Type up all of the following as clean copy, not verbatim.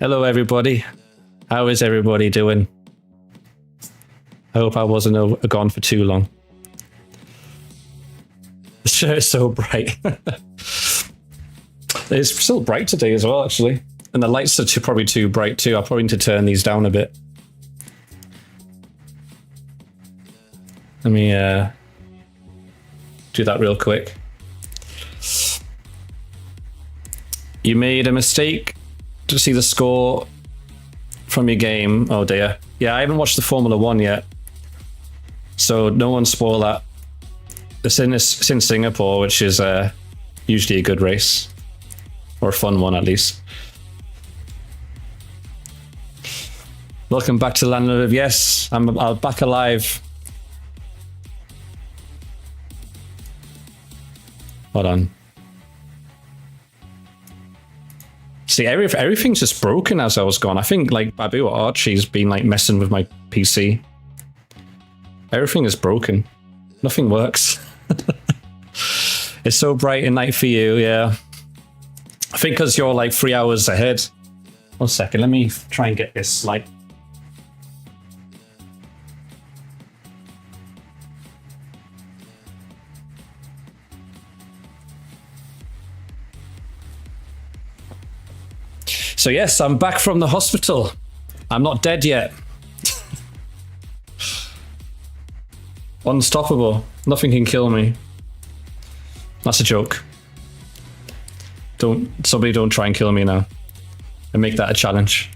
Hello, everybody. How is everybody doing? I hope I wasn't gone for too long. The shirt is so bright. It's still bright today as well, actually. And the lights are probably too bright too. I'll probably need to turn these down a bit. Let me do that real quick. You made a mistake to see the score from your game. Oh dear. Yeah, I haven't watched the Formula 1 yet. So no one spoil that. It's in Singapore, which is usually a good race. Or a fun one, at least. Welcome back to the Land of... Yes, I'm back alive. Hold on. See, everything's just broken as I was gone. I think like Babu or Archie's been like messing with my PC. Everything is broken. Nothing works. It's so bright at night for you, yeah. I think because you're like 3 hours ahead. 1 second, let me try and get this light. So yes, I'm back from the hospital. I'm not dead yet. Unstoppable. Nothing can kill me. That's a joke. Somebody don't try and kill me now. And make that a challenge.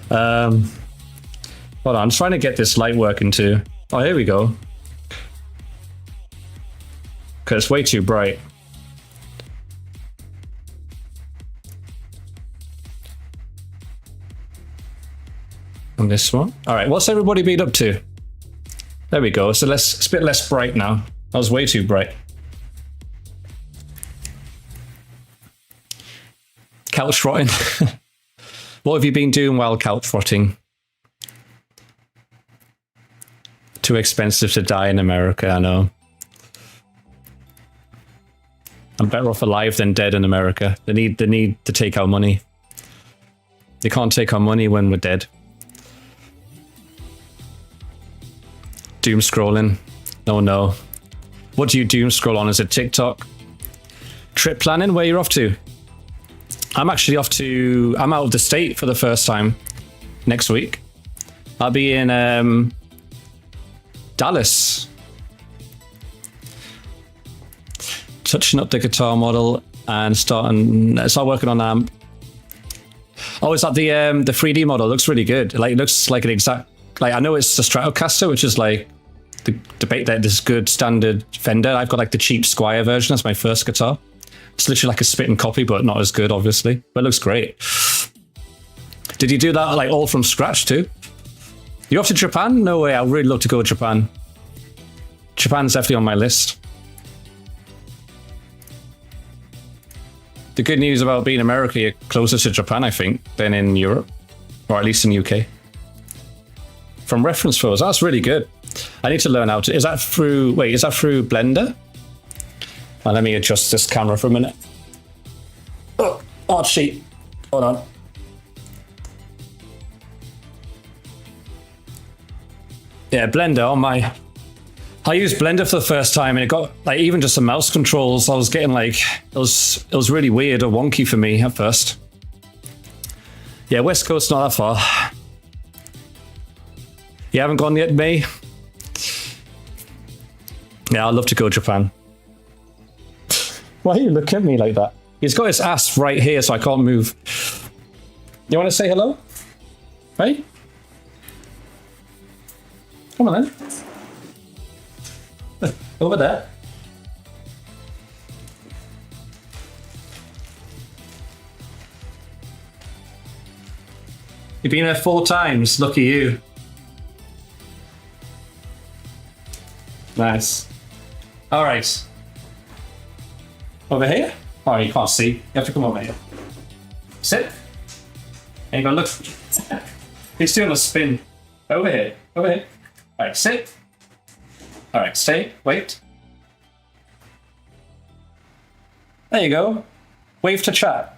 Hold on, I'm trying to get this light working too. Oh, here we go. Because it's way too bright. On this one. All right, what's everybody been up to? There we go. So it's a bit less bright now. That was way too bright. Couch rotting. What have you been doing while couch rotting? Too expensive to die in America, I know. I'm better off alive than dead in America. They need to take our money. They can't take our money when we're dead. Doom scrolling. Oh no. What do you doom scroll on? Is it TikTok? Trip planning? Where you're off to? I'm actually off to... I'm out of the state for the first time next week. I'll be in Dallas. Touching up the guitar model and start working on amp. Oh, is that the 3D model? It looks really good. Like, it looks like an exact... Like, I know it's a Stratocaster, which is like the debate that this good standard Fender. I've got like the cheap Squier version. That's my first guitar. It's literally like a spit and copy, but not as good, obviously. But it looks great. Did you do that like all from scratch too? You off to Japan? No way. I'd really love to go to Japan. Japan's definitely on my list. The good news about being in America, you're closer to Japan, I think, than in Europe, or at least in UK. From reference photos, that's really good. I need to learn how to. Is that through Blender? Well, let me adjust this camera for a minute. Oh, Archie, hold on. Yeah, Blender on my. I used Blender for the first time, and it got like even just the mouse controls. I was getting like it was really weird or wonky for me at first. Yeah, West Coast not that far. You haven't gone yet, May? Yeah, I'd love to go to Japan. Why are you looking at me like that? He's got his ass right here, so I can't move. You want to say hello? Hey? Come on then. Over there. You've been there 4 times. Lucky you. Nice. All right. Over here? Oh, you can't see. You have to come over here. Sit. There you go, look. He's doing a spin. Over here. Over here. All right, sit. All right, stay. Wait. There you go. Wave to chat.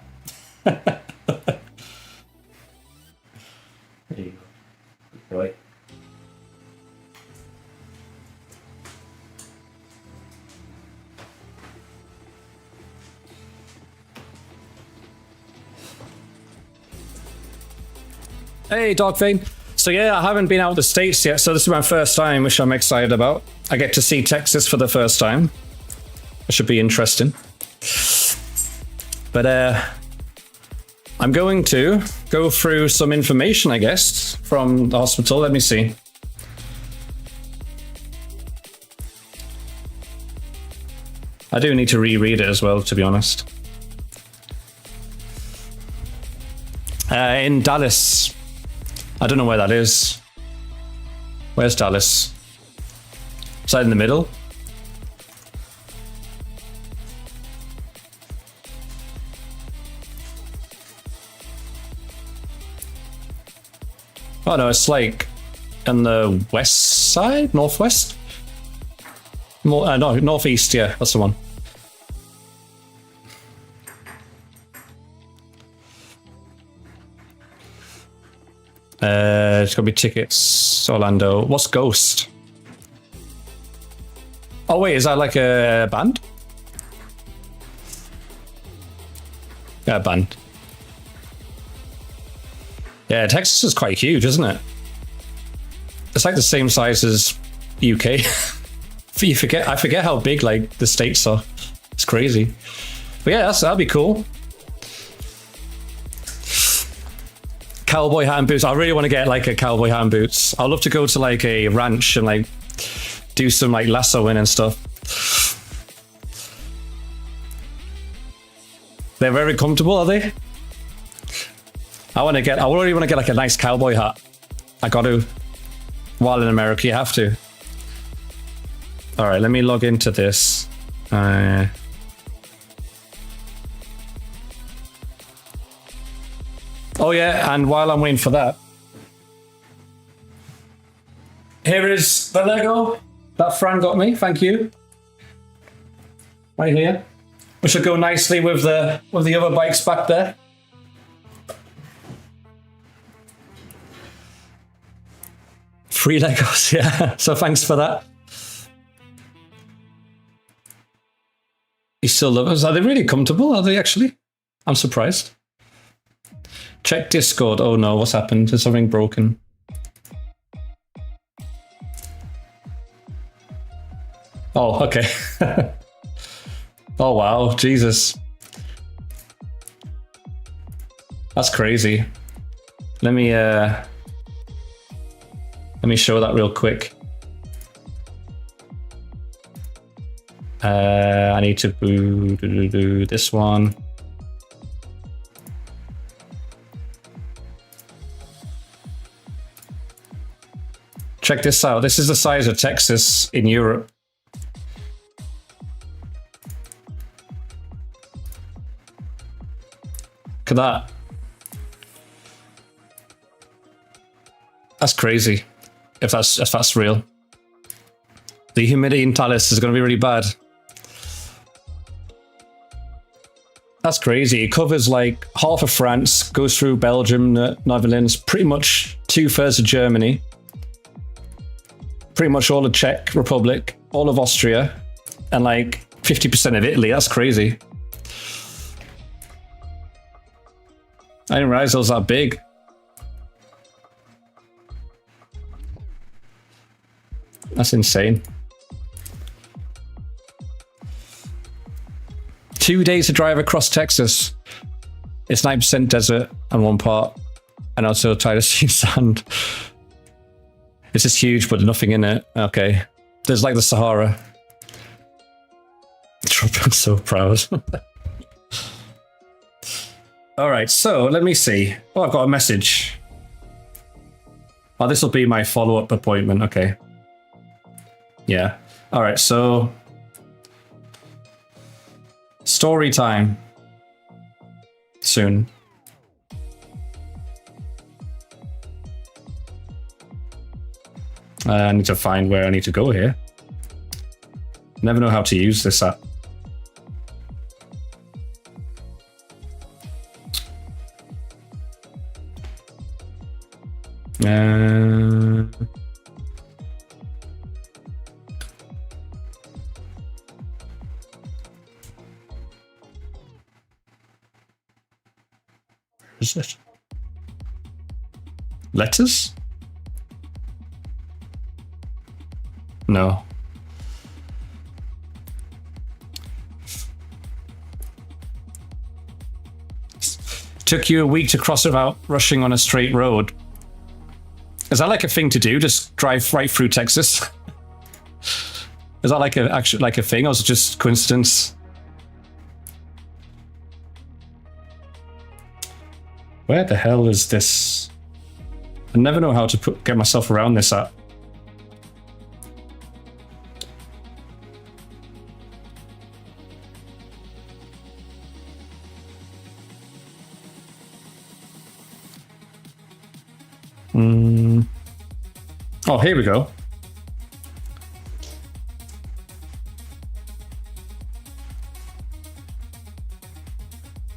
Hey, Dogfane. So yeah, I haven't been out of the States yet, so this is my first time, which I'm excited about. I get to see Texas for the first time. It should be interesting. But I'm going to go through some information, I guess, from the hospital. Let me see. I do need to reread it as well, to be honest. In Dallas. I don't know where that is. Where's Dallas? Is that in the middle? Oh no, it's like on the west side? Northwest? No, northeast, yeah, that's the one. It's gonna be tickets, Orlando. What's Ghost? Oh wait, is that like a band? Yeah, band. Yeah, Texas is quite huge, isn't it? It's like the same size as UK. I forget how big like the states are. It's crazy. But yeah, that'll be cool. Cowboy hat and boots. I really want to get like a cowboy hat and boots. I'd love to go to like a ranch and like do some like lassoing and stuff. They're very comfortable, are they? I really want to get like a nice cowboy hat. I got to. While in America, you have to. All right, let me log into this. Oh yeah, and while I'm waiting for that, here is the Lego that Fran got me. Thank you. Right here, which will go nicely with the other bikes back there. Free Legos, yeah. So thanks for that. You still love us? Are they really comfortable? Are they actually? I'm surprised. Check Discord. Oh no, what's happened? Is something broken? Oh, okay. Oh wow, Jesus. That's crazy. Let me show that real quick. I need to do this one. Check this out. This is the size of Texas in Europe. Look at that. That's crazy. If that's real. The humidity in Dallas is going to be really bad. That's crazy. It covers like half of France, goes through Belgium, Netherlands, pretty much 2/3 of Germany, pretty much all of Czech Republic, all of Austria, and like 50% of Italy. That's crazy. I didn't realize it was that big. That's insane. 2 days to drive across Texas. It's 9% desert on one part, and also try to see sand. This is huge, but nothing in it. Okay. There's like the Sahara. I'm so proud. All right, so let me see. Oh, I've got a message. Oh, this will be my follow-up appointment. Okay. Yeah. All right, so story time soon. I need to find where I need to go here. Never know how to use this app. Is it? Letters? No. Took you a week to cross without rushing on a straight road. Is that like a thing to do? Just drive right through Texas? Is that like a thing, or is it just coincidence? Where the hell is this? I never know how to get myself around this app. Oh, here we go.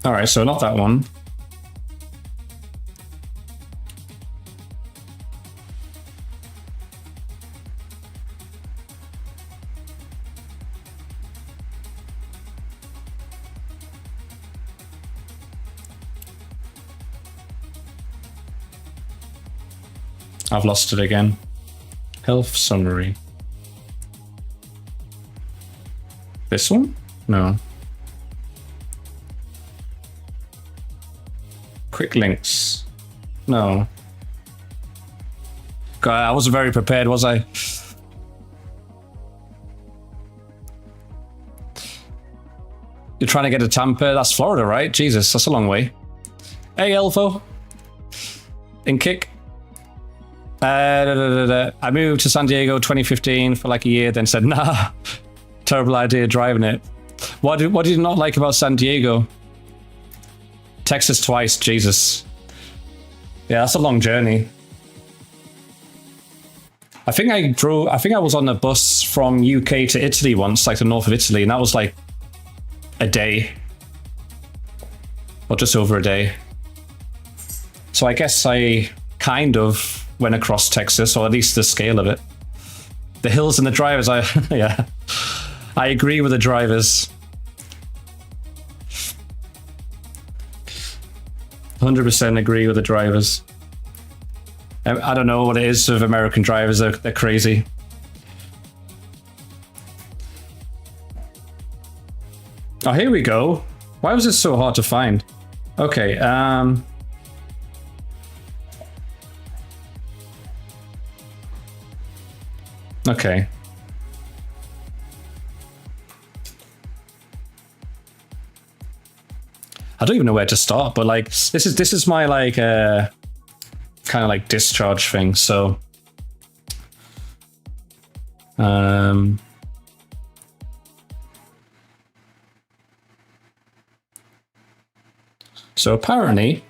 All right, so not that one. I've lost it again. Health summary. This one? No. Quick links. No. God, I wasn't very prepared, was I? You're trying to get to Tampa? That's Florida, right? Jesus, that's a long way. Hey, Elfo. In kick. I moved to San Diego 2015 for like a year, then said, nah, terrible idea driving it. What did you not like about San Diego? Texas twice, Jesus. Yeah, that's a long journey. I think I was on a bus from UK to Italy once, like the north of Italy, and that was like a day. Or just over a day. So I guess I kind of went across Texas, or at least the scale of it. The hills and the drivers, yeah. I agree with the drivers. 100% agree with the drivers. I don't know what it is with American drivers, they're crazy. Oh, here we go. Why was this so hard to find? Okay, okay. I don't even know where to start, but like this is my like kind of like discharge thing. So so apparently,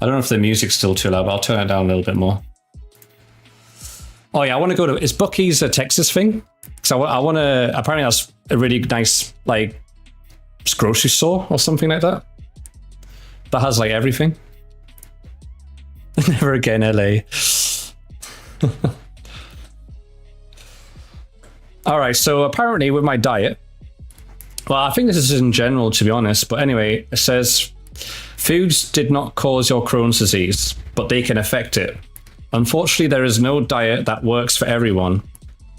I don't know if the music's still too loud, but I'll turn it down a little bit more. Oh yeah, I want to go to, is Buc-ee's a Texas thing? So I want to, apparently that's a really nice like grocery store or something like that. That has like everything. Never again, LA. All right, so apparently with my diet, well, I think this is in general, to be honest, but anyway, it says foods did not cause your Crohn's disease, but they can affect it. Unfortunately, there is no diet that works for everyone.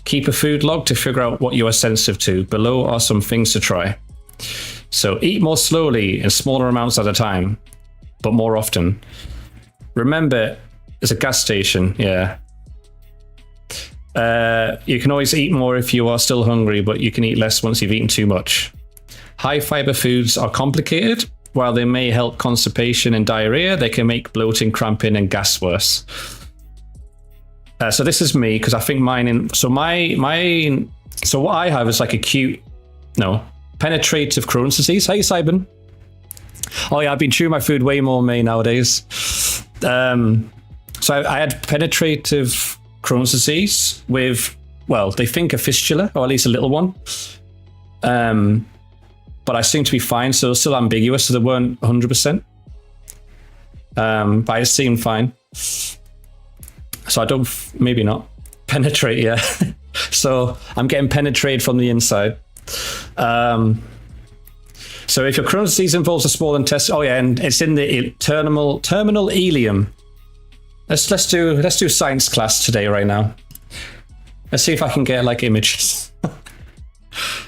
Keep a food log to figure out what you are sensitive to. Below are some things to try. So eat more slowly in smaller amounts at a time, but more often. Remember, it's a gas station, yeah. You can always eat more if you are still hungry, but you can eat less once you've eaten too much. High fiber foods are complicated. While they may help constipation and diarrhea, they can make bloating, cramping, and gas worse. So this is me, because I think so what I have is like penetrative Crohn's disease. Hey, Simon. Oh yeah, I've been chewing my food way more nowadays. So I had penetrative Crohn's disease with, well, they think a fistula, or at least a little one. But I seem to be fine, so it's still ambiguous, so they weren't 100%. But I seemed fine. So I don't, maybe not. Penetrate, yeah. So I'm getting penetrated from the inside. So if your Crohn's disease involves a small intestine, oh yeah, and it's in the terminal ileum. Let's do science class today right now. Let's see if I can get like images.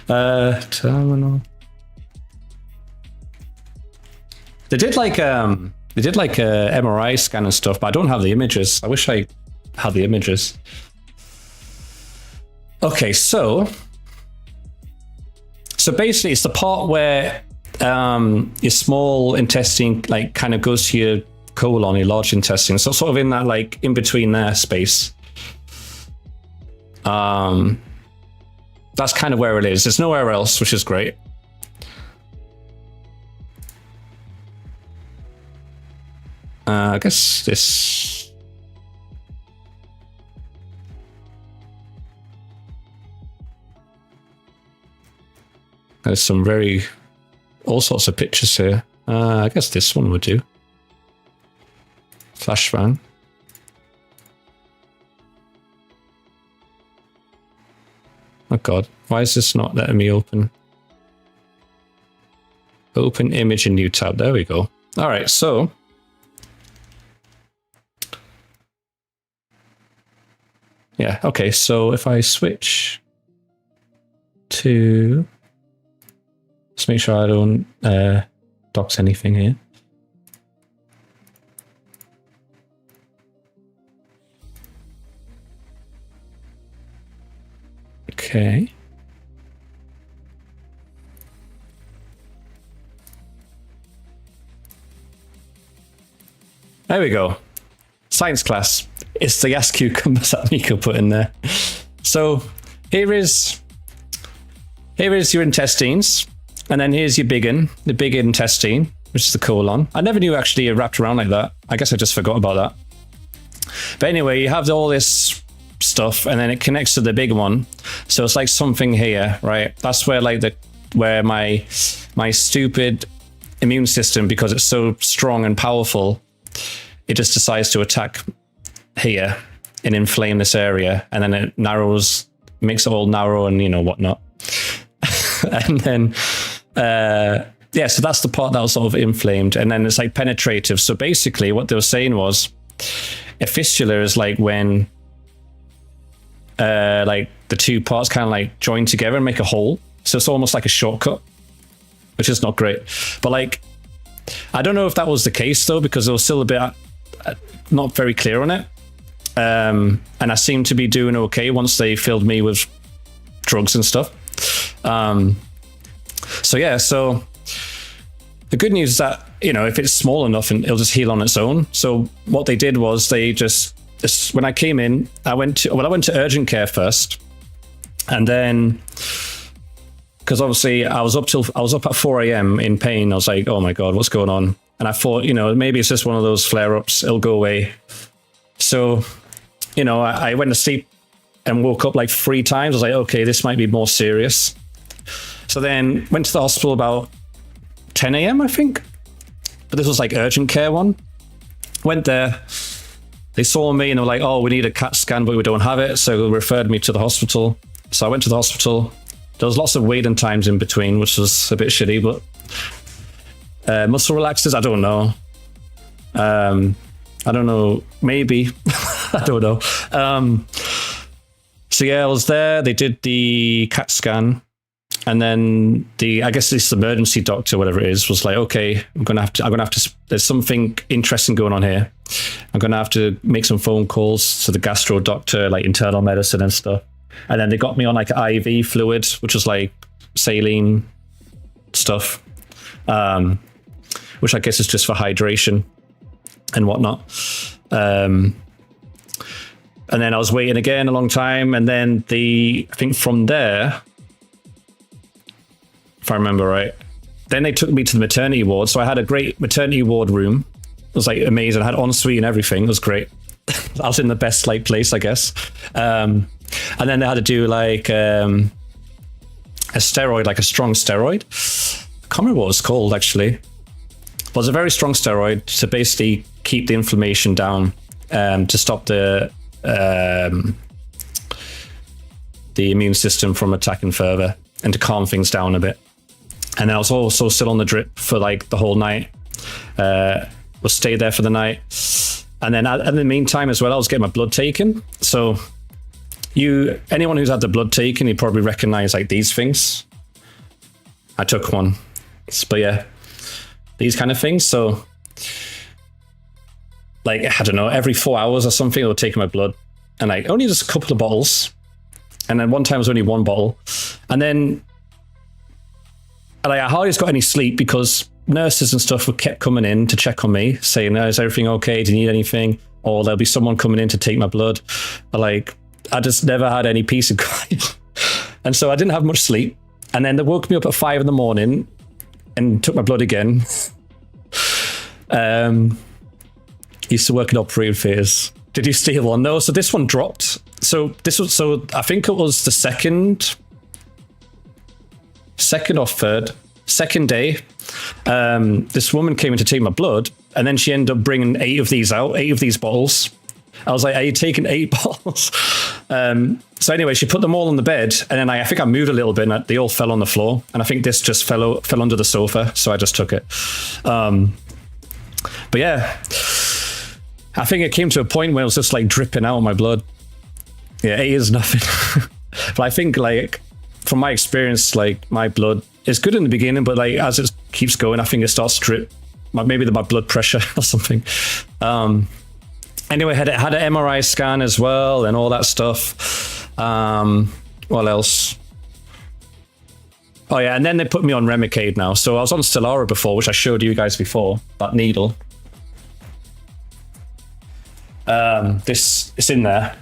Terminal. They did like MRI scan and stuff, but I don't have the images. I wish I had the images. Okay, so basically it's the part where your small intestine like kind of goes to your colon, your large intestine. So sort of in that like in between there space. That's kind of where it is. There's nowhere else, which is great. I guess this. There's some all sorts of pictures here. I guess this one would do. Flashbang. Oh God, why is this not letting me open? Open image in new tab. There we go. All right, so. Yeah, okay, so if I switch to, let's make sure I don't dox anything here. Okay. There we go. Science class. It's the ass cucumbers that Miko put in there. So here is your intestines, and then here's your the big intestine, which is the colon. I never knew actually it wrapped around like that. I guess I just forgot about that. But anyway, you have all this stuff, and then it connects to the big one. So it's like something here, right? That's where like where my stupid immune system, because it's so strong and powerful, it just decides to attack here and inflame this area, and then it makes it all narrow and whatnot. And then yeah, so that's the part that was sort of inflamed, and then it's like penetrative. So basically what they were saying was a fistula is like when like the two parts kind of like join together and make a hole. So it's almost like a shortcut, which is not great. But like, I don't know if that was the case though, because it was still a bit not very clear on it. And I seemed to be doing okay once they filled me with drugs and stuff. So yeah, so the good news is that, if it's small enough, and it'll just heal on its own. So what they did was when I came in, I went to urgent care first, and then, because obviously I was up at 4 a.m. in pain. I was like, oh my God, what's going on? And I thought, maybe it's just one of those flare-ups. It'll go away. So, I went to sleep and woke up like 3 times. I was like, okay, this might be more serious. So then went to the hospital about 10 a.m., I think. But this was like urgent care one. Went there. They saw me and they were like, oh, we need a CAT scan, but we don't have it. So they referred me to the hospital. So I went to the hospital. There was lots of waiting times in between, which was a bit shitty, but muscle relaxers, I don't know. I don't know, maybe. I don't know. So yeah, I was there. They did the CAT scan. And then I guess this emergency doctor, whatever it is, was like, okay, I'm gonna have to, there's something interesting going on here. I'm gonna have to make some phone calls to the gastro doctor, like internal medicine and stuff. And then they got me on like IV fluid, which was like saline stuff, which I guess is just for hydration and whatnot. And then I was waiting again a long time. And then I think from there, if I remember right, then they took me to the maternity ward. So I had a great maternity ward room. It was like amazing. I had ensuite and everything. It was great. I was in the best like place, I guess. And then they had to do like a steroid, like a strong steroid. I can't remember what it was called actually. But it was a very strong steroid to basically keep the inflammation down, to stop the immune system from attacking further and to calm things down a bit. And then I was also still on the drip for like the whole night. We'll stay there for the night. And then in the meantime as well, I was getting my blood taken. So anyone who's had the blood taken, you probably recognize like these things. I took one. But yeah, these kind of things. So like, I don't know, every 4 hours or something, they'll take my blood. And like only just a couple of bottles. And then one time it was only one bottle. And then like, I hardly got any sleep because nurses and stuff would kept coming in to check on me, saying, is everything okay? Do you need anything? Or there'll be someone coming in to take my blood. Like, I just never had any peace and quiet. And so I didn't have much sleep. And then they woke me up at 5 a.m. and took my blood again. Used to work in operating theatres. Did you steal one? No, so this one dropped. So I think it was the second day. This woman came in to take my blood, and then she ended up bringing 8 of these bottles. I was like, are you taking 8 bottles? So anyway, she put them all on the bed, and then I think I moved a little bit, and they all fell on the floor. And I think this just fell under the sofa, so I just took it. But yeah, I think it came to a point where it was just like dripping out of my blood. Yeah, 8 is nothing. But I think like from my experience, like my blood is good in the beginning, but like as it keeps going, I think it starts to drip. Maybe my blood pressure or something. Anyway, had an MRI scan as well and all that stuff. What else? Oh yeah, and then they put me on Remicade now. So I was on Stelara before, which I showed you guys before, that needle. It's in there.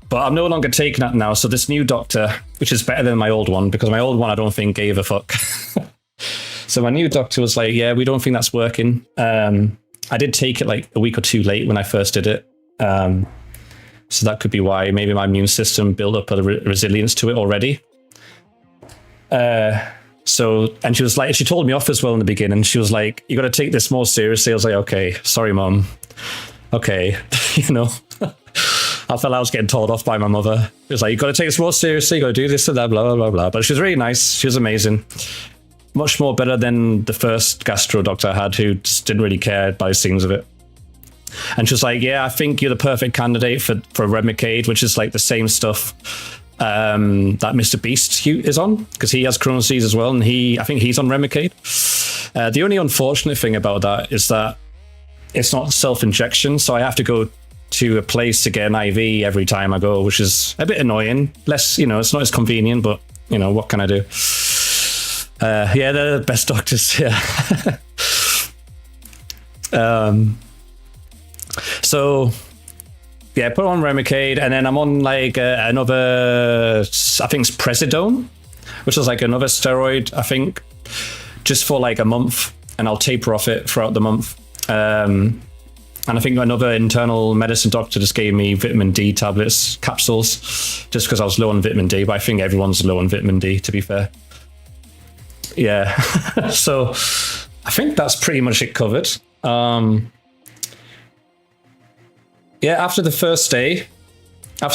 But I'm no longer taking that now. So this new doctor, which is better than my old one, because my old one I don't think gave a fuck. So my new doctor was like, yeah, we don't think that's working. I did take it like a week or 2 late when I first did it. So that could be why maybe my immune system built up a resilience to it already. And she was like, she told me off as well in the beginning. She was like, you got to take this more seriously. I was like, okay, sorry, mum. Okay. You know, I felt I was getting told off by my mother. It was like, you got to take this more seriously. You got to do this and that, blah, blah, blah, blah. But she was really nice. She was amazing. Much more better than the first gastro doctor I had, who just didn't really care by the scenes of it. And she was like, yeah, I think you're the perfect candidate for Remicade, which is like the same stuff that Mr. Beast is on, because he has Crohn's disease as well, and I think he's on Remicade. The only unfortunate thing about that is that it's not self-injection, so I have to go to a place to get an IV every time I go, which is a bit annoying. Less, it's not as convenient, but what can I do? Yeah, they're the best doctors. Yeah. So yeah, put on Remicade, and then I'm on like another, I think it's Presidone, which is like another steroid, I think, just for like a month, and I'll taper off it throughout the month. And I think another internal medicine doctor just gave me vitamin D capsules, just because I was low on vitamin D, but I think everyone's low on vitamin D, to be fair. Yeah. So I think that's pretty much it covered. Yeah, after the first day, I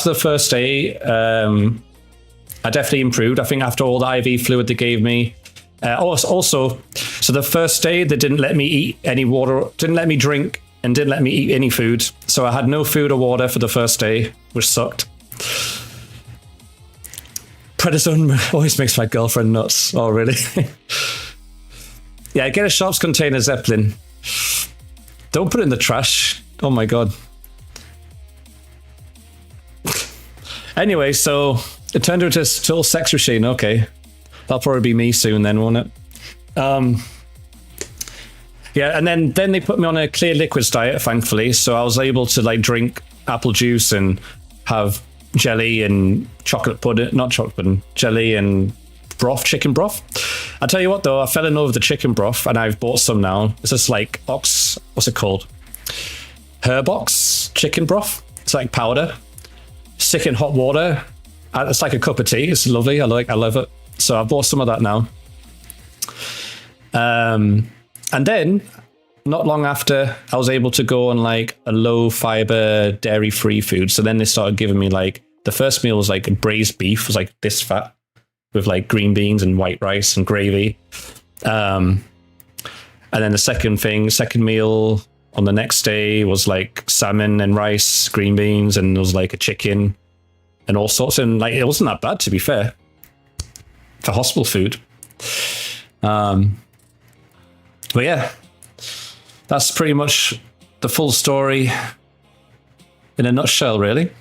definitely improved. I think after all the IV fluid they gave me. Also, so the first day they didn't let me eat any water, didn't let me drink, and didn't let me eat any food. So I had no food or water for the first day, which sucked. Prednisone always makes my girlfriend nuts. Oh, really? Yeah, get a Sharps container, Zeppelin. Don't put it in the trash. Oh my God. Anyway, so it turned into a still sex machine. Okay. That'll probably be me soon then, won't it? Yeah, and then they put me on a clear liquids diet, thankfully. So I was able to like drink apple juice and have jelly and jelly and broth, chicken broth. I tell you what though, I fell in love with the chicken broth, and I've bought some now. It's just like what's it called? Herbox chicken broth. It's like powder. Stick in hot water. It's like a cup of tea. It's lovely. I love it. So I bought some of that now. And then not long after, I was able to go on like a low fiber dairy free food. So then they started giving me like, the first meal was like braised beef, was like this fat. with like green beans and white rice and gravy. And then the second meal on the next day was like salmon and rice, green beans, and there was like a chicken and all sorts. And like, it wasn't that bad, to be fair, for hospital food. But yeah, that's pretty much the full story in a nutshell, really.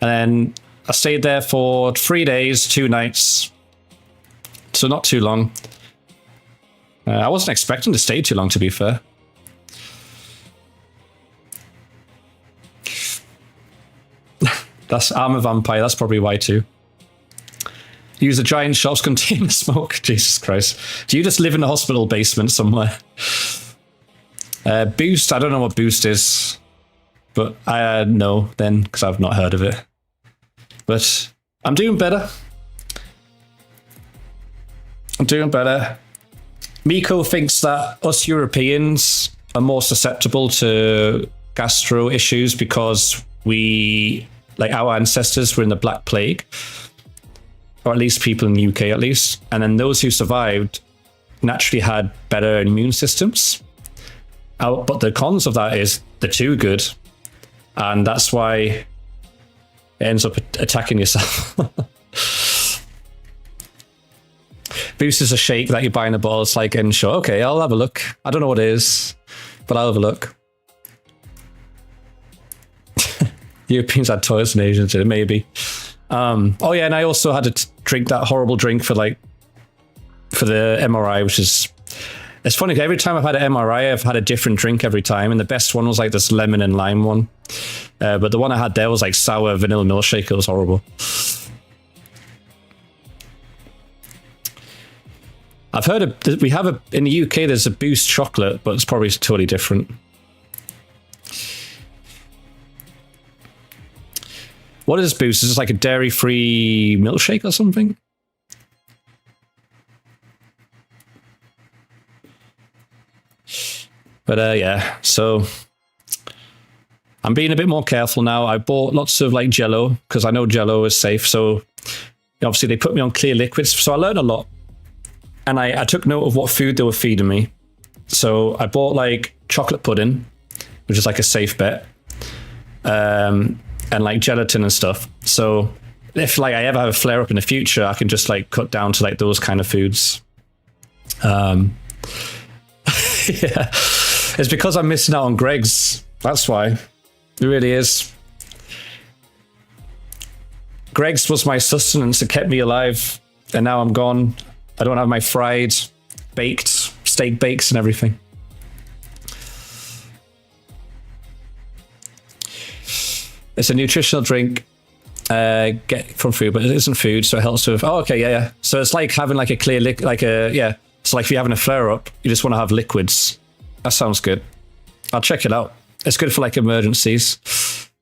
And then I stayed there for 3 days, 2 nights. So not too long. I wasn't expecting to stay too long, to be fair. I'm a vampire. That's probably why too. Use a giant shops container smoke. Jesus Christ. Do you just live in a hospital basement somewhere? Boost. I don't know what Boost is. But I know then, because I've not heard of it. But I'm doing better. Miko thinks that us Europeans are more susceptible to gastro issues because our ancestors were in the Black Plague, or at least people in the UK at least. And then those who survived naturally had better immune systems. But the cons of that is they're too good. And that's why it ends up attacking yourself. Boost is a shake that you buy in a bottle. It's like Ensure. Okay, I'll have a look. I don't know what it is, but I'll have a look. Europeans had toilets and Asians did it, maybe. Oh yeah, and I also had to drink that horrible drink for the MRI, which is... It's funny, every time I've had an MRI, I've had a different drink every time, and the best one was like this lemon and lime one. But the one I had there was like sour vanilla milkshake. It was horrible. I've heard in the UK, there's a Boost chocolate, but it's probably totally different. What is Boost? Is this like a dairy-free milkshake or something? But yeah, so I'm being a bit more careful now. I bought lots of like Jello because I know Jello is safe. So obviously they put me on clear liquids. So I learned a lot. And I took note of what food they were feeding me. So I bought like chocolate pudding, which is like a safe bet. And like gelatin and stuff. So if like I ever have a flare up in the future, I can just like cut down to like those kind of foods. Yeah. It's because I'm missing out on Greg's. That's why. It really is. Greg's was my sustenance. It kept me alive. And now I'm gone. I don't have my fried, baked, steak bakes and everything. It's a nutritional drink. Get from food, but it isn't food, so it helps with... Oh, okay, yeah. So it's like having like a clear... It's like if you're having a flare-up, you just want to have liquids. That sounds good. I'll check it out. It's good for like emergencies.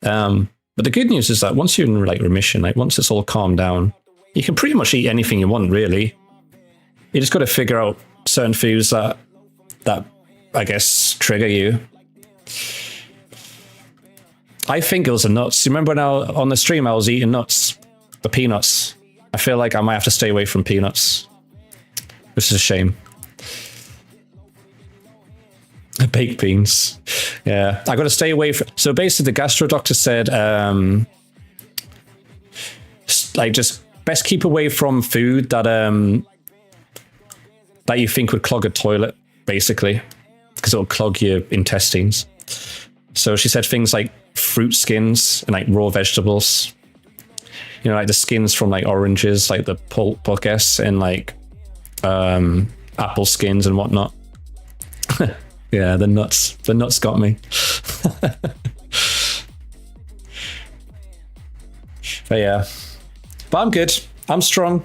But the good news is that once you're in like remission, like once it's all calmed down, you can pretty much eat anything you want, really. You just got to figure out certain foods that I guess trigger you. I think it was the nuts. You remember when on the stream I was eating nuts, the peanuts. I feel like I might have to stay away from peanuts, which is a shame. Baked beans. Yeah, I got to stay away from... So basically the gastro doctor said, like just best keep away from food that you think would clog a toilet, basically, because it'll clog your intestines. So she said things like fruit skins and like raw vegetables. You know, like the skins from like oranges, like the pulp, I guess, and like apple skins and whatnot. Yeah, the nuts got me. But yeah, but I'm good. I'm strong.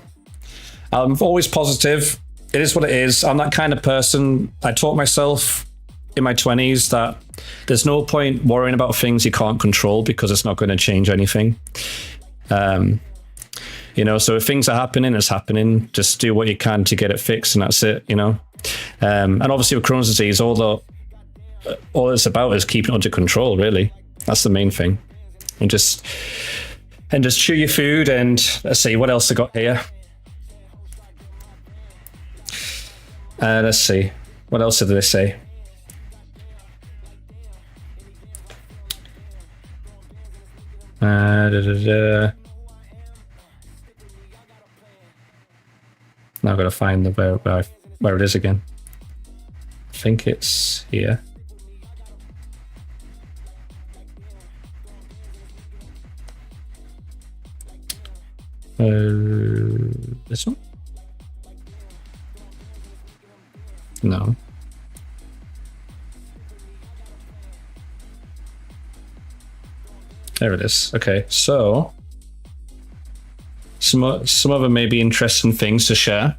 I'm always positive. It is what it is. I'm that kind of person. I taught myself in my 20s that there's no point worrying about things you can't control because it's not going to change anything. You know, so if things are happening, it's happening. Just do what you can to get it fixed, and that's it, you know. And obviously with Crohn's disease, all it's about is keeping it under control, really. That's the main thing. And just chew your food, and let's see what else I got here. Let's see. What else did they say? Da, da, da. Now I've got to find the where it is again. I think it's here. This one? No. There it is. Okay, so some other maybe interesting things to share.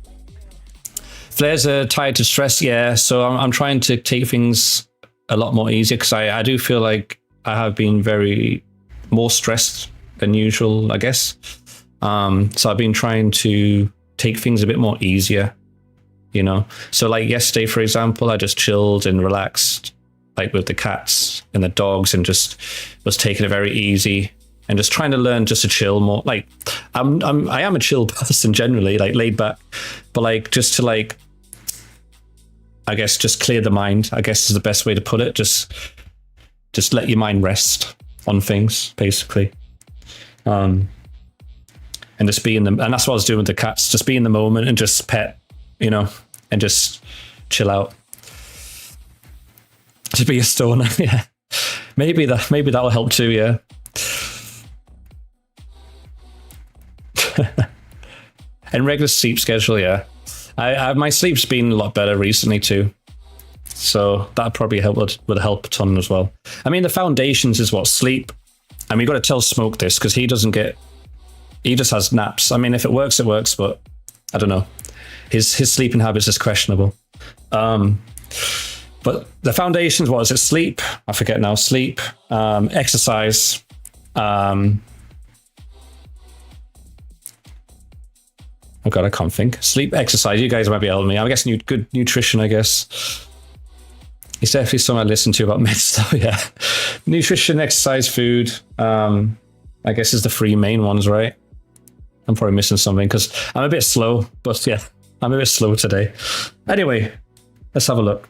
Flares are tied to stress, yeah. So I'm trying to take things a lot more easier because I do feel like I have been very more stressed than usual, I guess. So I've been trying to take things a bit more easier, you know. So like yesterday, for example, I just chilled and relaxed, like with the cats and the dogs, and just was taking it very easy and just trying to learn just to chill more. Like I am a chill person generally, like laid back, but like just to like, I guess just clear the mind, I guess is the best way to put it. Just let your mind rest on things, basically. And just be in them, and that's what I was doing with the cats. Just be in the moment and just pet, you know, and just chill out. To be a stoner, yeah. Maybe that'll help too, yeah. And regular sleep schedule, yeah. My sleep's been a lot better recently too, so that probably would help a ton as well. I mean, the foundations is what sleep. I mean, you got to tell Smoke this because he just has naps. I mean, if it works, it works, but I don't know. His sleeping habits is questionable. But the foundations, what is it? Sleep. I forget now. Sleep, exercise. Oh God, I can't think. Sleep, exercise. You guys might be helping me. I guess good nutrition, I guess. It's definitely something I listen to about meds though, yeah. Nutrition, exercise, food. I guess is the three main ones, right? I'm probably missing something because I'm a bit slow, but yeah, I'm a bit slow today. Anyway, let's have a look.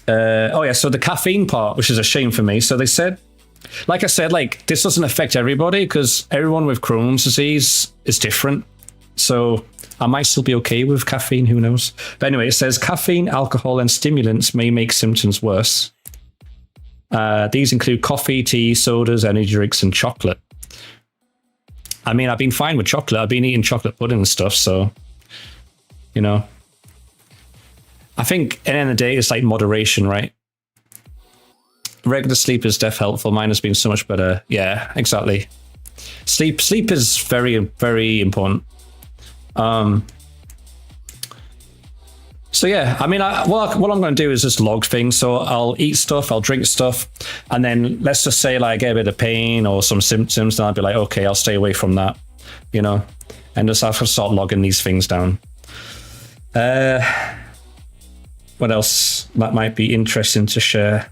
Oh yeah, so the caffeine part, which is a shame for me. So they said, like I said, like this doesn't affect everybody because everyone with Crohn's disease is different. So I might still be okay with caffeine, who knows? But anyway, it says caffeine, alcohol, and stimulants may make symptoms worse. These include coffee, tea, sodas, energy drinks, and chocolate. I mean, I've been fine with chocolate. I've been eating chocolate pudding and stuff, so, you know. I think at the end of the day, it's like moderation, right? Regular sleep is def helpful. Mine has been so much better. Yeah, exactly. Sleep is very, very important. So yeah, I mean, what I'm going to do is just log things. So I'll eat stuff, I'll drink stuff, and then let's just say like I get a bit of pain or some symptoms, then I'll be like, okay, I'll stay away from that, you know, and just have to start logging these things down. What else that might be interesting to share?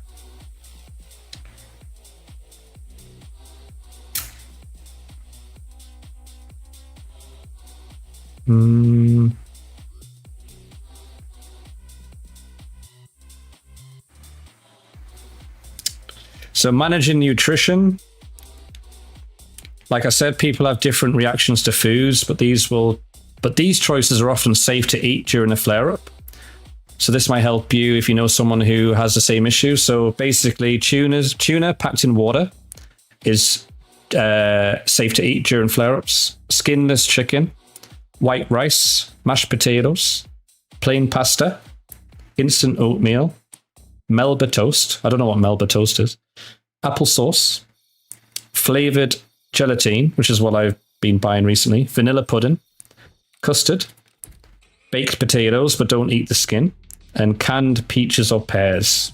So managing nutrition, like I said, people have different reactions to foods, but these choices are often safe to eat during a flare-up. So this might help you if you know someone who has the same issue. So basically, tuna packed in water is safe to eat during flare-ups. Skinless chicken, white rice, mashed potatoes, plain pasta, instant oatmeal, Melba toast. I don't know what Melba toast is. Applesauce, flavored gelatine, which is what I've been buying recently, vanilla pudding, custard, baked potatoes, but don't eat the skin, and canned peaches or pears.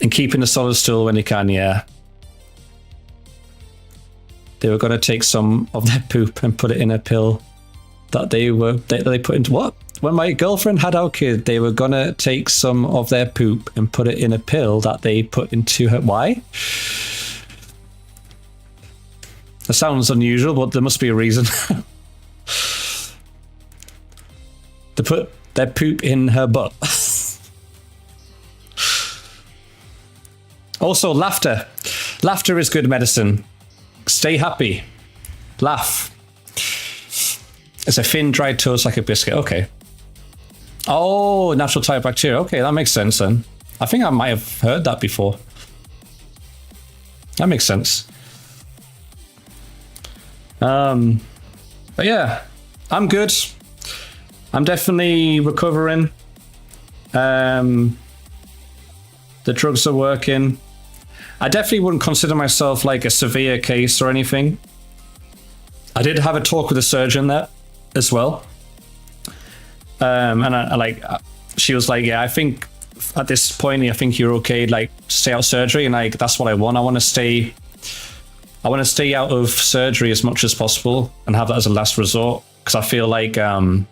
And keeping a solid stool when you can, yeah. They were going to take some of their poop and put it in a pill that they put into what? When my girlfriend had our kid, they were going to take some of their poop and put it in a pill that they put into her. Why? That sounds unusual, but there must be a reason. To put their poop in her butt. Also, laughter. Laughter is good medicine. Stay happy. Laugh. It's a thin, dried toast like a biscuit. Okay. Oh, natural type bacteria. Okay, that makes sense then. I think I might have heard that before. That makes sense. But yeah, I'm good. I'm definitely recovering. The drugs are working. I definitely wouldn't consider myself like a severe case or anything. I did have a talk with a surgeon there as well. And she was like, yeah, I think at this point, I think you're okay, like stay out of surgery. And like, that's what I want. I want to stay out of surgery as much as possible and have that as a last resort. Cause I feel like, the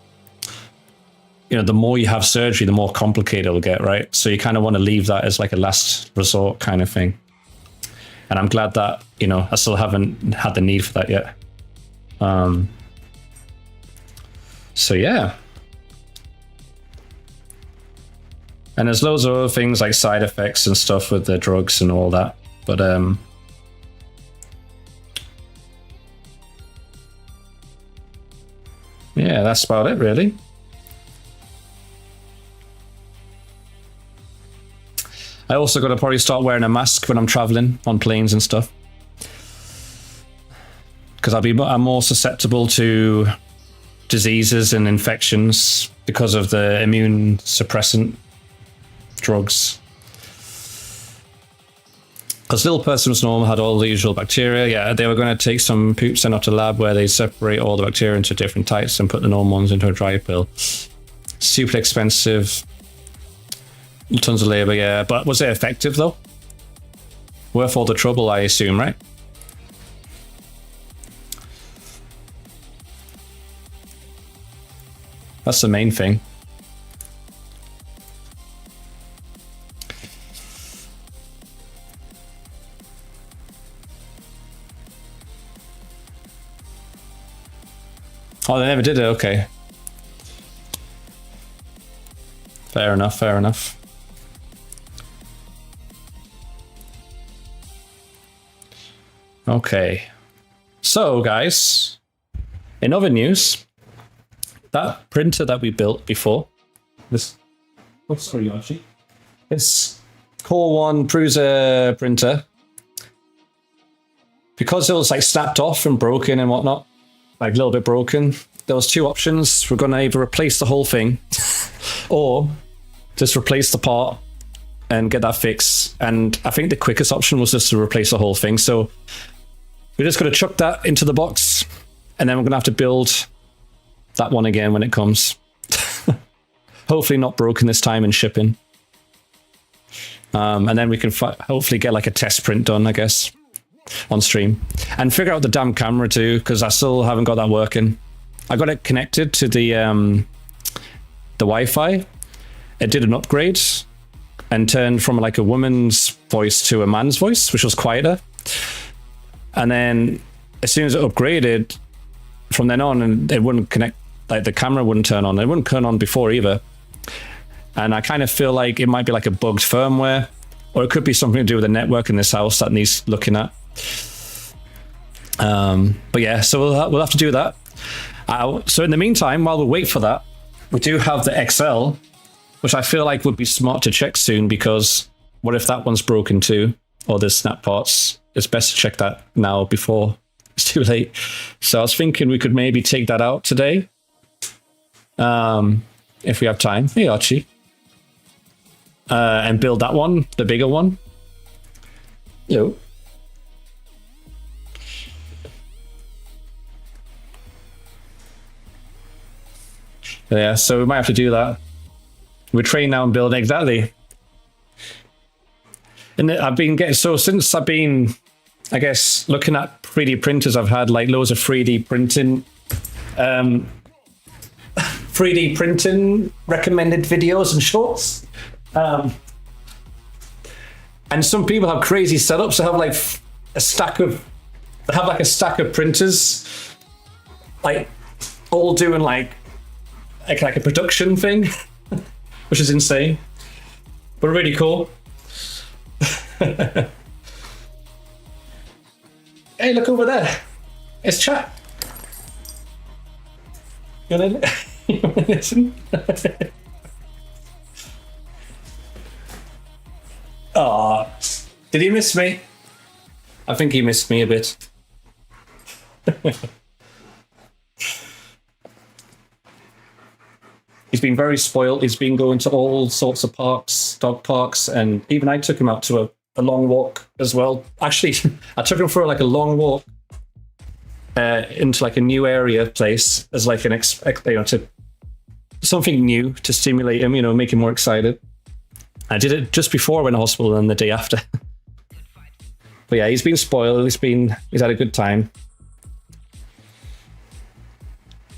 more you have surgery, the more complicated it'll get, right? So you kind of want to leave that as like a last resort kind of thing. And I'm glad that, I still haven't had the need for that yet. So yeah. And there's loads of other things like side effects and stuff with the drugs and all that. But yeah, that's about it really. I also got to probably start wearing a mask when I'm traveling on planes and stuff. Because I'm more susceptible to diseases and infections because of the immune suppressant drugs. Because Little Person Was Normal had all the usual bacteria. Yeah, they were going to take some poop sent off to lab where they separate all the bacteria into different types and put the normal ones into a dry pill. Super expensive. Tons of labor, yeah. But was it effective though? Worth all the trouble, I assume, right? That's the main thing. Oh, they never did it, okay. Fair enough, fair enough. Okay, so guys, in other news, that printer that we built before, this Core 1 Prusa printer, because it was like snapped off and broken and whatnot, like a little bit broken, there was two options. We're going to either replace the whole thing or just replace the part and get that fixed. And I think the quickest option was just to replace the whole thing. So we're just going to chuck that into the box, and then we're going to have to build that one again when it comes. Hopefully not broken this time in shipping. And then we can hopefully get like a test print done, I guess, on stream. And figure out the damn camera too, because I still haven't got that working. I got it connected to the Wi-Fi. It did an upgrade and turned from like a woman's voice to a man's voice, which was quieter. And then as soon as it upgraded, from then on, and it wouldn't connect, like the camera wouldn't turn on. It wouldn't turn on before either. And I kind of feel like it might be like a bugged firmware, or it could be something to do with the network in this house that needs looking at. But yeah, so we'll have to do that. So in the meantime, while we wait for that, we do have the XL, which I feel like would be smart to check soon, because what if that one's broken too, or there's snap parts? It's best to check that now before it's too late. So I was thinking we could maybe take that out today, if we have time. Hey Archie. And build that one, the bigger one. Yo. Yeah, so we might have to do that. We're trained now in building, exactly. And I've been getting, so since I've been, I guess, looking at 3D printers, I've had like loads of 3D printing, 3D printing recommended videos and shorts. And some people have crazy setups. They have like a stack of They have like a stack of printers, like all doing like a production thing, which is insane, but really cool. Hey, look over there. It's chat. You wanna listen? Aw, did he miss me? I think he missed me a bit. He's been very spoiled. He's been going to all sorts of parks, dog parks, and even I took him out to a long walk as well. Actually, I took him for like a long walk into like a new area place as like an to something new to stimulate him, make him more excited. I did it just before I went to hospital and the day after. But yeah, he's been spoiled. He's had a good time.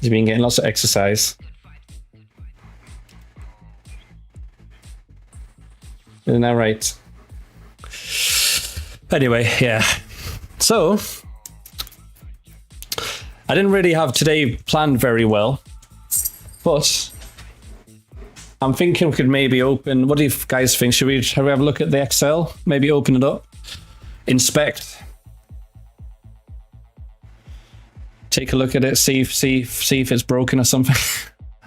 He's been getting lots of exercise. Isn't that right? Anyway, yeah. So, I didn't really have today planned very well, but I'm thinking we could maybe open. What do you guys think? Should we have a look at the XL? Maybe open it up, inspect, take a look at it, see if it's broken or something.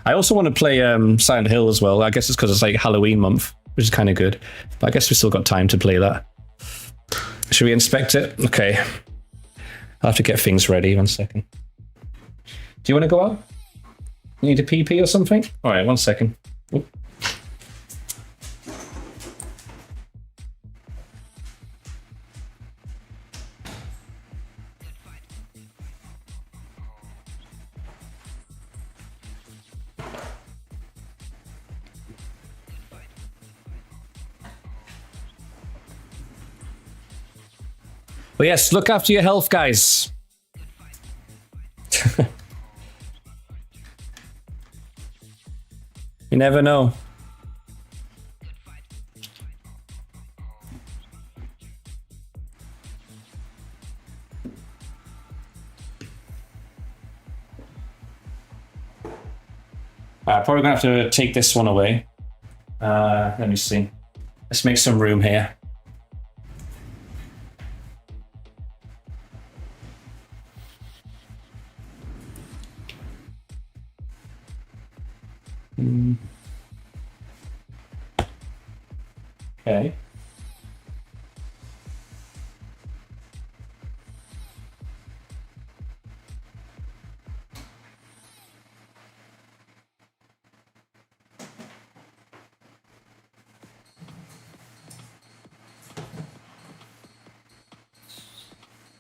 I also want to play Silent Hill as well. I guess it's because it's like Halloween month, which is kind of good. But I guess we still got time to play that. Should we inspect it? Okay. I'll have to get things ready. 1 second. Do you want to go out? You need a pee or something? All right, 1 second. Oop. But yes, look after your health, guys. You never know. Probably gonna have to take this one away. Let me see. Let's make some room here. Okay.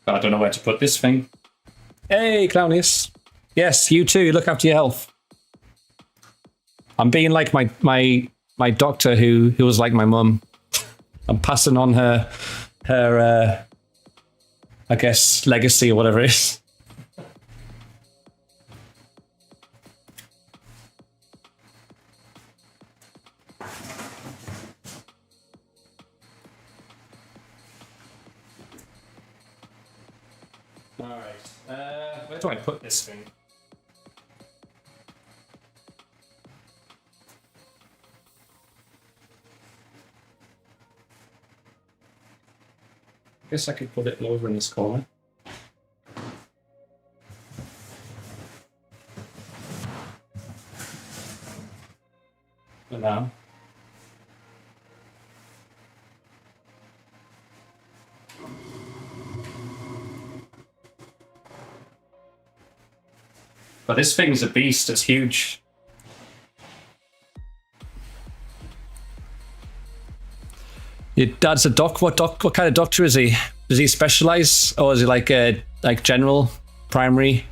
I don't know where to put this thing. Hey, Clownius. Yes, you too. Look after your health. I'm being like my doctor who was like my mum. I'm passing on her I guess legacy or whatever it is. All right. Where do I put this thing? I guess I could put it over in this corner. For now. But this thing's a beast, it's huge. Your dad's a doc. What kind of doctor is he? Does he specialize, or is he like general, primary?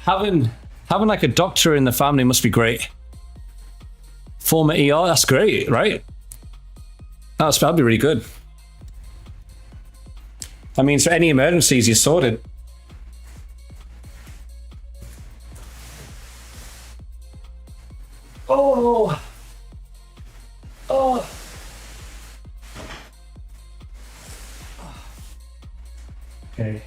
Having like a doctor in the family must be great. Former ER, that's great, right? That'd be really good. I mean, for any emergencies, you're sorted. Oh. Oh. Okay.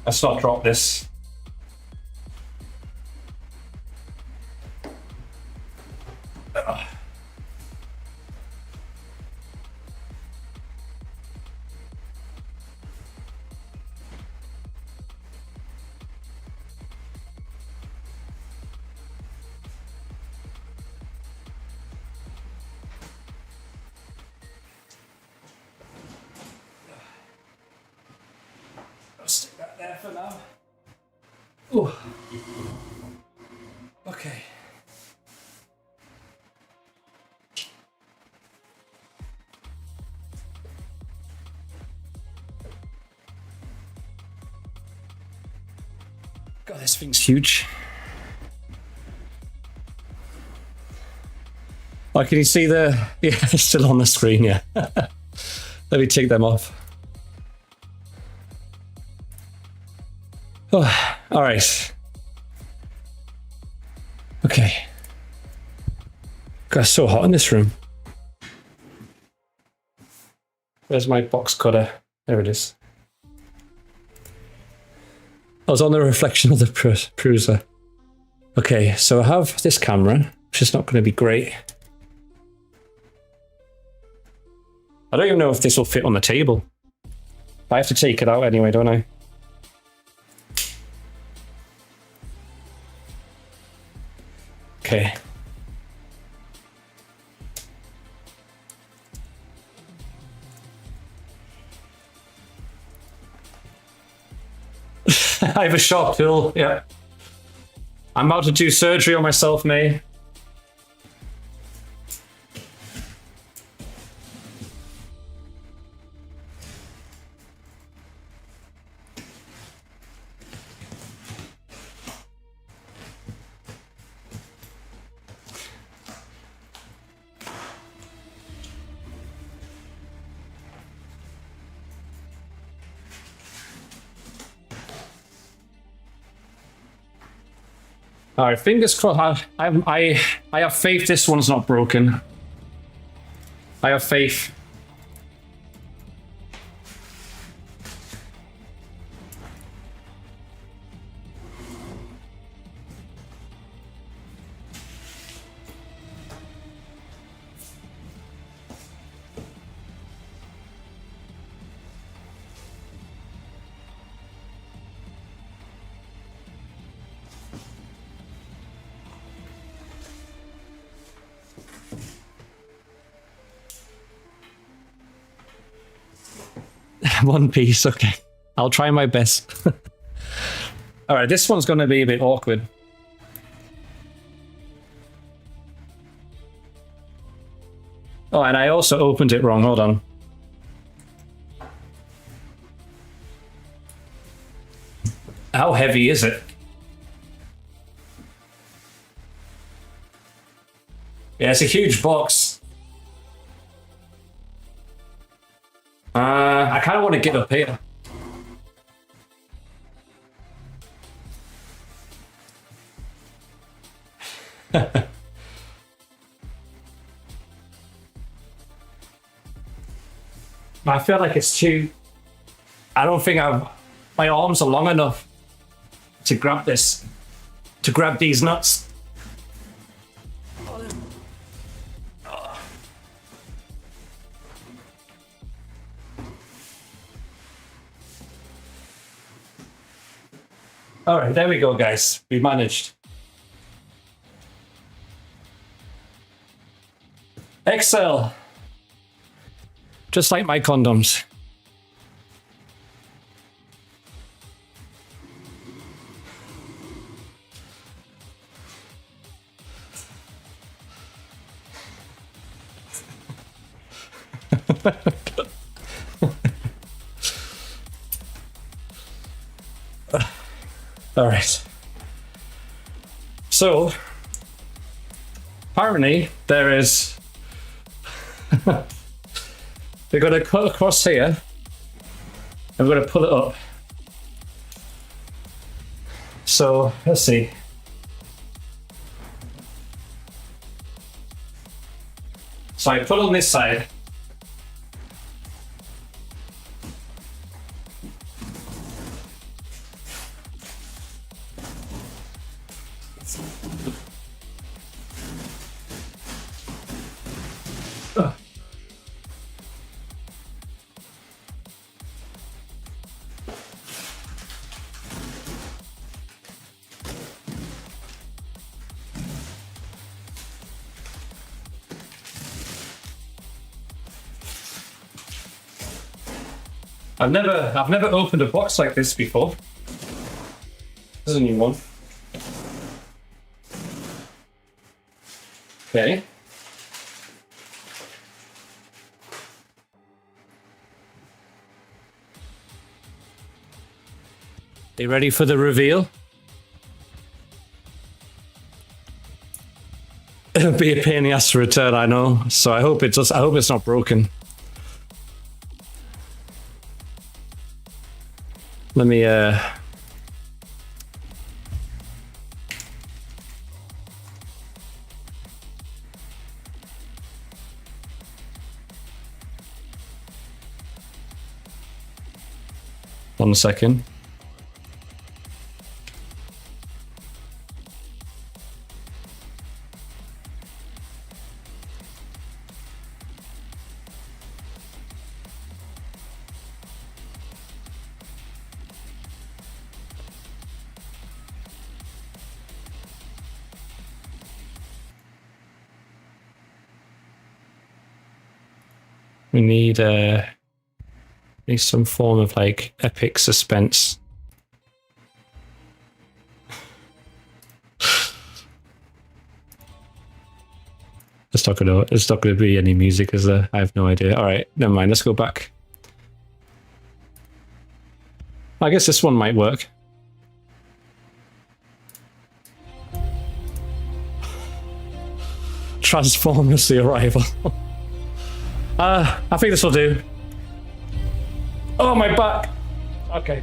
Let's not drop this. I'll stick that there for now. Ooh. Okay. God, this thing's huge. Oh, can you see the... Yeah, it's still on the screen, yeah. Let me take them off. Oh, all right. Okay. God, it's so hot in this room. Where's my box cutter? There it is. I was on the reflection of the Prusa. Okay, so I have this camera, which is not going to be great. I don't even know if this will fit on the table. I have to take it out anyway, don't I? Okay. I have a sharp tool, yeah. I'm about to do surgery on myself, May. All right, fingers crossed. I have faith this one's not broken. I have faith. One piece, okay. I'll try my best. All right, this one's going to be a bit awkward. Oh, and I also opened it wrong. Hold on. How heavy is it? Yeah, it's a huge box. I kind of want to get up here. I feel like it's too... I don't think my arms are long enough to grab this, to grab these nuts. All right, there we go, guys. We managed. XL. Just like my condoms. All right. So, apparently there is... We're going to cut across here. And we're going to pull it up. So let's see. So I put on this side. I've never opened a box like this before. This is a new one. Okay. Are you ready for the reveal? It'll be a pain in the ass to return, I know. So I hope it's not broken. Let me 1 second. We need some form of like epic suspense. It's not gonna be any music, is there? I have no idea. All right, never mind. Let's go back. I guess this one might work. Transformers: The Arrival. I think this will do. Oh, my back. Okay.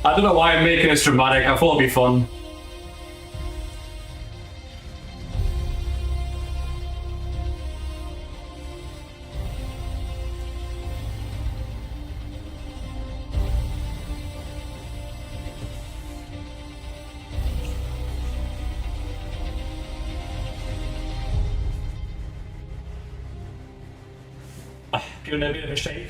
I don't know why I'm making this dramatic. I thought it'd be fun. Giving it a bit of a shake.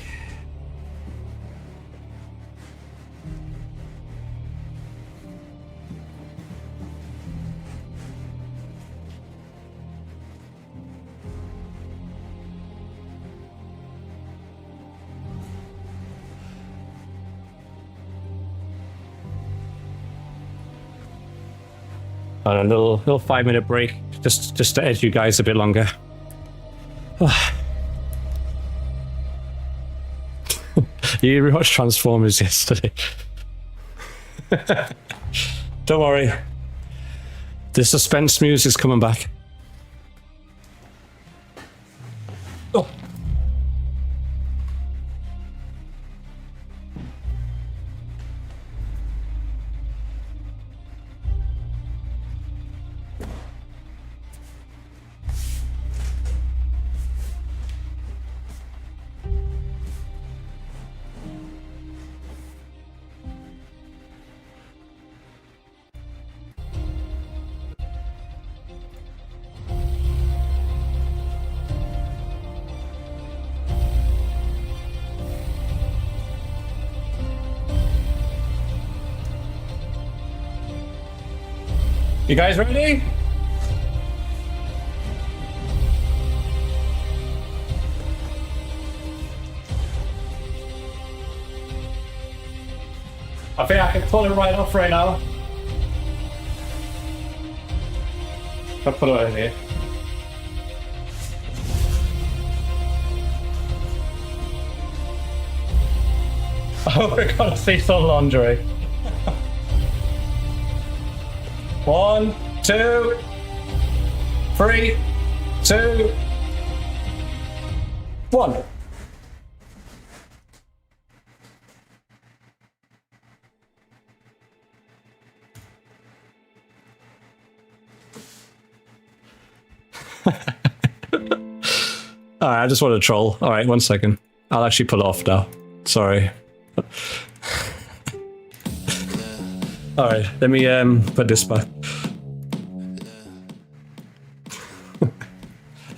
And a little 5-minute break, just to edge you guys a bit longer. You rewatched Transformers yesterday. Don't worry. The suspense music is coming back. Oh. You guys ready? I think I can pull it right off right now. I'll put it over here. Oh, we're gonna see some laundry. 1, 2, 3, 2, 1. Alright, I just want to troll. Alright, 1 second. I'll actually pull off now. Sorry. Alright, let me put this back.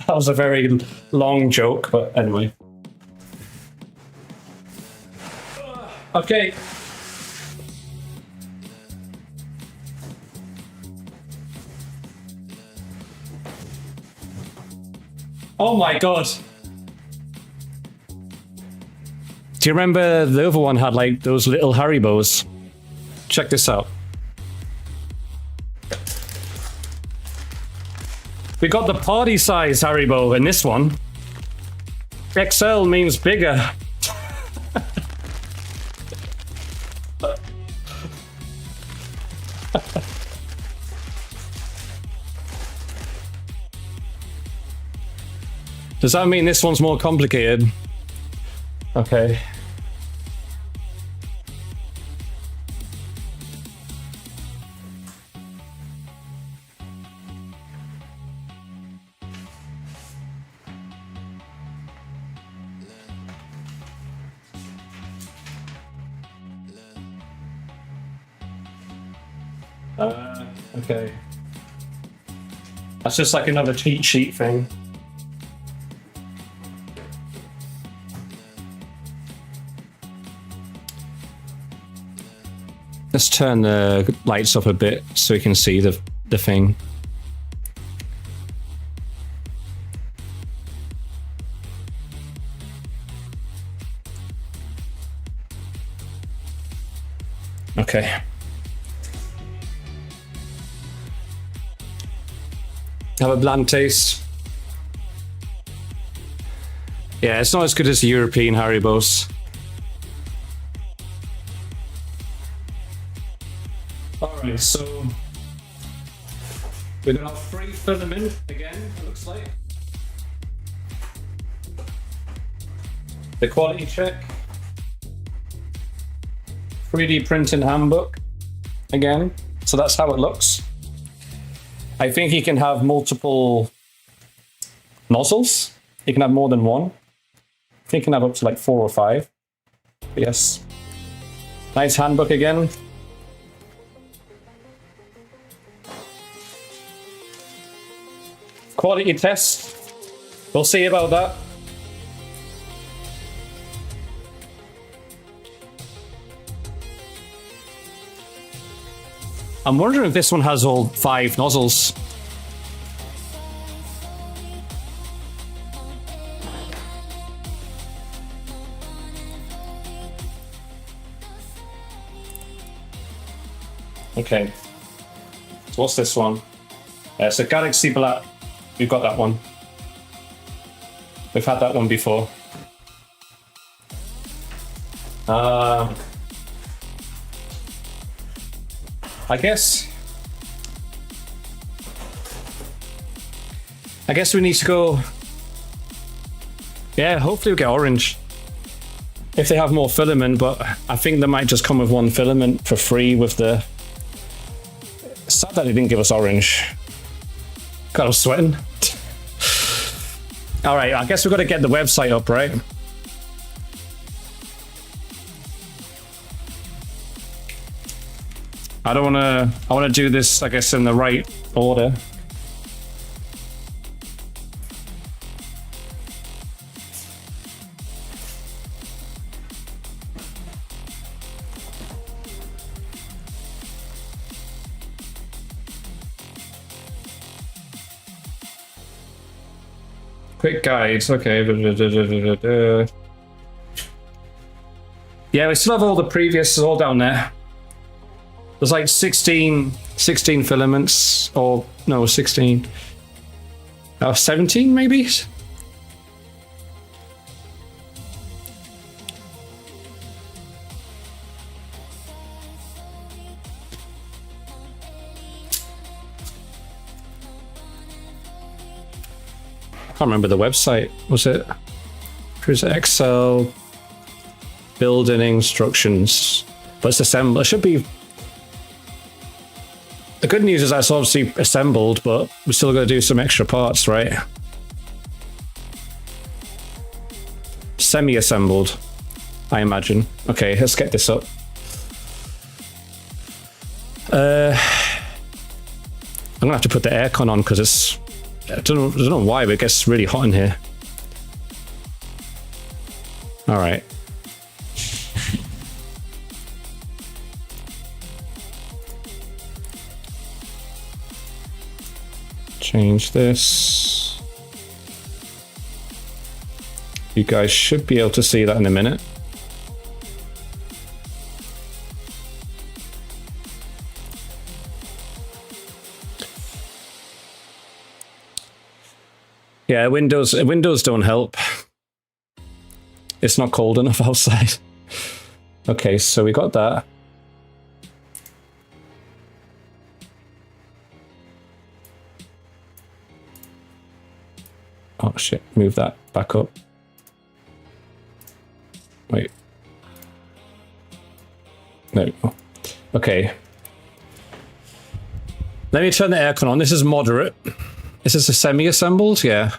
That was a very long joke, but anyway. Okay. Oh my god. Do you remember the other one had like those little Haribos? Check this out. We got the party size Haribo in this one. XL means bigger. Does that mean this one's more complicated? Okay. Okay. That's just like another cheat sheet thing. Let's turn the lights up a bit so we can see the thing. Okay. Have a bland taste. Yeah, it's not as good as the European Haribos. Alright, so we're gonna have 3 filament again, it looks like. The quality check. 3D printing handbook again. So that's how it looks. I think you can have multiple nozzles. You can have more than one. I think you can have up to like 4 or 5. But yes. Nice handbook again. Quality test. We'll see about that. I'm wondering if this one has all 5 nozzles. Okay. So what's this one? It's a Galaxy Black. We've got that one. We've had that one before. I guess we need to go. Yeah, hopefully we get orange. If they have more filament, but I think they might just come with 1 filament for free with the. It's sad that they didn't give us orange. God, I'm sweating. All right, I guess we've got to get the website up, right? I want to do this, I guess, in the right order. Quick guides, okay. Yeah, we still have all the previous, all down there. There's like 16 filaments, or no, 16. 17 maybe? can't remember the website. Was it prusaXL building instructions? But it's assembled. It should be. The good news is that's obviously assembled, but we still got to do some extra parts, right? Semi-assembled, I imagine. Okay, let's get this up. I'm gonna have to put the aircon on because it's. I don't know why, but it gets really hot in here. All right. Change this. You guys should be able to see that in a minute. Yeah, windows don't help. It's not cold enough outside. Okay, so we got that. Oh shit, move that back up. Wait. There we go. Okay. Let me turn the aircon on. This is moderate. Is this a semi-assembled? Yeah.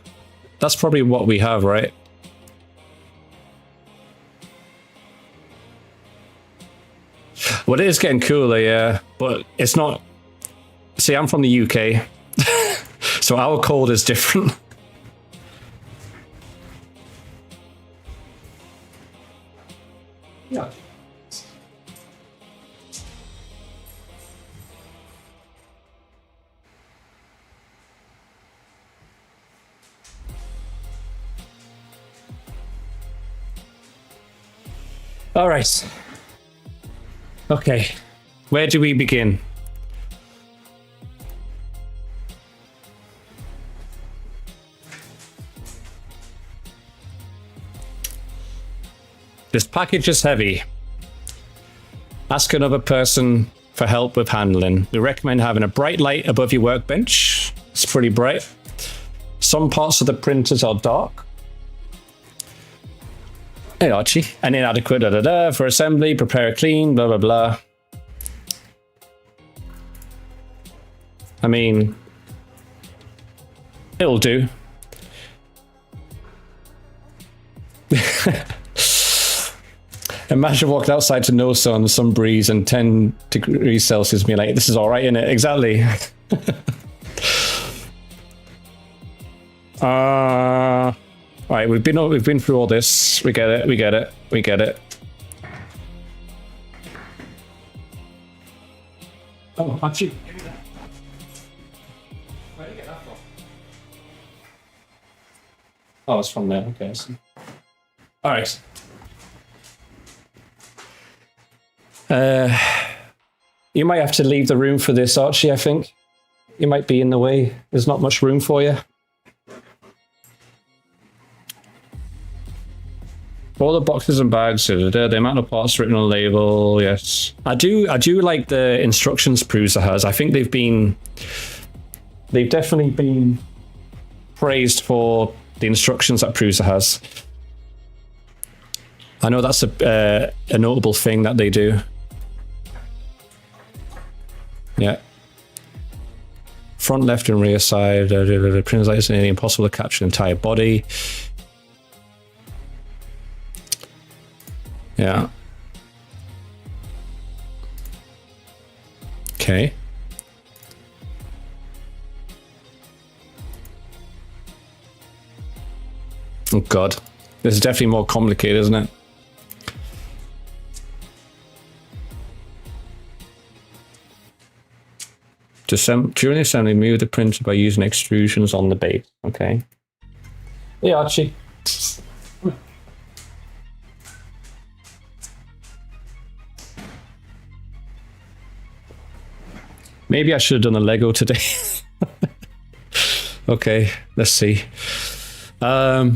That's probably what we have, right? Well, it is getting cooler, yeah. But it's not... See, I'm from the UK. So our cold is different. Yeah. All right. Okay. Where do we begin? This package is heavy. Ask another person for help with handling. We recommend having a bright light above your workbench. It's pretty bright. Some parts of the printers are dark. Hey Archie. And inadequate for assembly, prepare a clean, blah blah blah. I mean, it'll do. Imagine walking outside to no sun, some breeze, and 10 degrees Celsius, being like, "This is all right, isn't it?" Exactly. All right, we've been through all this. We get it. We get it. We get it. Oh, actually, give me that. Where did you get that from? Oh, it's from there. Okay. All right. You might have to leave the room for this, Archie, I think. You might be in the way. There's not much room for you. All the boxes and bags, the amount of parts written on the label, yes. I do like the instructions Prusa has. I think they've definitely been praised for the instructions that Prusa has. I know that's a notable thing that they do. Yeah. Front, left, and rear side. The printer's like it's nearly impossible to capture the entire body. Yeah. Okay. Oh God, this is definitely more complicated, isn't it? During the assembly, move the printer by using extrusions on the base. Okay. Yeah, Archie. Maybe I should have done a Lego today. Okay, let's see. All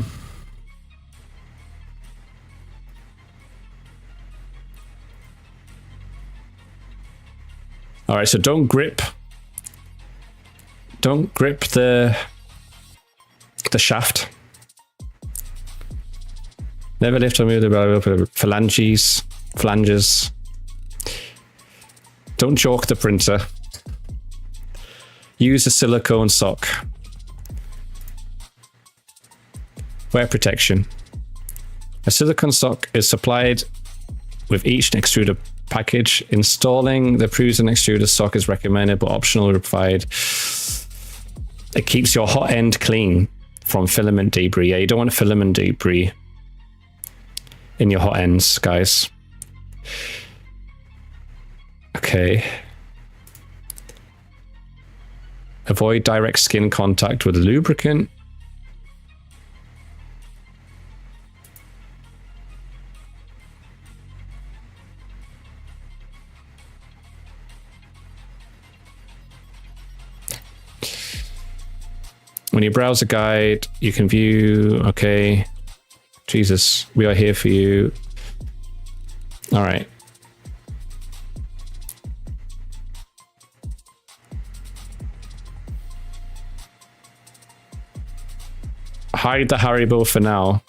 right, so don't grip the the shaft. Never lift or move the flanges. Don't chalk the printer. Use a silicone sock. Wear protection. A silicone sock is supplied with each extruder package. Installing the Prusa extruder sock is recommended but optional required. It keeps your hot end clean from filament debris. Yeah, you don't want filament debris in your hot ends, guys. Okay. Avoid direct skin contact with lubricant. When you browse a guide, you can view, okay. Jesus, we are here for you. All right. Hide the Haribo for now.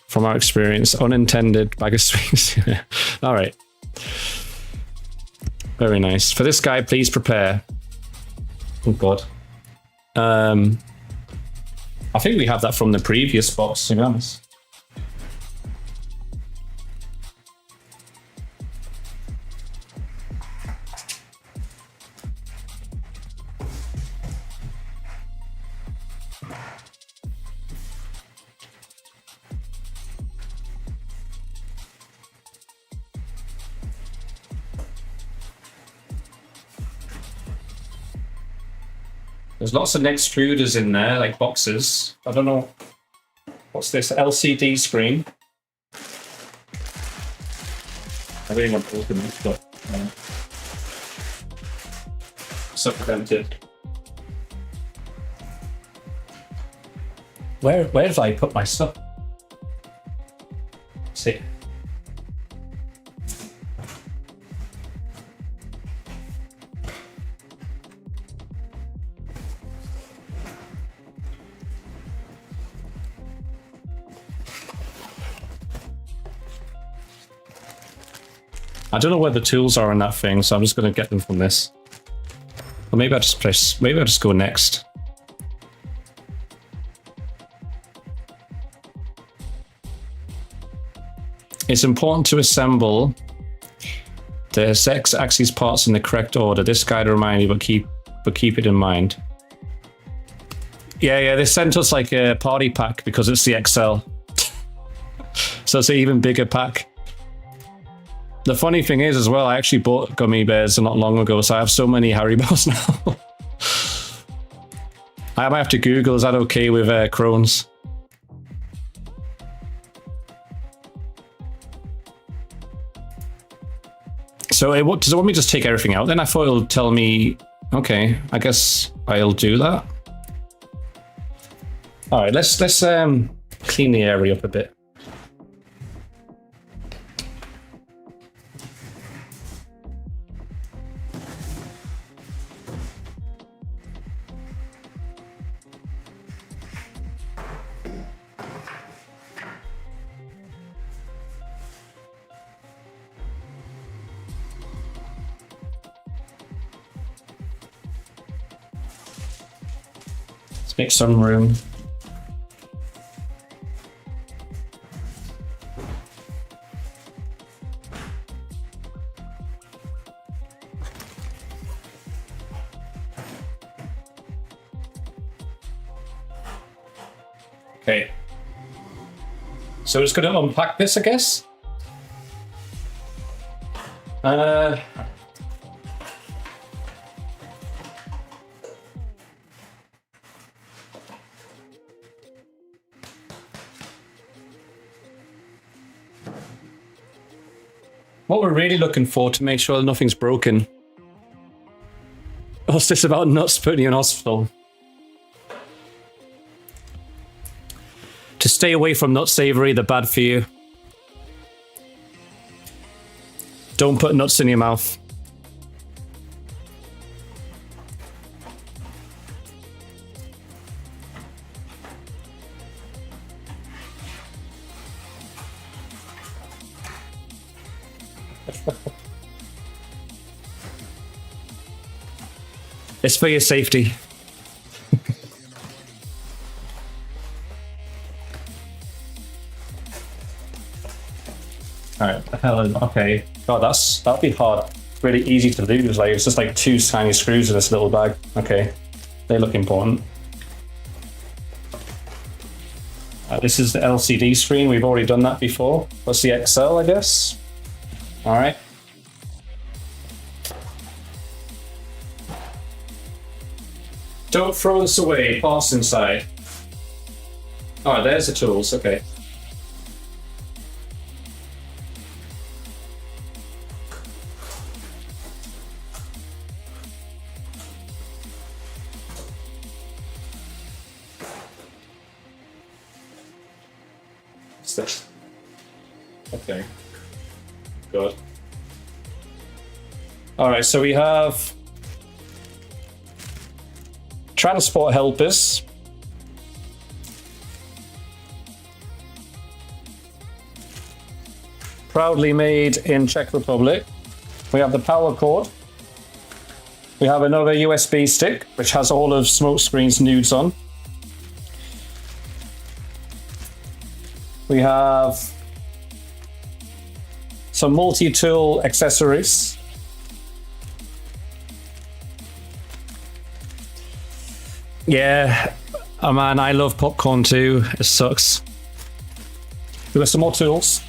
From our experience, unintended bag of sweets. All right. Very nice. For this guy, please prepare. Oh God. I think we have that from the previous box, to be honest. There's lots of extruders in there, like boxes. I don't know. What's this? LCD screen. I really want to open this, but supplemented. Where did I put my stuff? Let's see. I don't know where the tools are in that thing, so I'm just going to get them from this. Or maybe I just press. Maybe I just go next. It's important to assemble the X-axis parts in the correct order. This guide will remind you, but keep it in mind. Yeah, they sent us like a party pack because it's the XL, so it's an even bigger pack. The funny thing is, as well, I actually bought gummy bears not long ago, so I have so many Haribos now. I might have to Google, is that okay with Crohn's? So does it want me to just take everything out? Then I thought it'll tell me, okay, I guess I'll do that. All right, let's clean the area up a bit. Make some room. Okay. So we're just going to unpack this, I guess. What we're really looking for to make sure nothing's broken. What's this about nuts putting you in hospital? To stay away from nuts, Savory, they're bad for you. Don't put nuts in your mouth. It's for your safety. All right, okay. God, that'd be hard. Really easy to lose. Like it's just like 2 tiny screws in this little bag. Okay, they look important. This is the LCD screen. We've already done that before. What's the XL, I guess? All right. Don't throw this away. Pass inside. All right, there's the tools. Okay. What's this? Okay. Good. All right, so we have transport helpers. Proudly made in Czech Republic. We have the power cord. We have another USB stick, which has all of Smokescreen's nudes on. We have some multi-tool accessories. Yeah, oh man, I love popcorn too. It sucks. We got some more tools.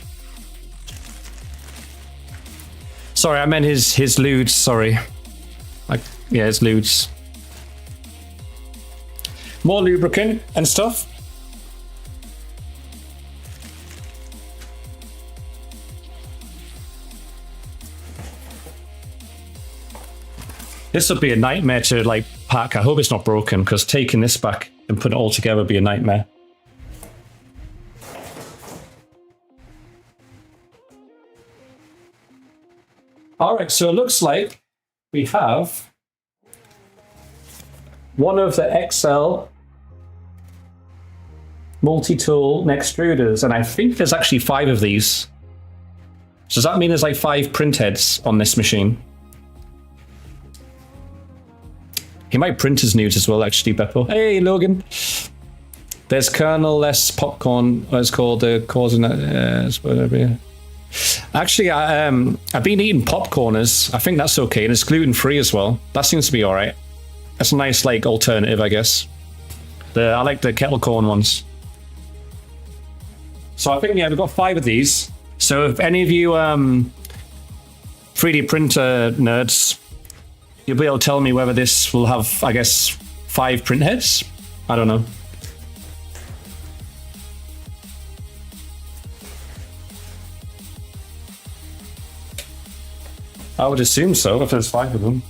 Sorry, I meant his lewds, sorry. Like, yeah, his lewds. More lubricant and stuff. This would be a nightmare to like pack. I hope it's not broken because taking this back and putting it all together would be a nightmare. All right, so it looks like we have one of the XL multi-tool neck extruders, and I think there's actually 5 of these. So does that mean there's like 5 print heads on this machine? He might print his nudes as well, actually, Beppo. Hey, Logan. There's kernel-less popcorn. It's called the cause whatever. Yeah. Actually, I've been eating popcorners. I think that's okay, and it's gluten-free as well. That seems to be all right. That's a nice like alternative, I guess. I like the kettle corn ones. So I think yeah, we've got 5 of these. So if any of you 3D printer nerds, you'll be able to tell me whether this will have, I guess, 5 print heads. I don't know. I would assume so, if there's 5 of them.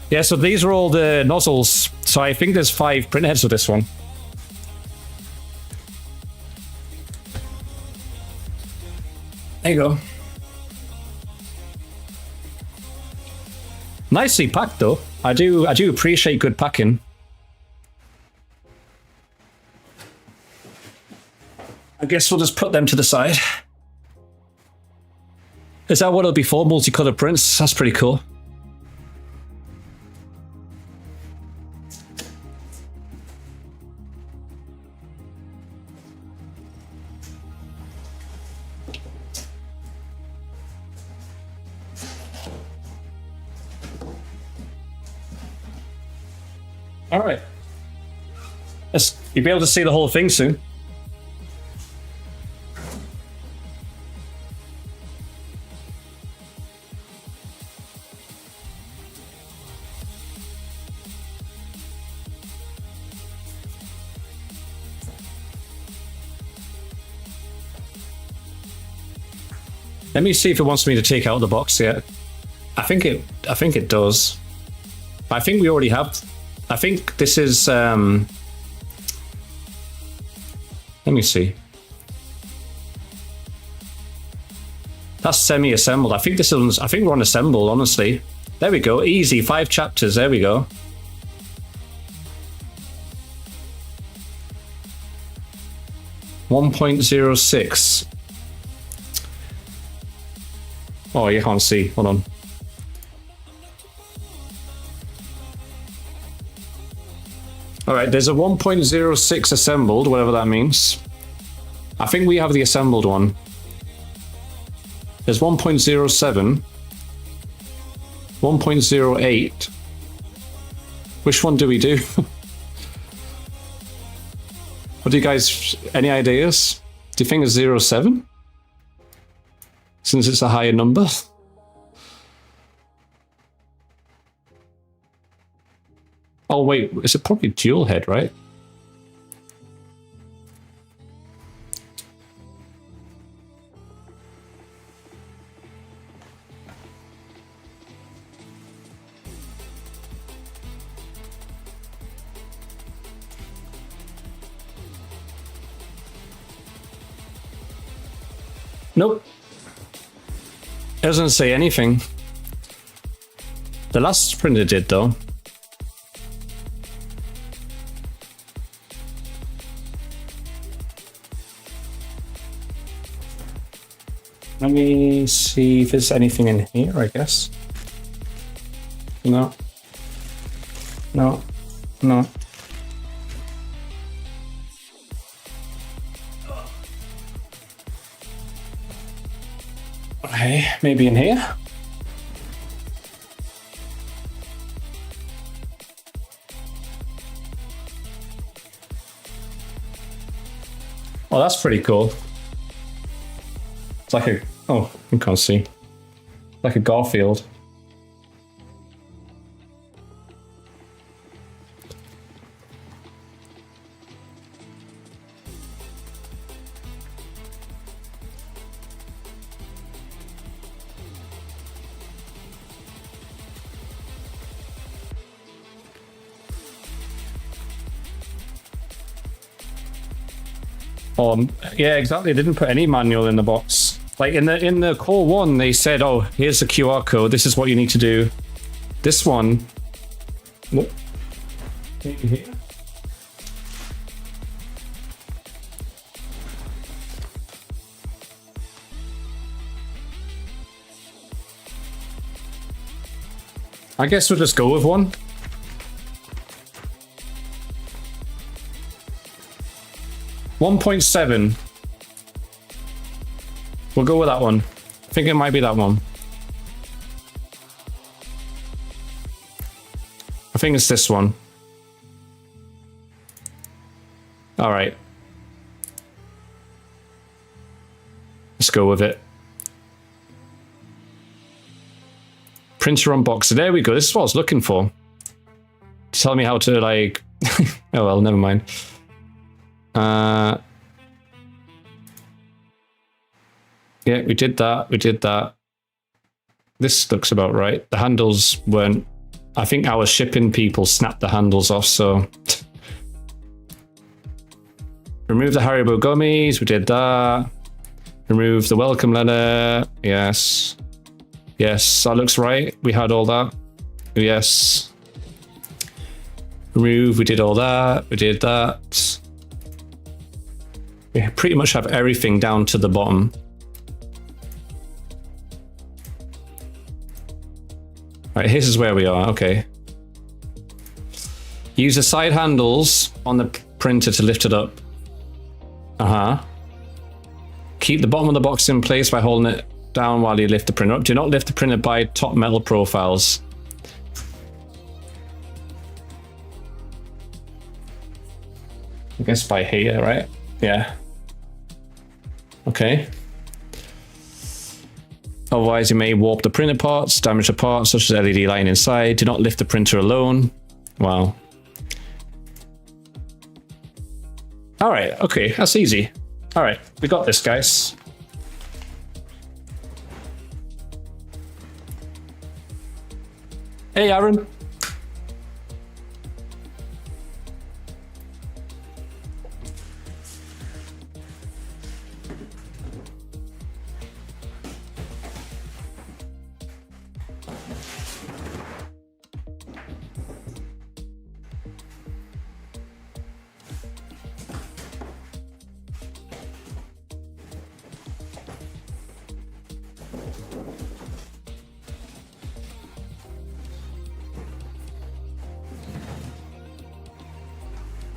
Yeah, so these are all the nozzles. So I think there's 5 print heads with this one. There you go. Nicely packed though. I do appreciate good packing. I guess we'll just put them to the side. Is that what it'll be for? Multicolored prints? That's pretty cool. All right. You'll be able to see the whole thing soon. Let me see if it wants me to take out the box yet. I think it does. I think we already have. I think this is, let me see. That's semi-assembled. I think this one's, I think we're on assembled, honestly. There we go. Easy. 5 chapters. There we go. .06. Oh, you can't see. Hold on. All right, there's a 1.06 assembled, whatever that means. I think we have the assembled one. There's 1.07. 1.08. Which one do we do? What do you guys, any ideas? Do you think it's 07? Since it's a higher number? Oh wait, is it probably dual head, right? Nope. It doesn't say anything. The last printer did though. Let me see if there's anything in here, I guess. No. No. No. Okay, maybe in here. Oh, that's pretty cool. It's like a, oh, you can't see. Like a Garfield. Yeah, exactly. They didn't put any manual in the box. Like in the core one, they said, "Oh, here's the QR code. This is what you need to do." This one, what? I guess we'll just go with one. .7. We'll go with that one. I think it might be that one. I think it's this one. All right. Let's go with it. Printer unboxer. There we go. This is what I was looking for. Tell me how to like... oh, well, never mind. Yeah, we did that. We did that. This looks about right. The handles weren't... I think our shipping people snapped the handles off, so... Remove the Haribo gummies. We did that. Remove the welcome letter. Yes. Yes, that looks right. We had all that. Yes. Remove. We did all that. We did that. We pretty much have everything down to the bottom. Right, this is where we are. Okay. Use the side handles on the printer to lift it up. Keep the bottom of the box in place by holding it down while you lift the printer up. Do not lift the printer by top metal profiles. I guess by here, right? Yeah. Okay. Otherwise, you may warp the printer parts, damage the parts such as LED line inside. Do not lift the printer alone. Wow. All right. Okay, that's easy. All right, we got this, guys. Hey, Aaron.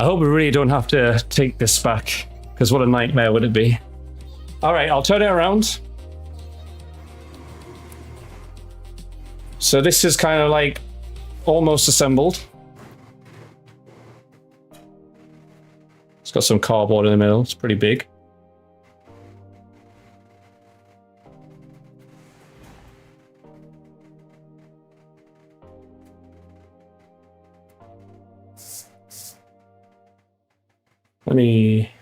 I hope we really don't have to take this back, because what a nightmare would it be. All right, I'll turn it around. So this is kind of like almost assembled. It's got some cardboard in the middle. It's pretty big.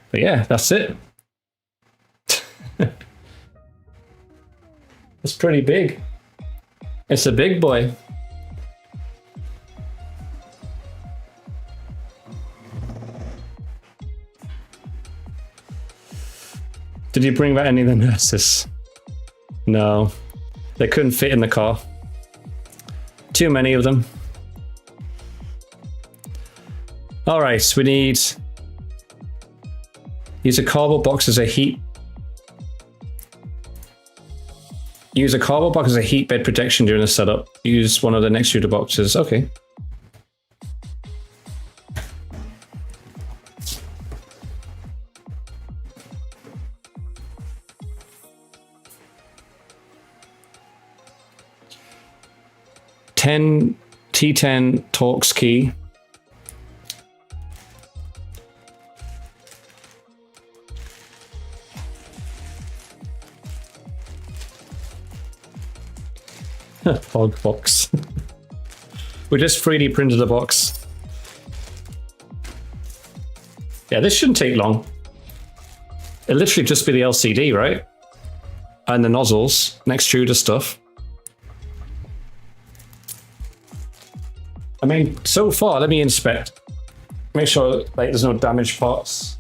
But yeah, that's it. It's pretty big. It's a big boy. Did you bring back any of the nurses? No, they couldn't fit in the car. Too many of them. All right, we need... Use a cardboard box as a heat. Use a cardboard box as a heat bed protection during the setup. Use one of the next shooter boxes. Okay. T10 Torx key. Hog box. We just 3D printed a box. Yeah, this shouldn't take long. It'll literally just be the LCD, right? And the nozzles, next shooter stuff. I mean, so far, let me inspect. Make sure like there's no damaged parts.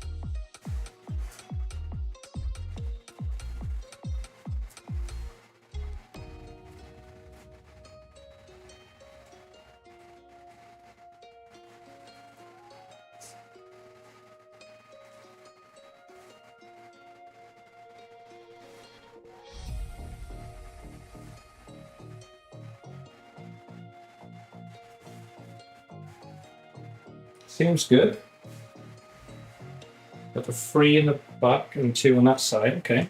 Seems good. Got the 3 in the back and 2 on that side. Okay.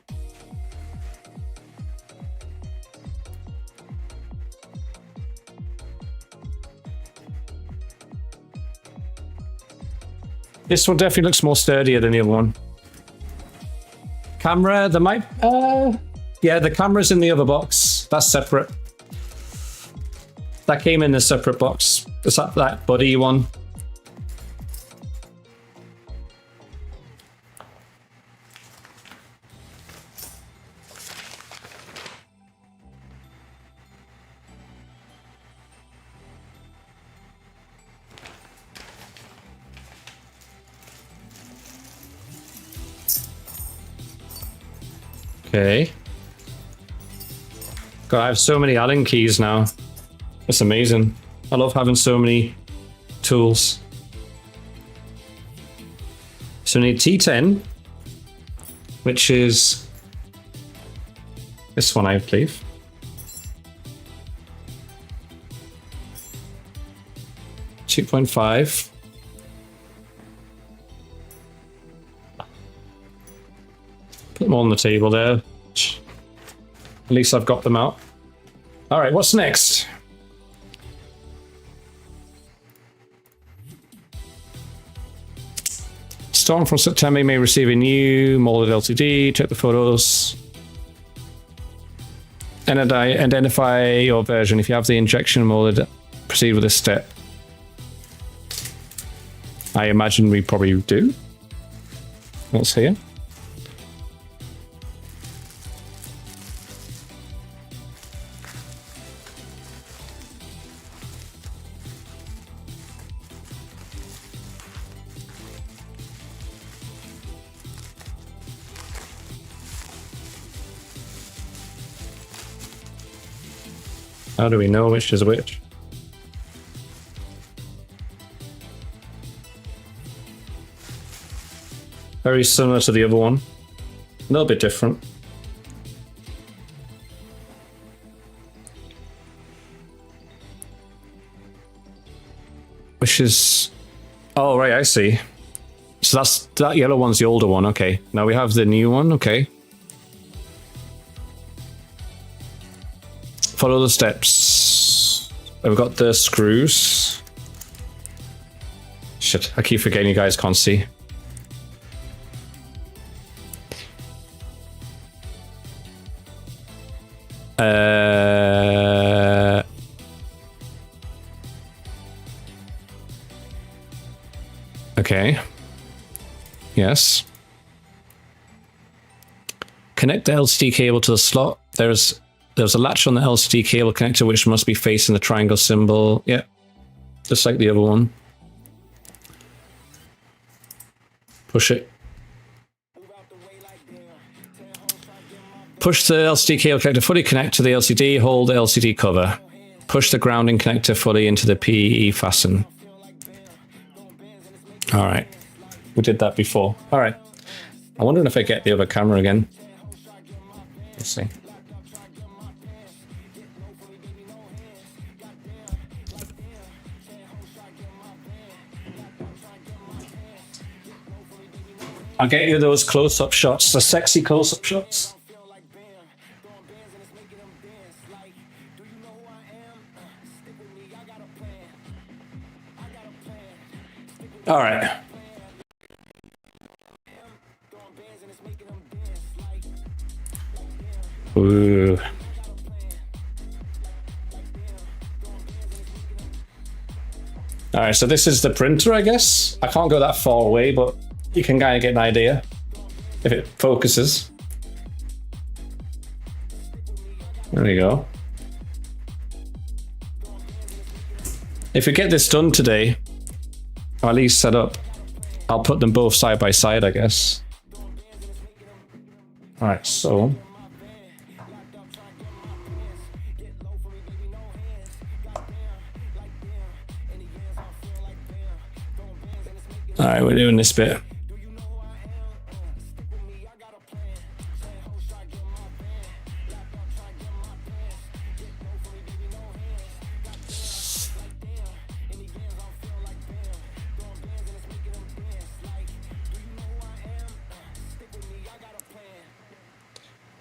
This one definitely looks more sturdier than the other one. Camera, the mic. Yeah, the camera's in the other box. That's separate. That came in a separate box. Is that buddy one? Okay. God, I have so many Allen keys now. It's amazing. I love having so many tools. So we need T10, which is this one, I believe. .5. Put them on the table there. At least I've got them out. All right, what's next? Starting from September, you may receive a new molded LCD. Check the photos. And identify your version. If you have the injection molded, proceed with this step. I imagine we probably do. What's here? How do we know which is which? Very similar to the other one. A little bit different. Which is... Oh, right, I see. So that yellow one's the older one. Okay. Now we have the new one. Okay. Follow the steps. We've got the screws. Shit, I keep forgetting you guys can't see. Okay. Yes. Connect the LCD cable to the slot. There's a latch on the LCD cable connector which must be facing the triangle symbol. Yeah. Just like the other one. Push it. Push the LCD cable connector fully connect to the LCD. Hold the LCD cover. Push the grounding connector fully into the PE fasten. All right. We did that before. All right. I'm wondering if I get the other camera again. Let's see. I'll get you those close-up shots, the sexy close-up shots. All right. Ooh. All right, so this is the printer, I guess. I can't go that far away, but you can kind of get an idea if it focuses. There we go. If we get this done today, or at least set up, I'll put them both side by side, I guess. All right, so. All right, we're doing this bit.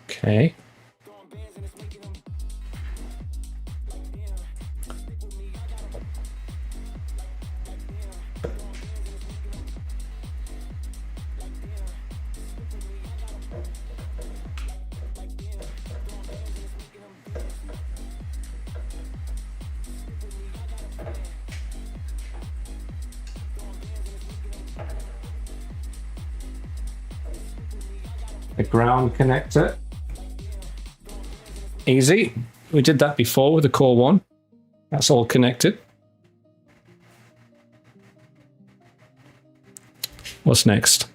Okay. The ground connector. Easy. We did that before with the core one. That's all connected. What's next?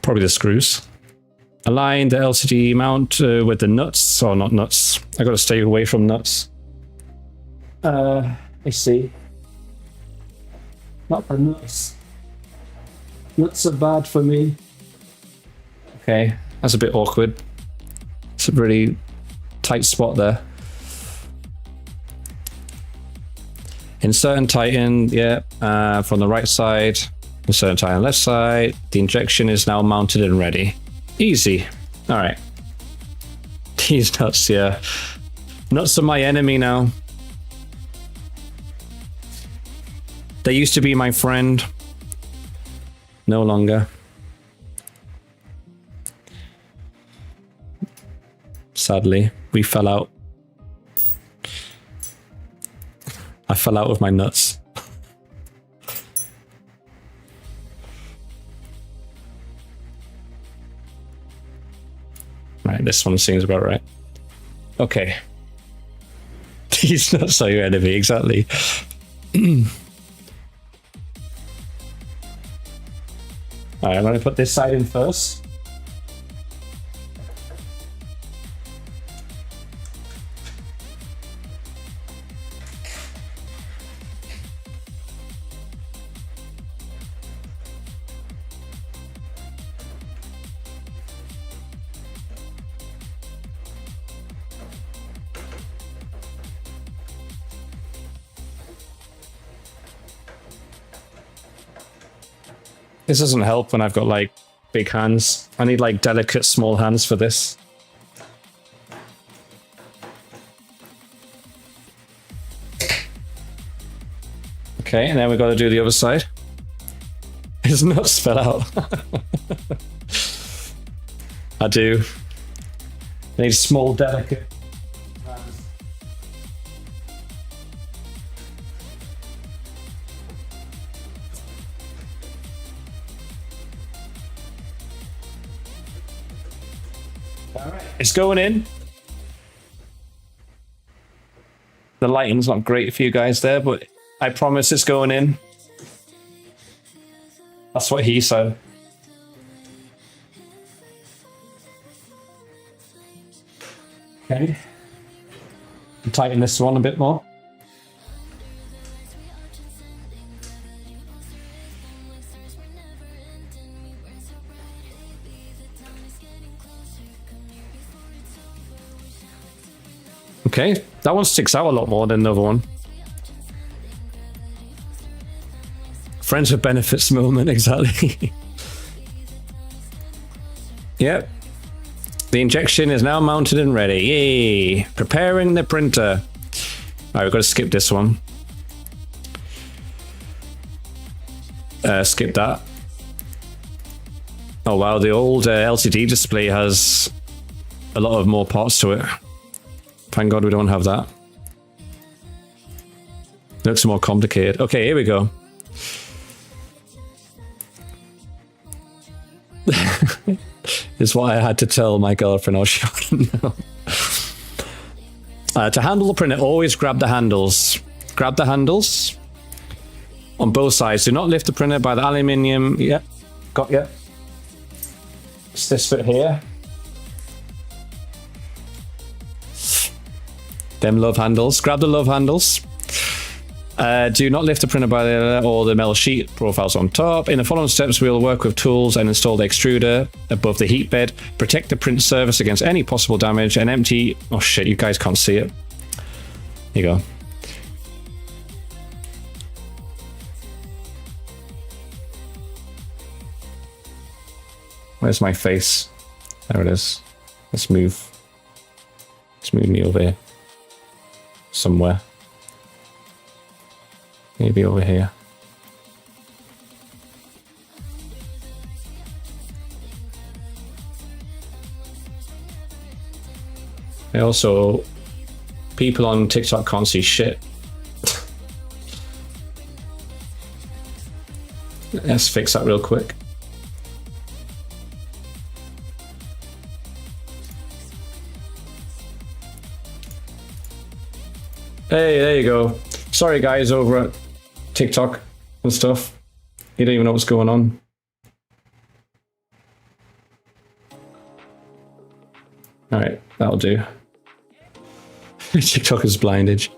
Probably the screws. Align the LCD mount with the nuts, or not nuts. I got to stay away from nuts. I see. Not the nuts. Nuts are bad for me. Okay, that's a bit awkward. It's a really tight spot there. Insert and tighten, yeah, from the right side. Insert and tighten left side. The injection is now mounted and ready. Easy. All right. These nuts, yeah. Nuts are my enemy now. They used to be my friend. No longer. Sadly, we fell out. I fell out with my nuts. Right, this one seems about right. Okay. These nuts are your enemy, exactly. Alright, I'm going to put this side in first. This doesn't help when I've got like big hands. I need like delicate small hands for this. Okay, and then we've got to do the other side. His nuts fell out. I do. I need small, delicate hands. All right, it's going in. The lighting's not great for you guys there, but I promise it's going in. That's what he said. Okay. Tighten this one a bit more. Okay, that one sticks out a lot more than the other one. Friends with benefits moment, exactly. Yep. The injection is now mounted and ready. Yay! Preparing the printer. Alright, we've got to skip this one. Skip that. Oh wow, the old LCD display has a lot of more parts to it. Thank God we don't have that. It looks more complicated. Okay, here we go. This is what I had to tell my girlfriend, or she wouldn't know. To handle the printer, always grab the handles. Grab the handles on both sides. Do not lift the printer by the aluminium. Yeah, got you. It's this bit here. Them love handles. Grab the love handles. Do not lift the printer by the or the metal sheet profiles on top. In the following steps, we'll work with tools and install the extruder above the heat bed. Protect the print surface against any possible damage and empty... Oh shit, you guys can't see it. Here you go. Where's my face? There it is. Let's move. Let's move me over here. Somewhere. Maybe over here. I also... People on TikTok can't see shit. Let's fix that real quick. Hey, there you go. Sorry guys over at TikTok and stuff. You don't even know what's going on. Alright, that'll do. TikTok is blindage.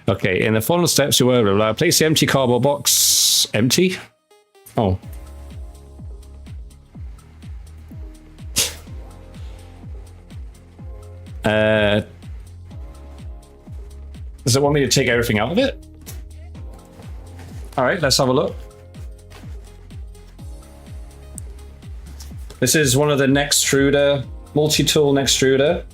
Okay, in the following steps, you will place the empty cardboard box. Empty? Oh. Does it want me to take everything out of it? All right, let's have a look. This is one of the Nextruder, multi-tool Nextruder.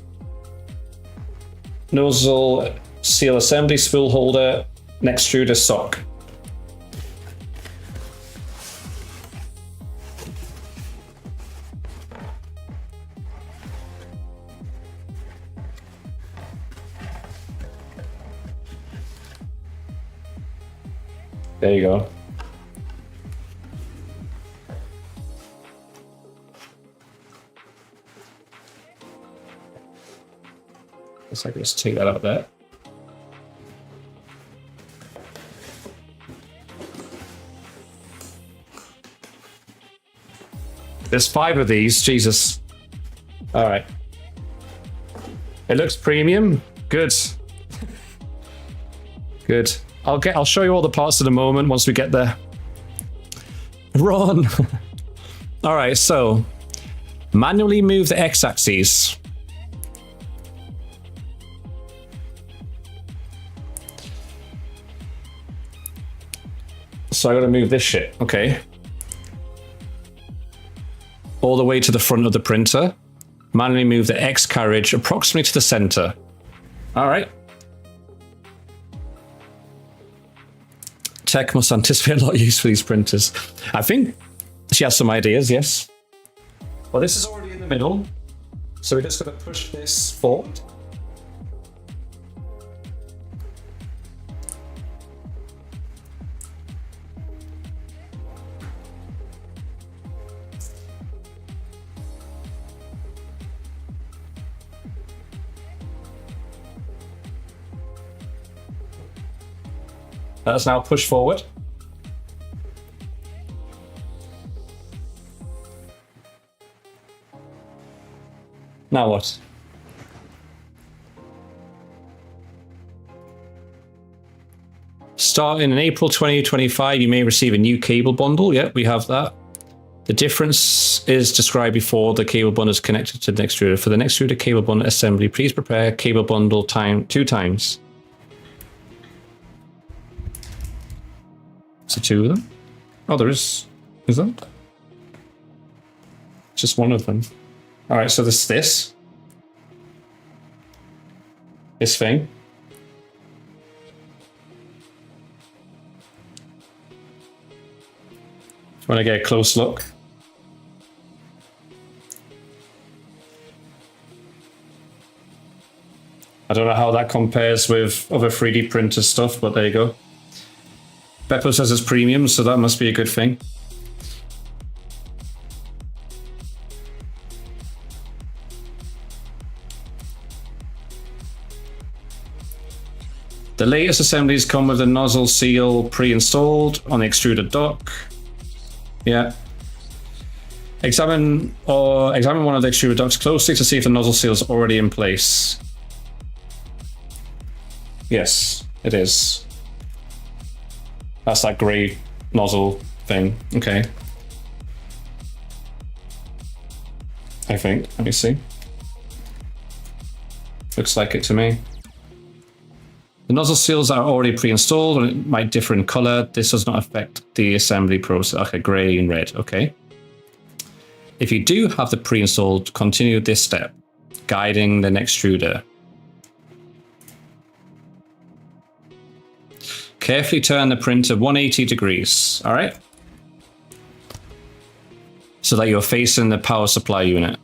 Nozzle seal assembly, spool holder, Nextruder sock. There you go. Looks like let's take that out there. There's 5 of these, Jesus. All right. It looks premium. Good. Good. I'll show you all the parts in a moment once we get there. Run. All right, so manually move the x-axis. So I gotta move this shit. Okay. All the way to the front of the printer. Manually move the X carriage approximately to the center. All right. Tech must anticipate a lot of use for these printers. I think she has some ideas, yes. Well, this is already in the middle. So we're just gonna push this forward. Let's now push forward. Now what? Starting in April 2025, you may receive a new cable bundle. Yeah, we have that. The difference is described before the cable bundle is connected to the extruder. For the extruder cable bundle assembly, please prepare cable bundle 2 times. So 2 of them? Oh, there is there? Just one of them. All right, so this thing. Want to get a close look? I don't know how that compares with other 3D printer stuff, but there you go. Beppo says it's premium, so that must be a good thing. The latest assemblies come with a nozzle seal pre-installed on the extruder dock. Yeah. Examine one of the extruder docks closely to see if the nozzle seal is already in place. Yes, it is. That's that grey nozzle thing. Okay. I think. Let me see. Looks like it to me. The nozzle seals are already pre-installed and it might differ in color. This does not affect the assembly process. Okay, gray and red. Okay. If you do have the pre-installed, continue this step, guiding the extruder. Carefully turn the printer 180 degrees. All right. So that you're facing the power supply unit.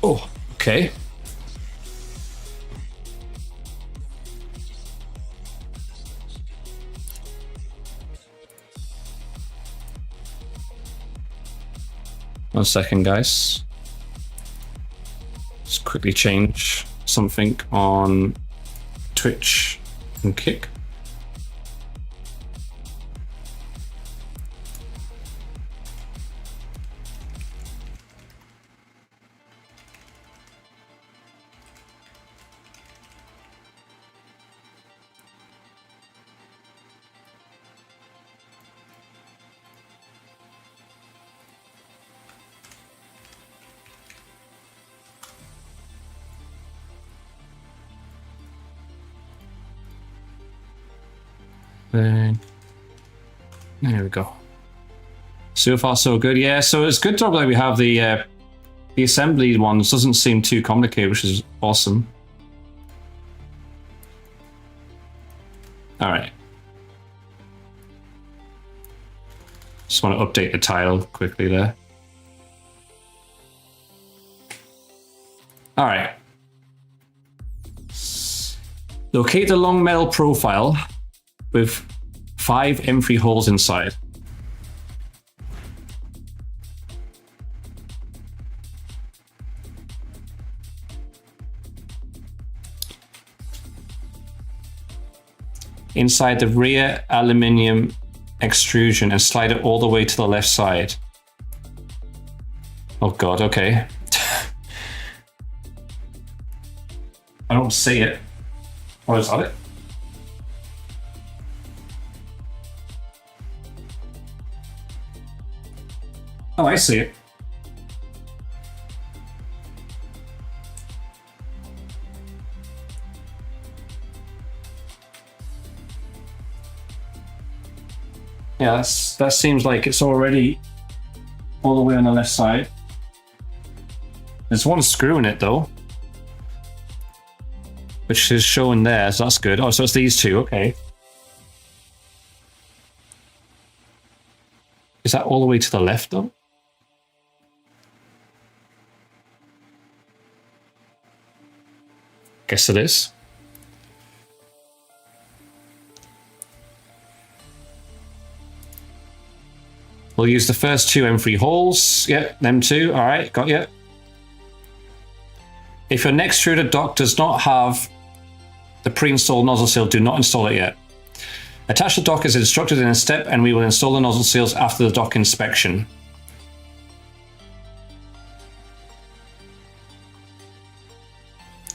Oh, okay. One second, guys. Just quickly change something on Twitch and Kick. There we go. So far, so good. Yeah, so it's good that we have the assembly ones. Doesn't seem too complicated, which is awesome. All right. Just want to update the title quickly there. All right. Locate the long metal profile with 5 M3 holes inside. Inside the rear aluminium extrusion and slide it all the way to the left side. Oh God, okay. don't see it. Or is that it? Oh, I see it. Yeah, that seems like it's already all the way on the left side. There's one screw in it though, which is shown there, so that's good. Oh, so it's these two, okay. Is that all the way to the left though? Guess it is. We'll use the first two M3 holes. Yeah, them two. All right, got you. If your next extruded dock does not have the pre-installed nozzle seal, do not install it yet. Attach the dock as instructed in a step, and we will install the nozzle seals after the dock inspection.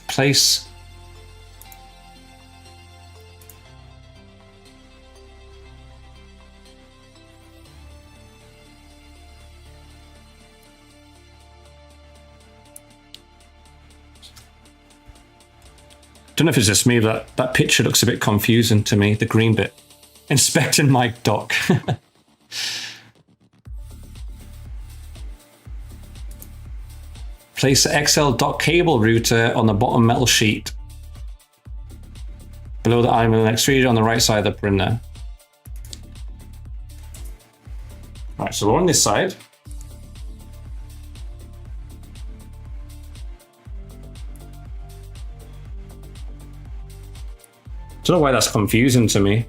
Place. Don't know if it's just me, but that picture looks a bit confusing to me, the green bit. Inspecting my dock. Place the XL dock cable router on the bottom metal sheet. Below the iron extruder on the right side of the printer. Alright, so we're on this side. Don't know why that's confusing to me.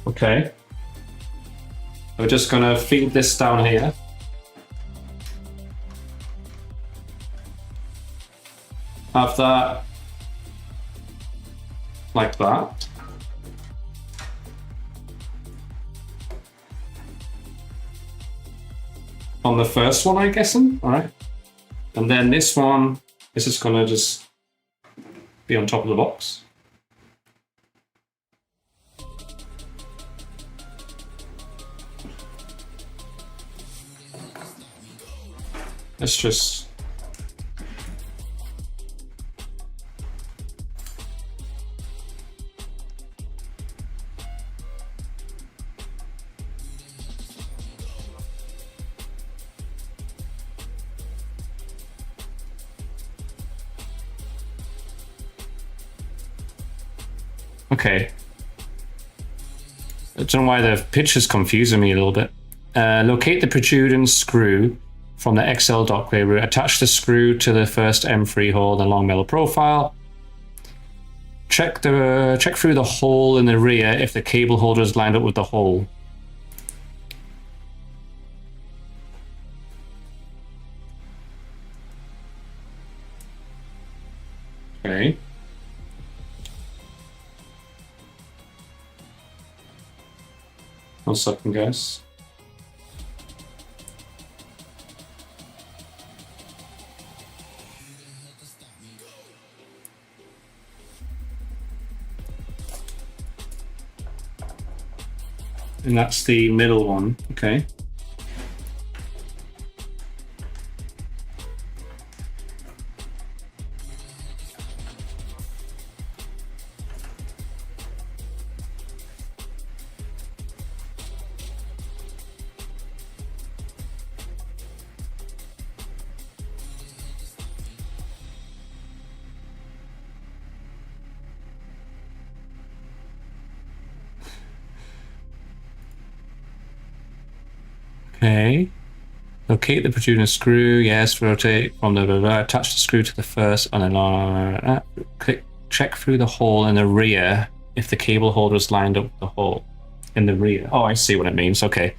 Okay. We're just gonna feed this down here. Have that like that. On the first one, I'm guessing. All right. And then this one, this is gonna just be on top of the box. Let's just okay. I don't know why the picture's confusing me a little bit. Locate the protruding screw from the XL dockway route. Attach the screw to the first M3 hole in the long metal profile. Check through the hole in the rear if the cable holder is lined up with the hole. Okay. One second, guys. And that's the middle one, okay. Okay. Locate the protruding screw. Yes, rotate from the attach the screw to the first, and then check through the hole in the rear if the cable holder is lined up with the hole in the rear. Oh, I see what it means. Okay.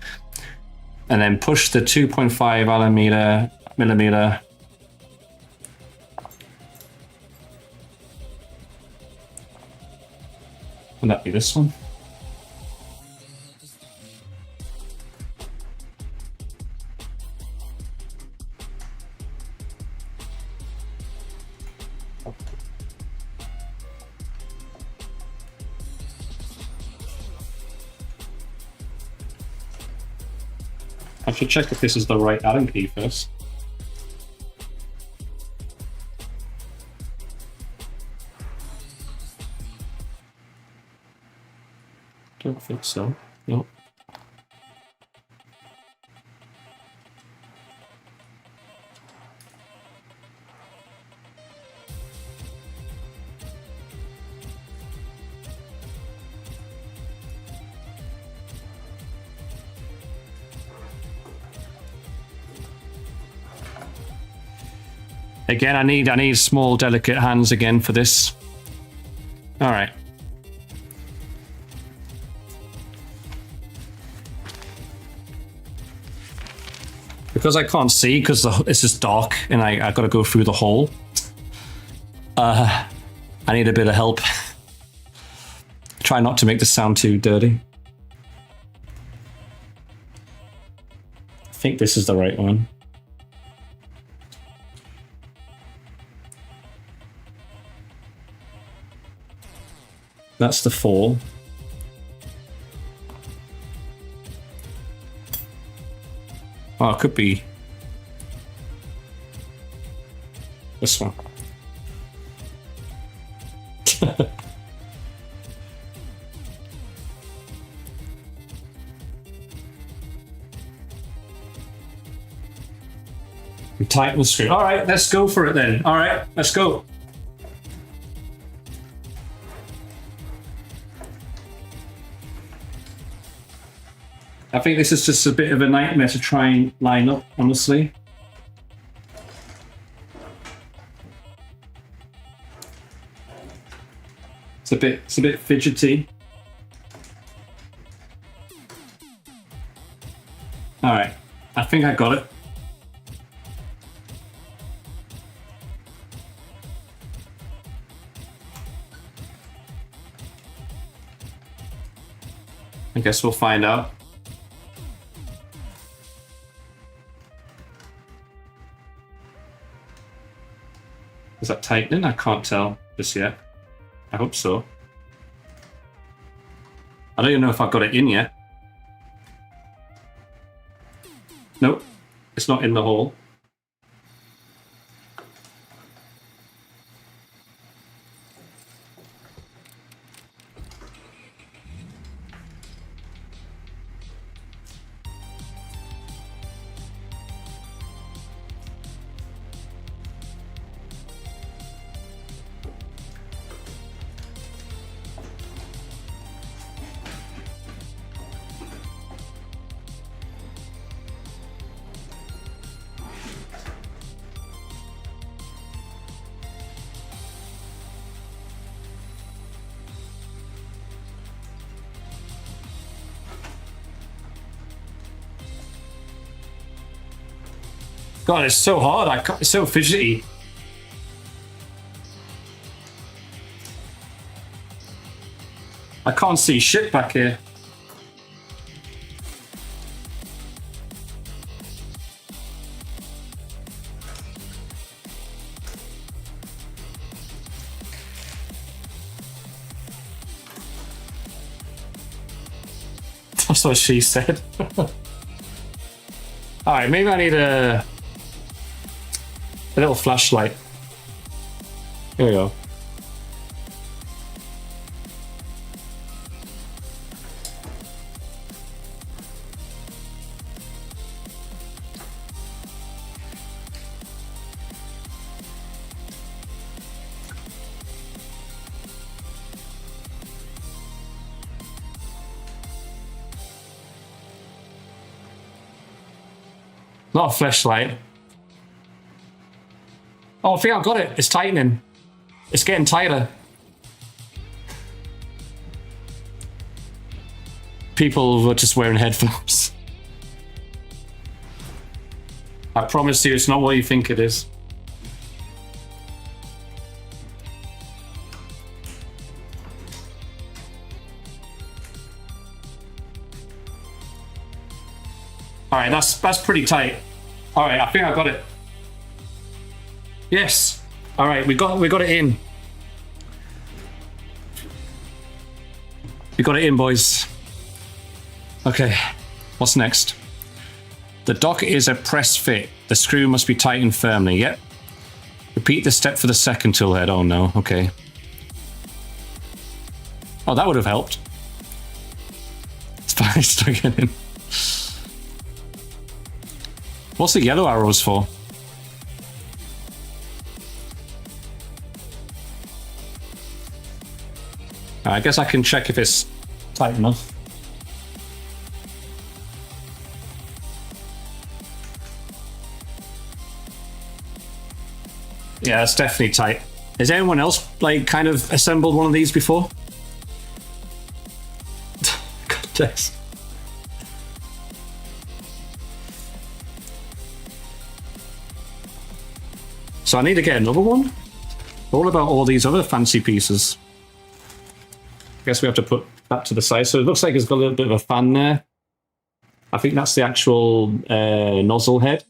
And then push the 2.5 millimeter Would that be this one? I should check if this is the right Allen key first. Don't think so. No. Again, I need small, delicate hands again for this. All right. Because I can't see, because this is dark and I got to go through the hole. I need a bit of help. Try not to make this sound too dirty. I think this is the right one. That's the 4. Oh, it could be this one. Tighten the screw. All right, let's go for it then. All right, let's go. I think this is just a bit of a nightmare to try and line up, honestly. It's a bit fidgety. All right, I think I got it. I guess we'll find out. Is that tightening? I can't tell just yet. I hope so. I don't even know if I've got it in yet. Nope, it's not in the hole. God, it's so hard. It's so fidgety. I can't see shit back here. That's what she said. All right, maybe I need a little flashlight. Here we go. Not a flashlight. Oh, I think I've got it. It's tightening. It's getting tighter. People were just wearing headphones. I promise you, it's not what you think it is. All right, that's pretty tight. All right, I think I got it. Yes. All right, we got it in. We got it in, boys. Okay, what's next? The dock is a press fit. The screw must be tightened firmly. Yep. Repeat the step for the second tool head. Oh no. Okay. Oh, that would have helped. It's fine. Stuck it in. What's the yellow arrows for? I guess I can check if it's tight enough. Yeah, it's definitely tight. Has anyone else like kind of assembled one of these before? God, Dex. So I need to get another one? What about all these other fancy pieces? I guess we have to put that to the side. So it looks like it's got a little bit of a fan there. I think that's the actual nozzle head.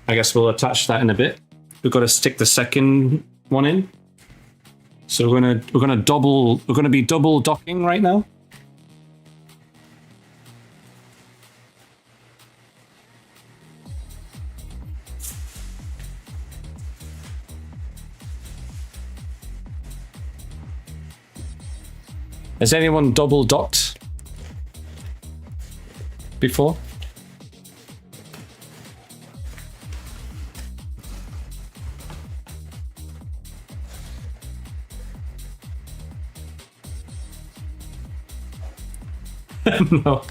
I guess we'll attach that in a bit. We've got to stick the second one in. So we're gonna be double docking right now. Has anyone double docked before? No.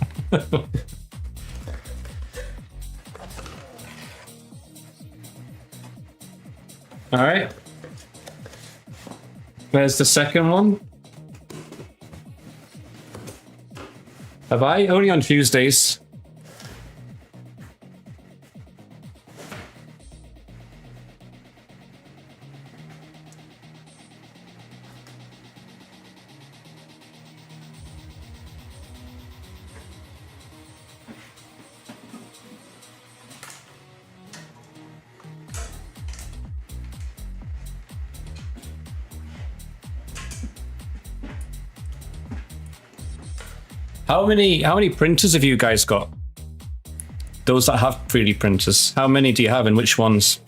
All right. There's the second one. Have I? Only on Tuesdays. How many printers have you guys got? Those that have 3D printers. How many do you have and which ones?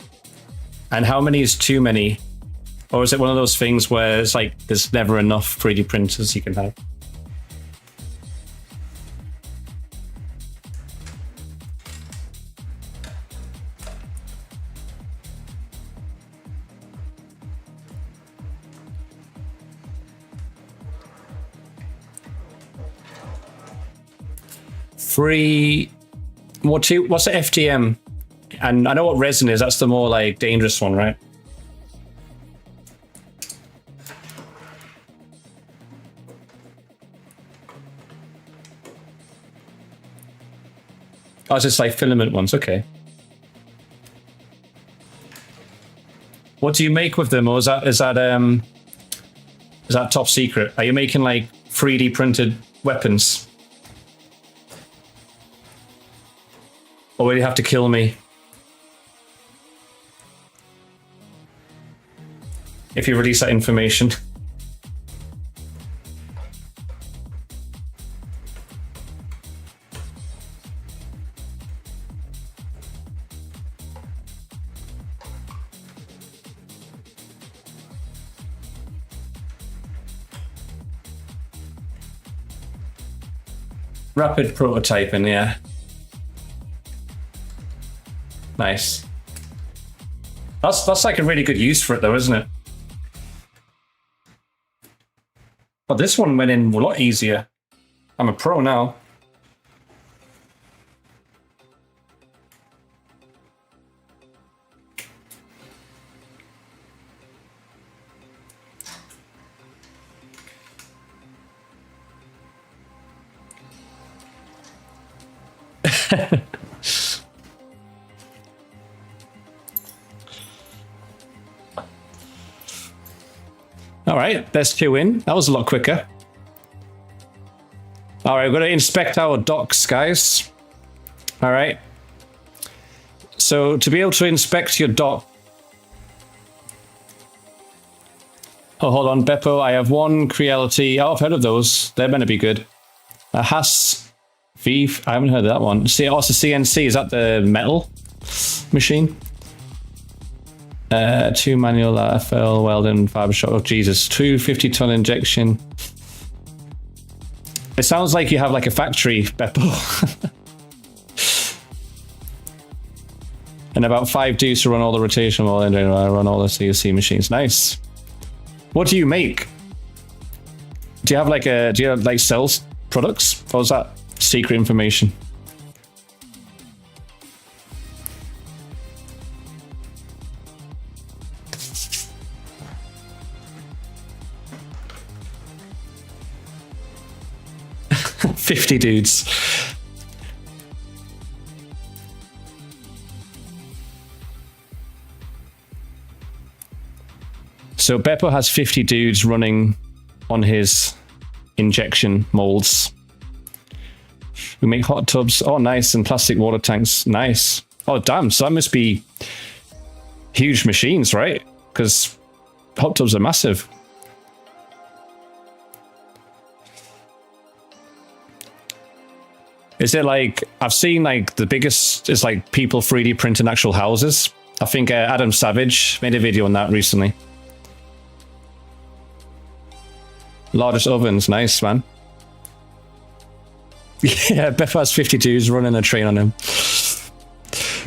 And how many is too many? Or is it one of those things where it's like there's never enough 3D printers you can have? What's the FDM? And I know what resin is. That's the more like dangerous one, right? Oh, it's just like filament ones. Okay. What do you make with them, or is that top secret? Are you making like 3D printed weapons? Or will you have to kill me? If you release that information. Rapid prototyping, yeah. Nice. That's like a really good use for it though, isn't it? But this one went in a lot easier. I'm a pro now. All right, there's two in. That was a lot quicker. All right, we're going to inspect our docks, guys. All right. So to be able to inspect your dock. Oh, hold on, Beppo. I have one Creality. Oh, I've heard of those. They're meant to be good. A Haas V. I haven't heard of that one. See, oh, it's a CNC. Is that the metal machine? 2 manual FL welding fiber shot. Oh, Jesus. 250-ton injection. It sounds like you have like a factory, Beppo. And about 5 dudes to run all the rotation molding, run all the CNC machines. Nice. What do you make? Do you have like sales products? Or is that secret information? $50 dudes. So Beppo has 50 dudes running on his injection molds. We make hot tubs. Oh, nice. And plastic water tanks. Nice. Oh, damn. So that must be huge machines, right? Because hot tubs are massive. Is it like, I've seen like the biggest is like people 3D printing actual houses. I think Adam Savage made a video on that recently. Largest ovens, nice, man. Yeah, Beppo has 52s running a train on him.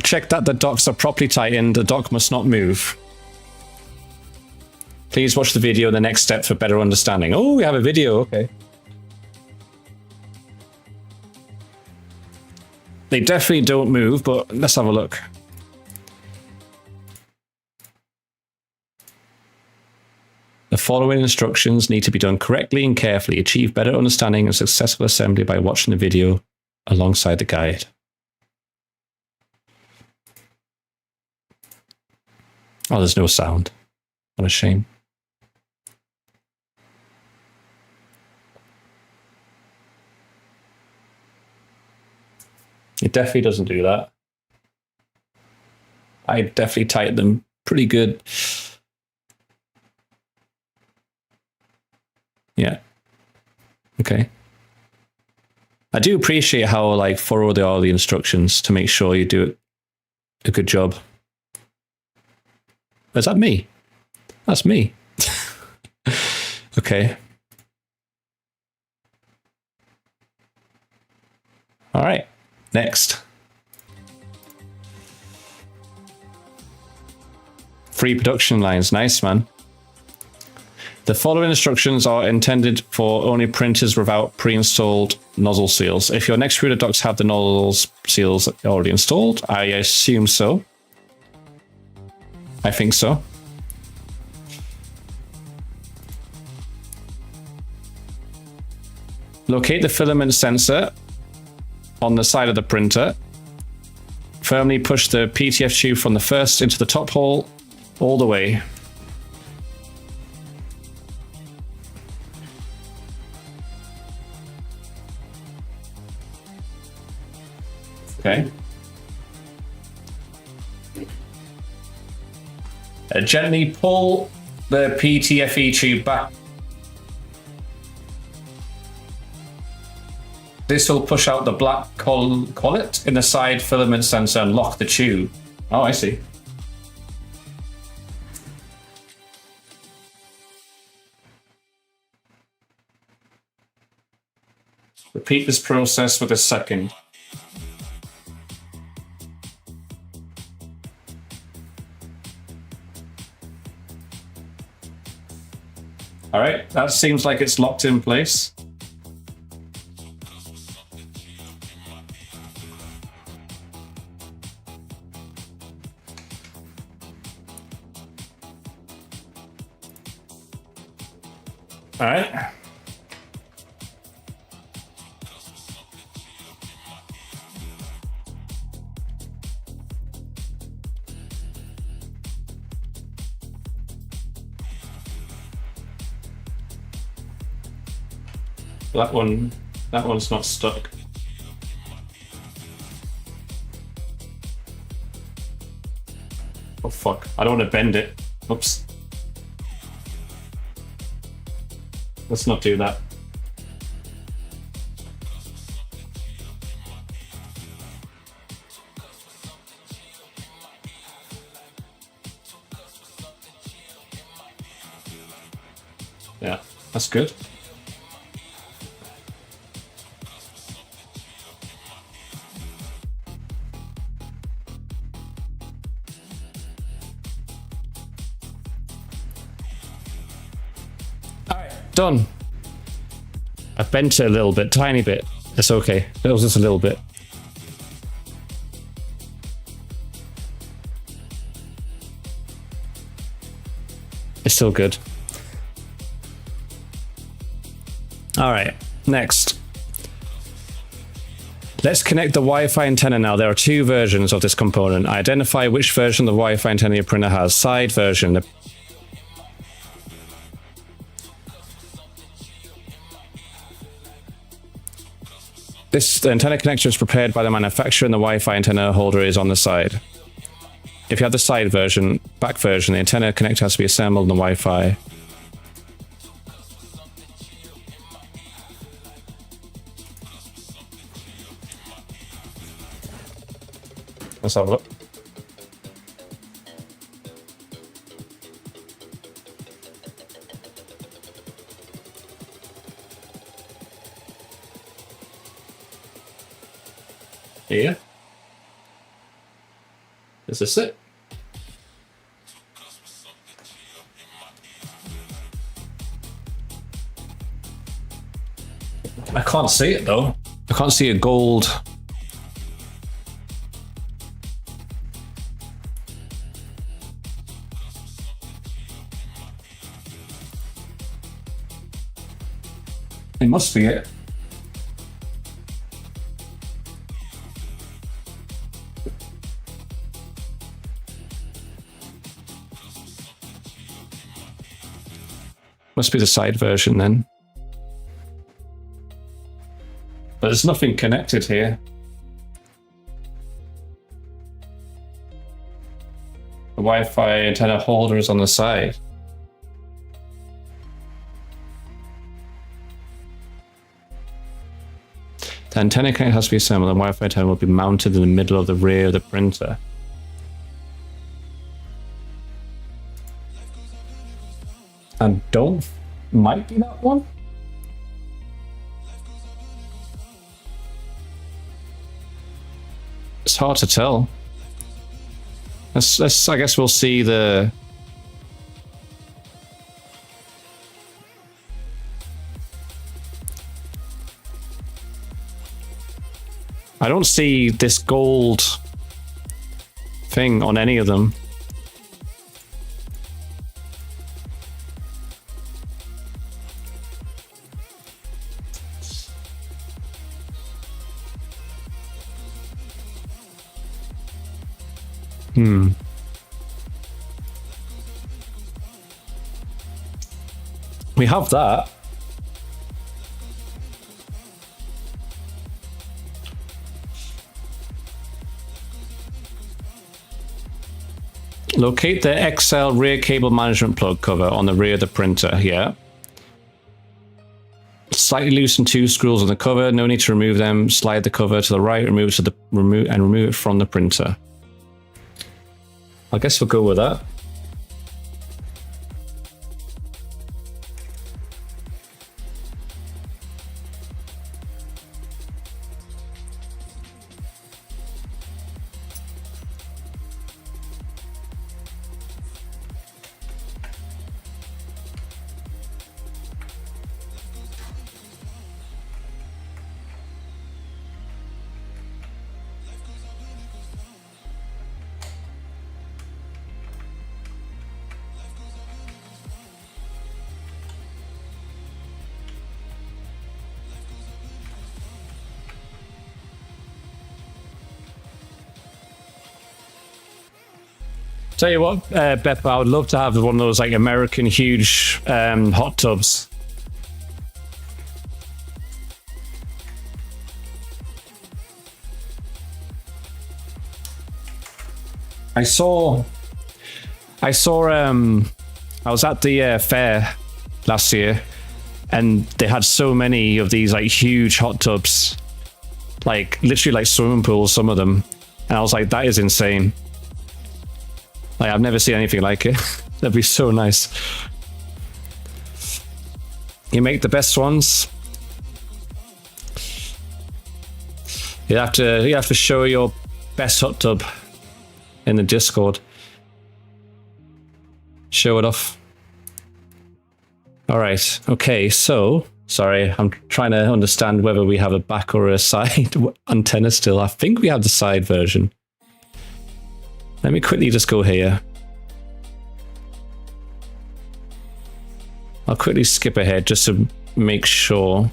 Check that the docks are properly tightened. The dock must not move. Please watch the video, the next step for better understanding. Oh, we have a video, okay. They definitely don't move, but let's have a look. The following instructions need to be done correctly and carefully. Achieve better understanding and successful assembly by watching the video alongside the guide. Oh, there's no sound. What a shame. It definitely doesn't do that. I definitely tightened them pretty good. Yeah. Okay. I do appreciate how like thorough they are, the instructions, to make sure you do a good job. Is that me? That's me. Okay. All right. Next. 3 production lines. Nice, man. The following instructions are intended for only printers without pre-installed nozzle seals. If your next extruder docks have the nozzle seals already installed, I assume so. I think so. Locate the filament sensor on the side of the printer. Firmly push the PTF tube from the first into the top hole all the way. Okay. Gently pull the PTFE tube back. This will push out the black collet in the side filament sensor and lock the tube. Oh, I see. Repeat this process with a second. All right, that seems like it's locked in place. All right. That one That one's not stuck. Oh fuck, I don't want to bend it. Oops. Let's not do that. Yeah, that's good. Done. I bent it a little bit, tiny bit. It's okay. It was just a little bit. It's still good. All right, next. Let's connect the Wi-Fi antenna now. There are two versions of this component. Identify which version of the Wi-Fi antenna your printer has. Side version. The antenna connector is prepared by the manufacturer and the Wi-Fi antenna holder is on the side. If you have the side version, back version, the antenna connector has to be assembled in the Wi-Fi. Let's have a look. Here. Is this it? I can't see it though. I can't see a gold. It must be it. Must be the side version then. But there's nothing connected here. The Wi-Fi antenna holder is on the side. The antenna connector has to be assembled. The Wi-Fi antenna will be mounted in the middle of the rear of the printer. And don't might be that one. It's hard to tell. Let's I guess we'll see the. I don't see this gold thing on any of them. We have that. Locate the XL rear cable management plug cover on the rear of the printer. Yeah. Slightly loosen two screws on the cover. No need to remove them. Slide the cover to the right. Remove it to the remove it from the printer. I guess we'll go with that. Tell you what, Beppa, I would love to have one of those like American huge hot tubs. I saw I was at the fair last year, and they had so many of these like huge hot tubs, like literally like swimming pools, some of them, and I was like, that is insane. Like, I've never seen anything like it. That'd be so nice. You make the best ones. You have to show your best hot tub in the Discord. Show it off. All right. Okay. So, sorry, I'm trying to understand whether we have a back or a side antenna still. I think we have the side version. Let me quickly just go here. I'll quickly skip ahead just to make sure.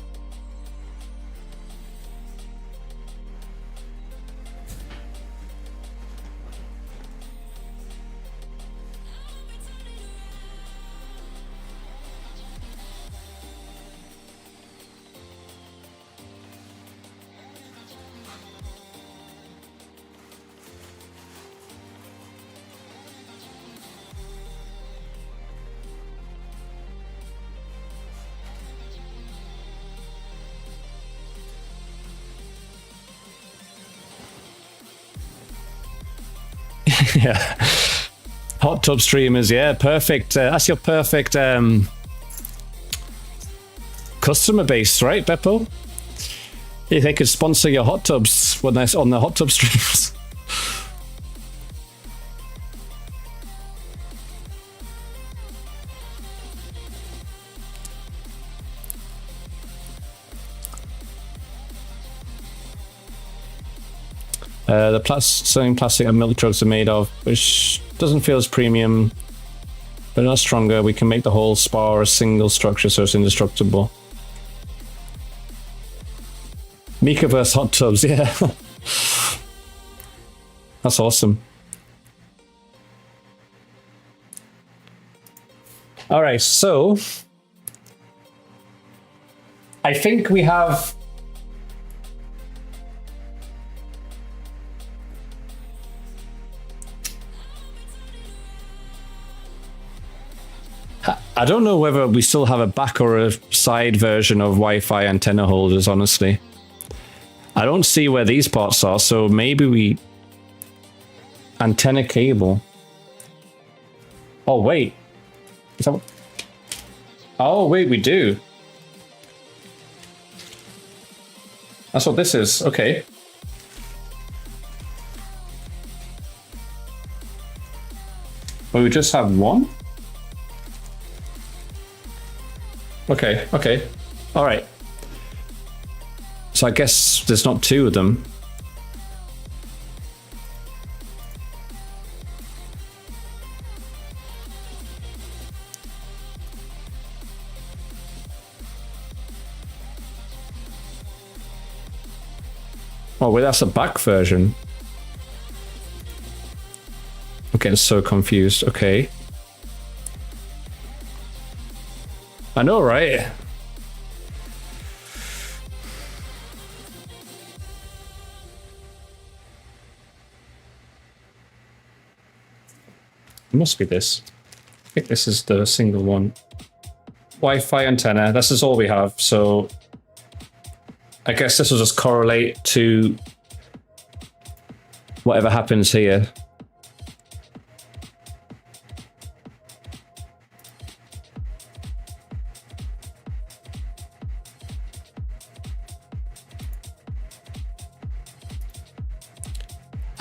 Yeah, hot tub streamers. Yeah, perfect. That's your perfect customer base, right, Beppo? If they could sponsor your hot tubs when they're on the hot tub streams. The same plastic and milk jugs are made of, which doesn't feel as premium, but not stronger. We can make the whole spa a single structure, so it's indestructible. Mikaverse hot tubs, yeah. That's awesome. All right, so I think we have. I don't know whether we still have a back or a side version of Wi-Fi antenna holders, honestly. I don't see where these parts are, so maybe we... Antenna cable. Oh, wait. Is that... Oh, wait, we do. That's what this is. Okay. Well, we just have one? Okay, okay. All right. So I guess there's not two of them. Oh, wait, that's a back version. I'm getting so confused. Okay. I know, right? It must be this. I think this is the single one. Wi-Fi antenna. This is all we have, so I guess this will just correlate to whatever happens here.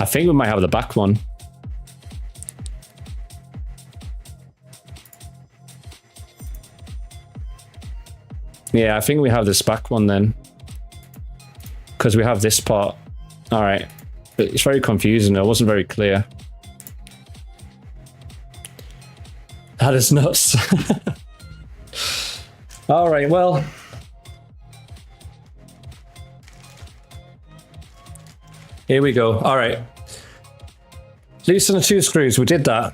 I think we might have the back one. Yeah, I think we have this back one then. Because we have this part. All right. It's very confusing. It wasn't very clear. That is nuts. All right, well. Here we go. All right. Loosen the 2 screws. We did that.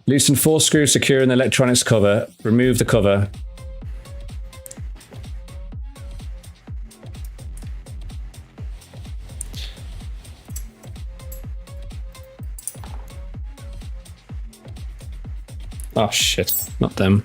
Loosen 4 screws securing the electronics cover. Remove the cover. Oh shit, not them.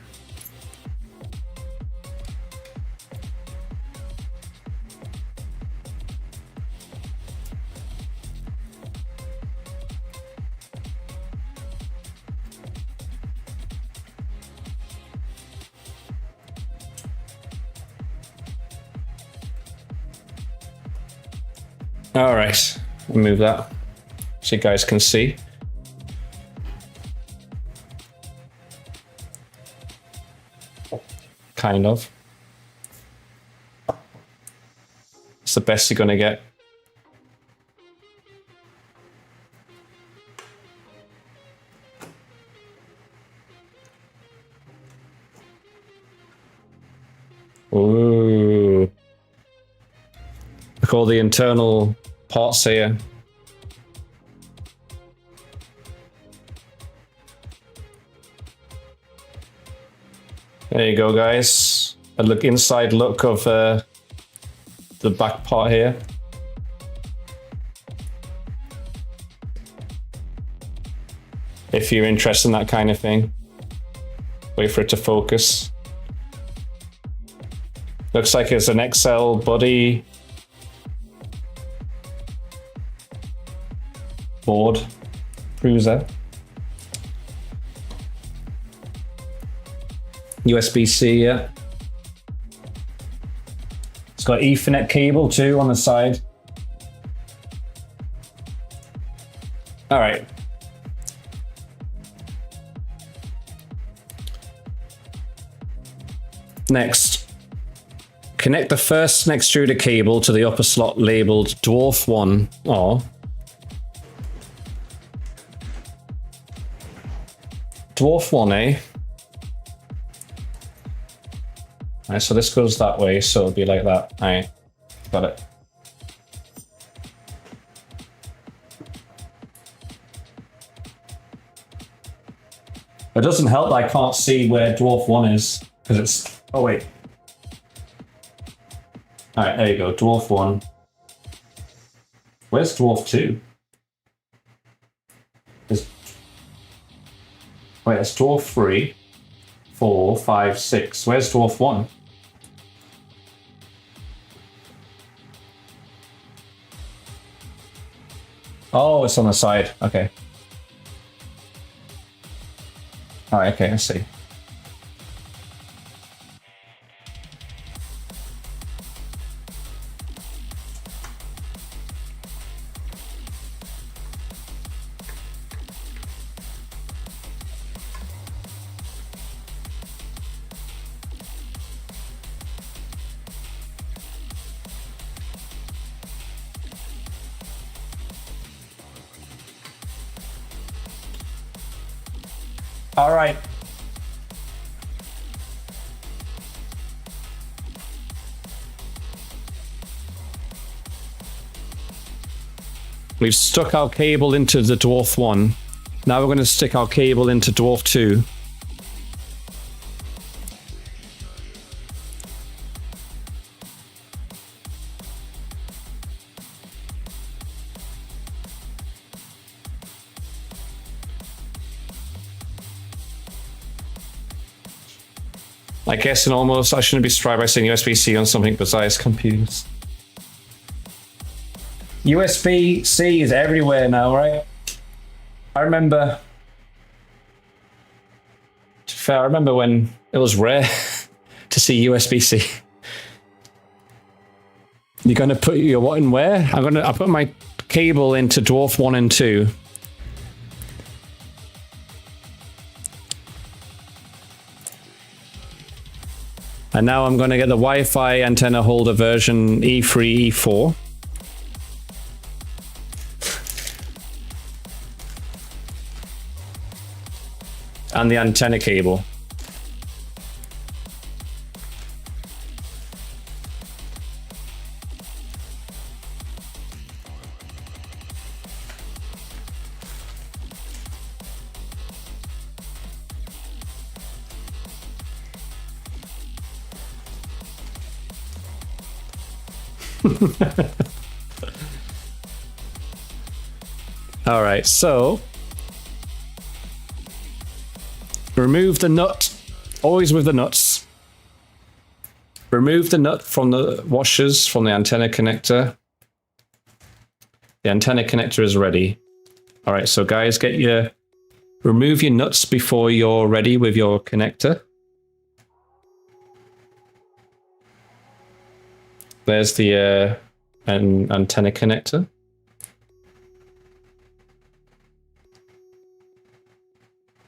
All right, move that so you guys can see. Kind of. It's the best you're gonna get. Ooh. Look at all the internal parts here. There you go, guys. A look inside look of the back part here. If you're interested in that kind of thing. Wait for it to focus. Looks like it's an XL body board, Prusa. USB-C, yeah. It's got Ethernet cable too on the side. All right. Next, connect the first extruder cable to the upper slot labeled Dwarf 1 or Dwarf 1A. Alright, so this goes that way, so it'll be like that. Alright, got it. It doesn't help that I can't see where Dwarf 1 is, because it's... Oh, wait. Alright, there you go, Dwarf 1. Where's Dwarf 2? Wait, it's Dwarf 3, 4, 5, 6. Where's Dwarf 1? Oh, it's on the side. Okay. Alright, okay, I see. All right. We've stuck our cable into the Dwarf 1. Now we're going to stick our cable into Dwarf 2. I guess in almost, I shouldn't be surprised by saying USB-C on something besides computers. USB-C is everywhere now, right? I remember, to be fair, I remember when it was rare to see USB-C. You're gonna put your what in where? I put my cable into Dwarf 1 and 2. And now I'm going to get the Wi-Fi antenna holder version E3, E4. And the antenna cable. All right, so Remove the nut. Always with the nuts. Remove the nut from the washers from the antenna connector. The antenna connector is ready. All right, so guys, remove your nuts before you're ready with your connector. There's the antenna connector.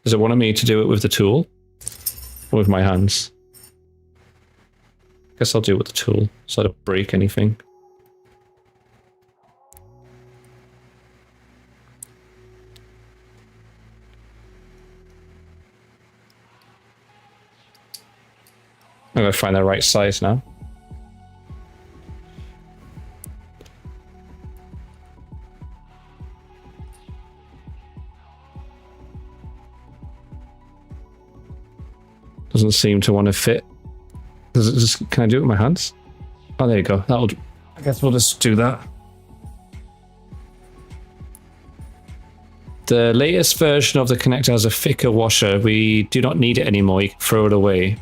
Does it want me to do it with the tool? Or with my hands? Guess I'll do it with the tool, so I don't break anything. I'm gonna find the right size now. Doesn't seem to want to fit. Can I do it with my hands? Oh, there you go. I guess we'll just do that. The latest version of the connector has a thicker washer. We do not need it anymore. You can throw it away.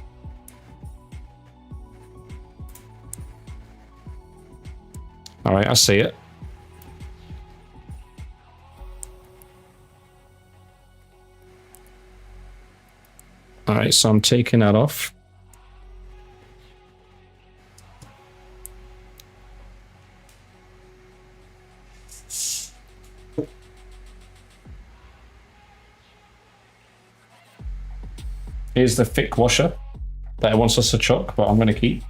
All right, I see it. All right, so I'm taking that off. Here's the thick washer that it wants us to chuck, but I'm going to keep.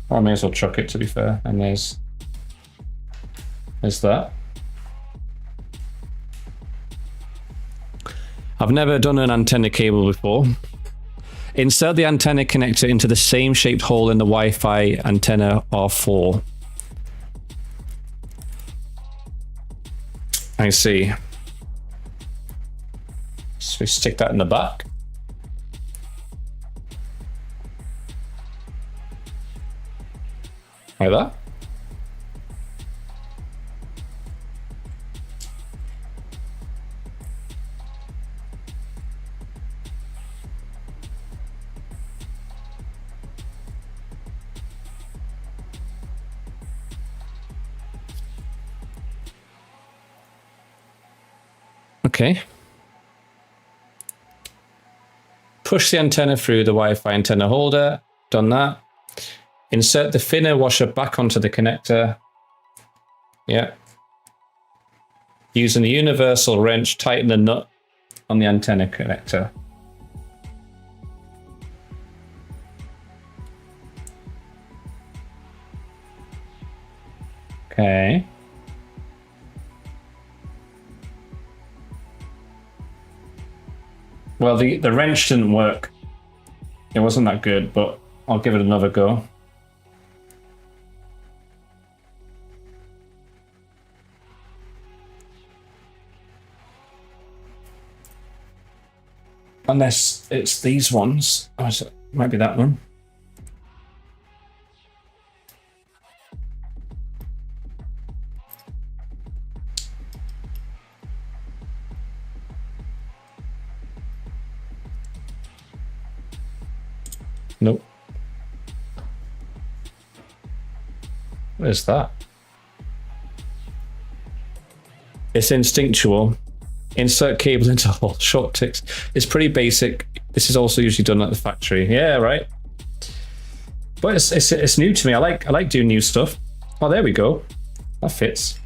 Or I may as well chuck it, to be fair. And there's that. I've never done an antenna cable before. Insert the antenna connector into the same shaped hole in the Wi-Fi antenna R4. I see. So we stick that in the back. Like that. Okay. Push the antenna through the Wi-Fi antenna holder. Done that. Insert the thinner washer back onto the connector. Yeah. Using the universal wrench, tighten the nut on the antenna connector. Okay. Well, the wrench didn't work. It wasn't that good, but I'll give it another go. Unless it's these ones. Oh, it might be that one. Nope. What is that? It's instinctual. Insert cable into hole. Short ticks. It's pretty basic. This is also usually done at the factory. Yeah, right. But it's new to me. I like doing new stuff. Oh, there we go. That fits.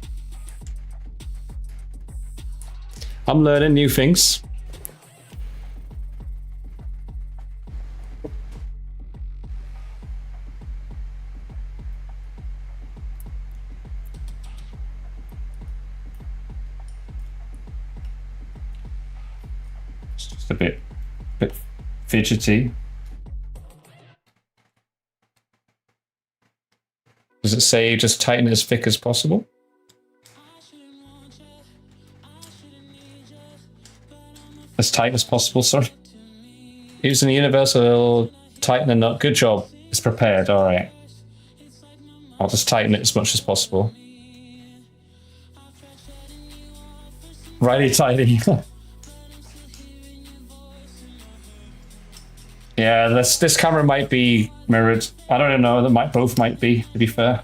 I'm learning new things. A bit fidgety. Does it say just tighten it as thick as possible? As tight as possible, sorry. Using the universal tighten the nut. Good job. It's prepared. All right. I'll just tighten it as much as possible. Righty tighty. Yeah, this camera might be mirrored. I don't know. That might both might be. To be fair.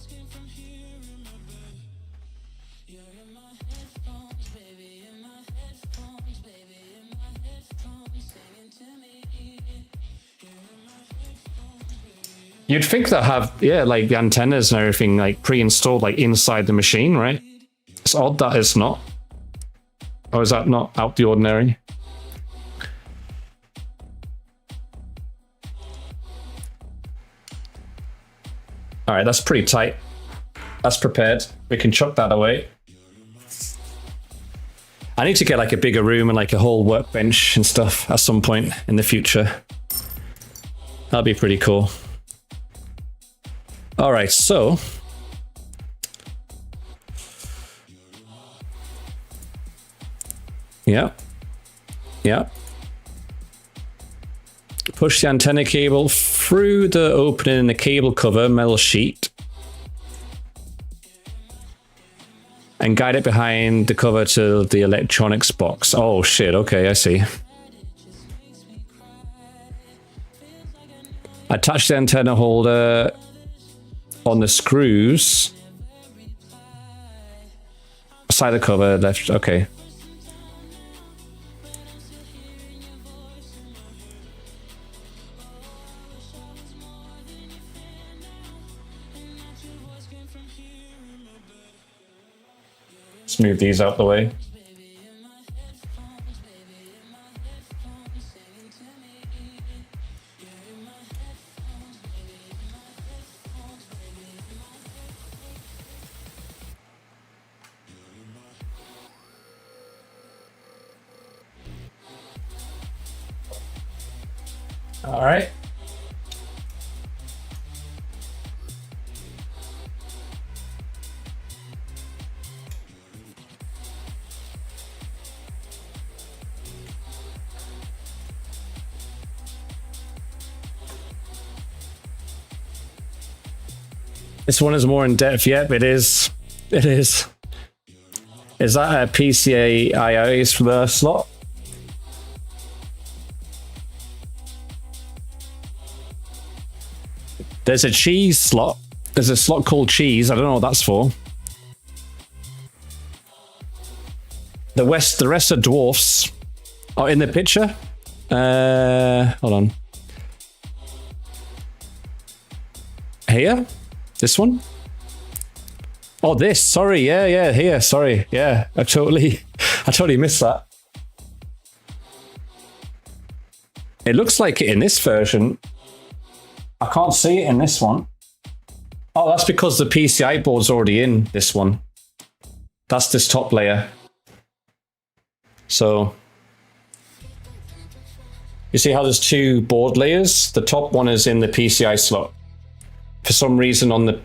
You'd think they'll have, yeah, like the antennas and everything like pre-installed like inside the machine, right? It's odd that it's not. Or is that not out the ordinary? All right, that's pretty tight. That's prepared. We can chuck that away. I need to get like a bigger room and like a whole workbench and stuff at some point in the future. That'd be pretty cool. All right, so yeah. Push the antenna cable through the opening in the cable cover metal sheet and guide it behind the cover to the electronics box. Oh shit, okay, I see. Attach the antenna holder on the screws. Side of the cover, left, okay. Let's move these out the way. All right. This one is more in depth. Yep, it is. It is. Is that a PCIe for the slot? There's a cheese slot. There's a slot called cheese. I don't know what that's for. The rest are dwarfs. Oh, in the picture? Hold on. Here? This one? Oh, this. Sorry. Yeah, here. Sorry. Yeah, I totally missed that. It looks like it in this version. I can't see it in this one. Oh, that's because the PCI board's already in this one. That's this top layer. So you see how there's two board layers? The top one is in the PCI slot. For some reason on the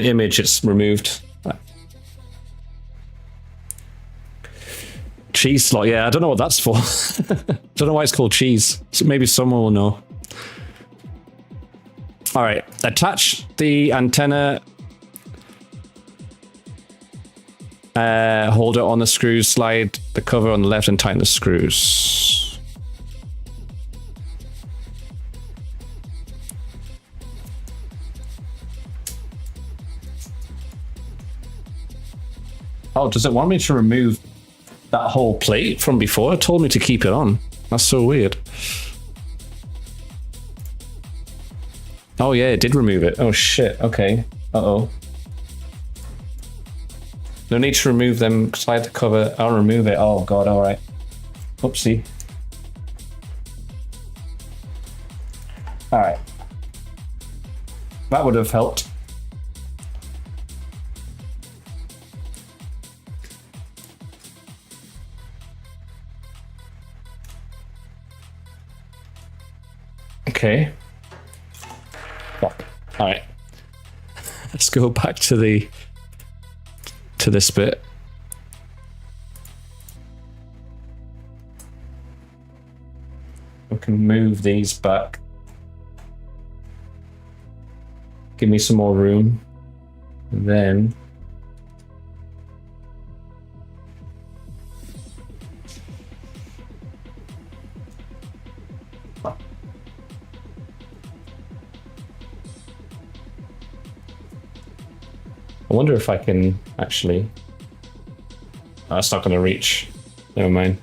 image it's removed. Cheese slot, yeah, I don't know what that's for. Don't know why it's called cheese. So maybe someone will know. All right, attach the antenna holder on the screws, slide the cover on the left and tighten the screws. Oh, does it want me to remove that whole plate from before? It told me to keep it on. That's so weird. Oh yeah, it did remove it. Oh shit, okay. Uh-oh. No need to remove them. Slide the cover. I'll remove it. Oh god, alright. Oopsie. Alright. That would have helped. Okay. Fuck. All right. Let's go back to this bit. We can move these back. Give me some more room. And then wonder if I can actually... Oh, that's not going to reach. Never mind.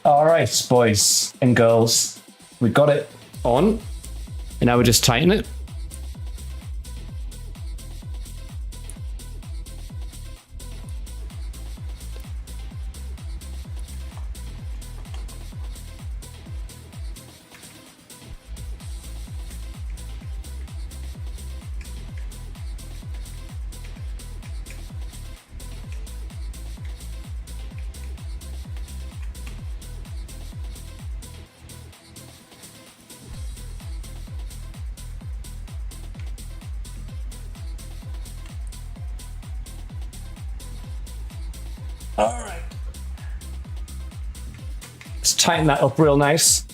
All right, boys and girls, we got it on, and now we just tighten it. All right. Let's tighten that up real nice.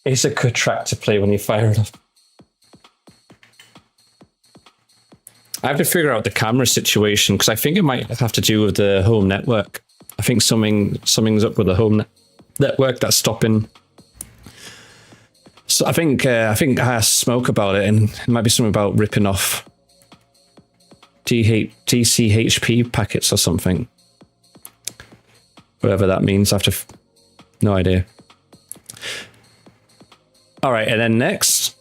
It's a good track to play when you fire it up. I have to figure out the camera situation because I think it might have to do with the home network. I think something's up with the home network that's stopping. So I think I spoke about it, and it might be something about ripping off DCHP packets or something. Whatever that means, I have no idea. All right, and then next,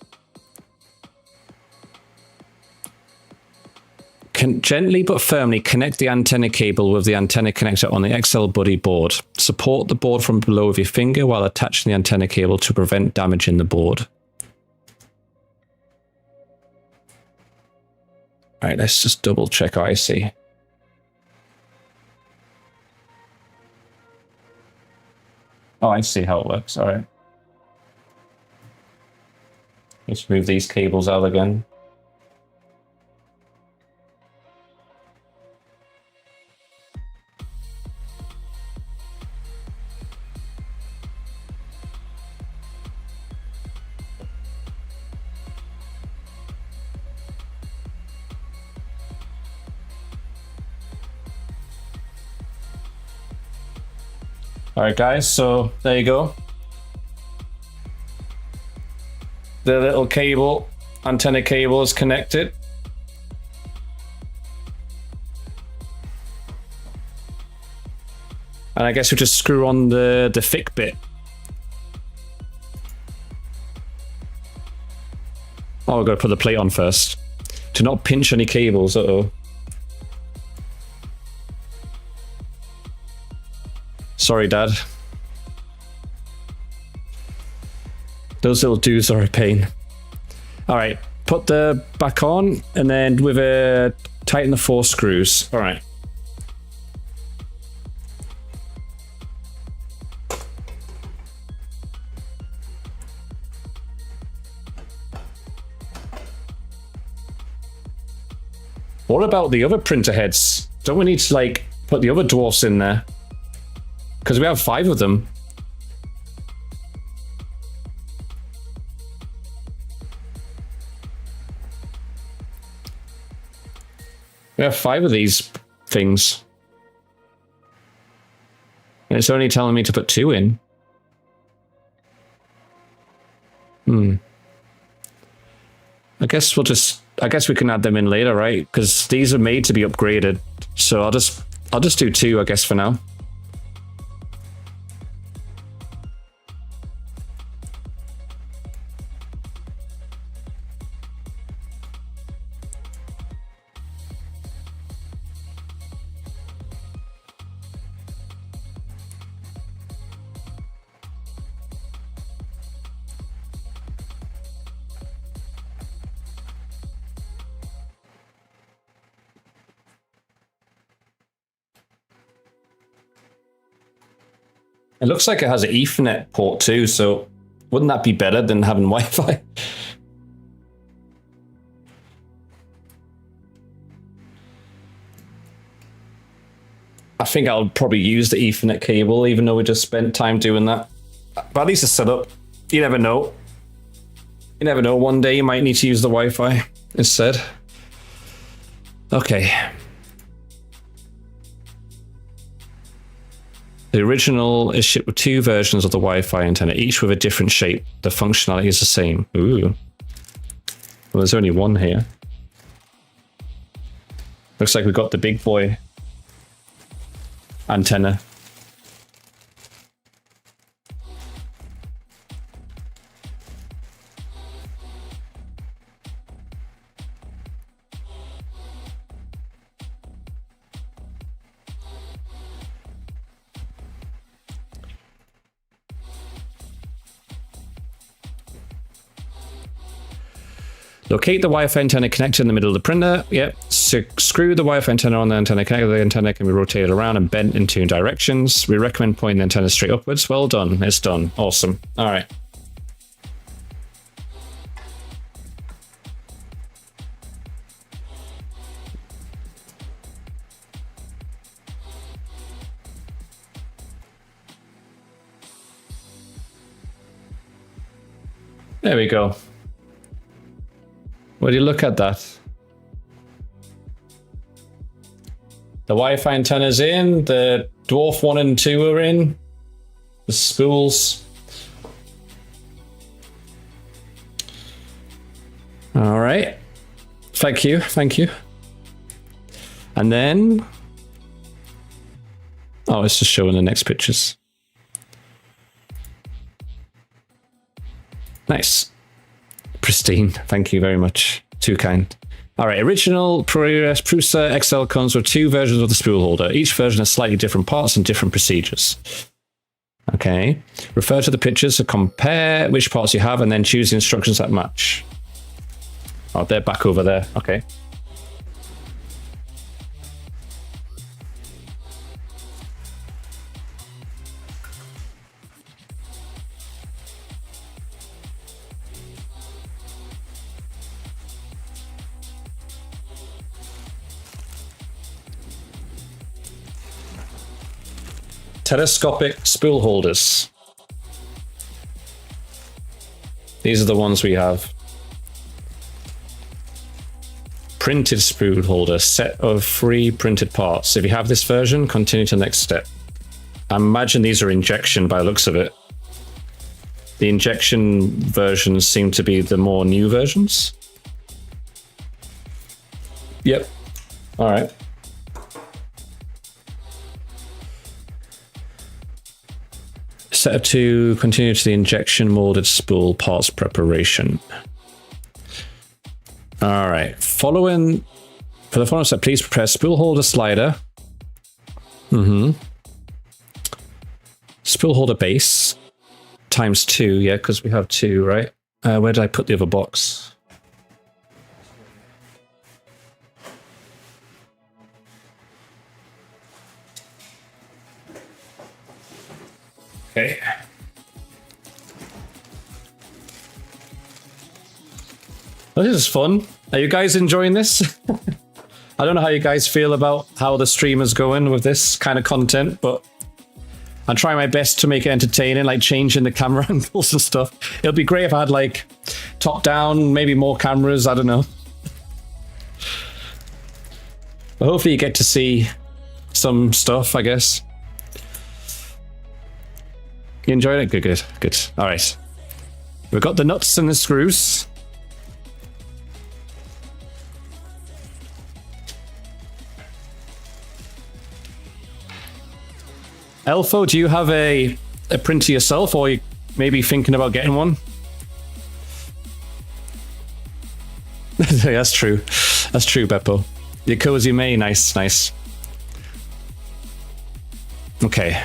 gently but firmly connect the antenna cable with the antenna connector on the XL buddy board. Support the board from below with your finger while attaching the antenna cable to prevent damage in the board. All right, let's just double check IC. Oh, I see how it works. All right. Let's move these cables out again. All right, guys, so there you go. The little cable, antenna cable is connected. And I guess we just screw on the thick bit. Oh, we've got to put the plate on first. Do not pinch any cables, uh-oh. Sorry, Dad. Those little dudes are a pain. All right, put the back on, and then with tighten the 4 screws. All right. What about the other printer heads? Don't we need to like put the other dwarfs in there? Because we have 5 of them. We have 5 of these things. And it's only telling me to put 2 in. I guess we can add them in later, right? Because these are made to be upgraded. So I'll just do 2, I guess, for now. It looks like it has an Ethernet port too, so wouldn't that be better than having Wi-Fi? I think I'll probably use the Ethernet cable, even though we just spent time doing that. But at least it's set up. You never know. You never know. One day you might need to use the Wi-Fi instead. Okay. The original is shipped with 2 versions of the Wi-Fi antenna, each with a different shape. The functionality is the same. Ooh. Well, there's only one here. Looks like we've got the big boy antenna. Locate the Wi-Fi antenna connected in the middle of the printer. Yep. So screw the Wi-Fi antenna on the antenna. Connect the antenna can be rotated around and bent in 2 directions. We recommend pointing the antenna straight upwards. Well done. It's done. Awesome. All right. There we go. Would you look at that? The Wi-Fi antenna's in, the dwarf 1 and 2 are in, the spools. All right. Thank you, thank you. And then, oh, it's just showing the next pictures. Nice. Pristine. Thank you very much. Too kind. All right. Original Prusa XL comes with 2 versions of the spool holder. Each version has slightly different parts and different procedures. Okay. Refer to the pictures to compare which parts you have and then choose the instructions that match. Oh, they're back over there. Okay. Telescopic spool holders. These are the ones we have. Printed spool holder, set of 3 printed parts. If you have this version, continue to the next step. I imagine these are injection by the looks of it. The injection versions seem to be the more new versions. Yep. All right. Set of 2, continue to the injection molded spool parts preparation. All right. For the following step, please prepare spool holder slider. Spool holder base times 2, yeah, because we have 2, right? Where did I put the other box? Okay. This is fun. Are you guys enjoying this? I don't know how you guys feel about how the stream is going with this kind of content, but I'm trying my best to make it entertaining, like changing the camera angles and stuff. It'll be great if I had like top down, maybe more cameras, I don't know. But hopefully you get to see some stuff, I guess. You enjoyed it? Good, good, good. All right. We've got the nuts and the screws. Elfo, do you have a printer yourself, or are you maybe thinking about getting one? That's true. That's true, Beppo. Your cozy May, nice, nice. Okay.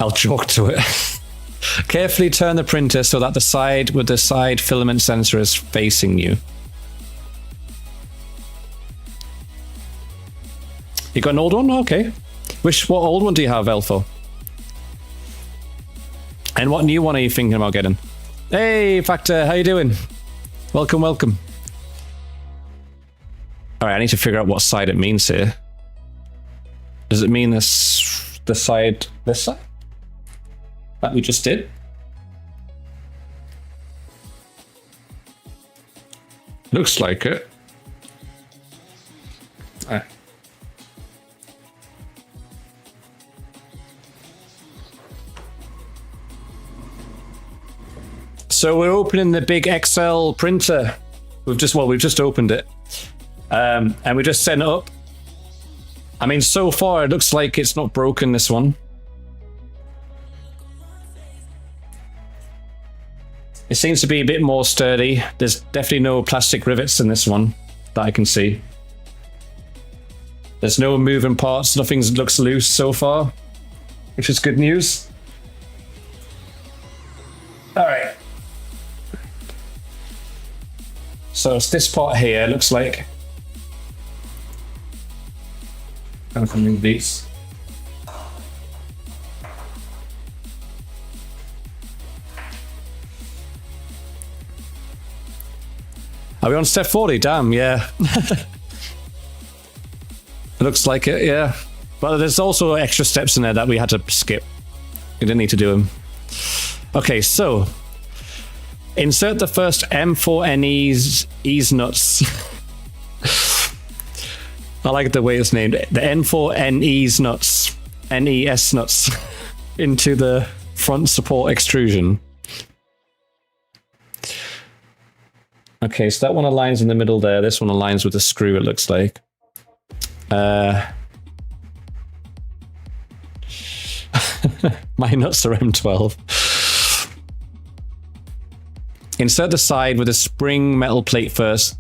I'll chalk to it. Carefully turn the printer so that the side with the side filament sensor is facing you. You got an old one? Okay. What old one do you have, Elfo? And what new one are you thinking about getting? Hey, Factor, how you doing? Welcome, welcome. All right, I need to figure out what side it means here. Does it mean this side, this side? That we just did? Looks like it. So we're opening the big XL printer. We've just opened it. And we just set it up. I mean, so far it looks like it's not broken, this one. It seems to be a bit more sturdy. There's definitely no plastic rivets in this one that I can see. There's no moving parts. Nothing looks loose so far, which is good news. All right. So it's this part here, looks like. I'm going to move these. Are we on step 40? Damn, yeah. Looks like it, yeah. But there's also extra steps in there that we had to skip. We didn't need to do them. Okay, so insert the first M4NE's ease nuts. I like the way it's named. The N4NE's nuts, NES nuts, into the front support extrusion. Okay, so that one aligns in the middle there. This one aligns with the screw, it looks like. My nuts are M12. Insert the side with a spring metal plate first.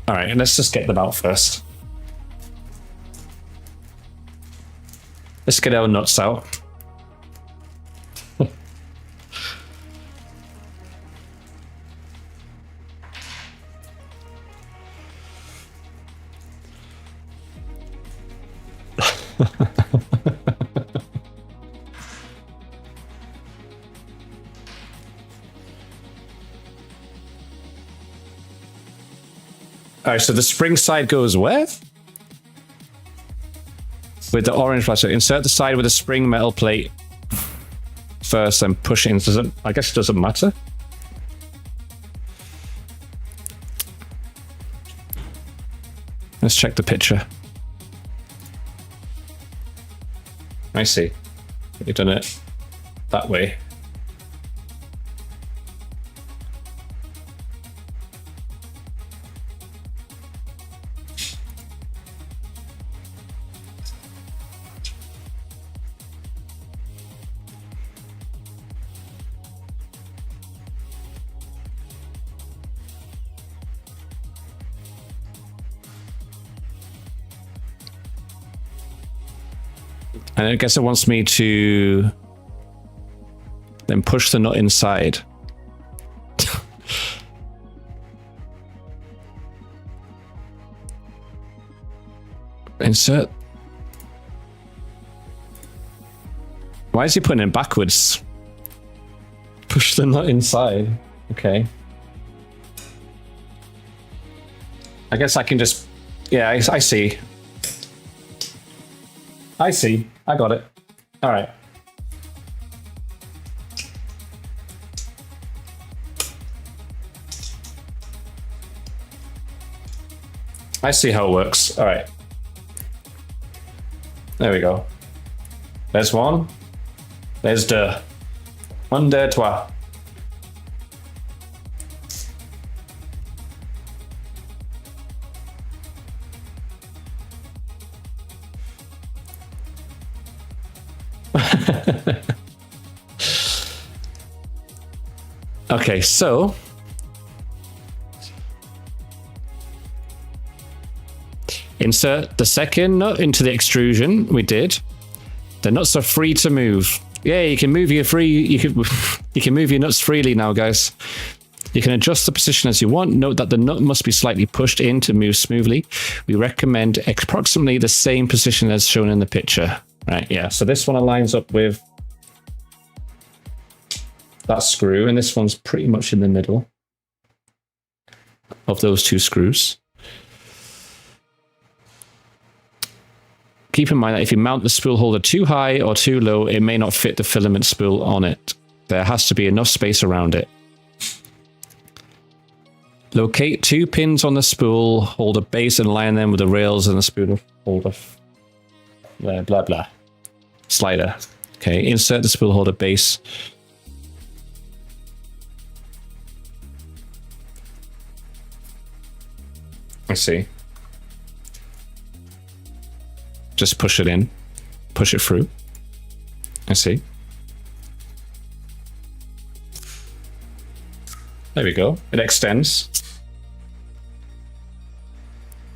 All right, let's just get them out first. Let's get our nuts out. All right, so the spring side goes where? With the orange plastic. Insert the side with a spring metal plate first, then push it in. I guess it doesn't matter. Let's check the picture. I see. You've done it that way. And I guess it wants me to then push the nut inside. Insert. Why is he putting it backwards? Push the nut inside. Okay. I guess I can just... Yeah, I see. I see. I got it. All right. I see how it works. All right. There we go. There's one. There's deux. Un, deux, trois. Okay, so insert the second nut into the extrusion. We did. The nuts are free to move. Yeah, you can move your you can move your nuts freely now, guys. You can adjust the position as you want. Note that the nut must be slightly pushed in to move smoothly. We recommend approximately the same position as shown in the picture. Right, yeah. So this one aligns up with that screw, and this one's pretty much in the middle of those two screws. Keep in mind that if you mount the spool holder too high or too low, it may not fit the filament spool on it. There has to be enough space around it. Locate 2 pins on the spool, hold a base and align them with the rails and the spool holder. Blah, blah, blah. Slider. Okay, insert the spool holder base. I see. Just push it in. Push it through. I see. There we go. It extends.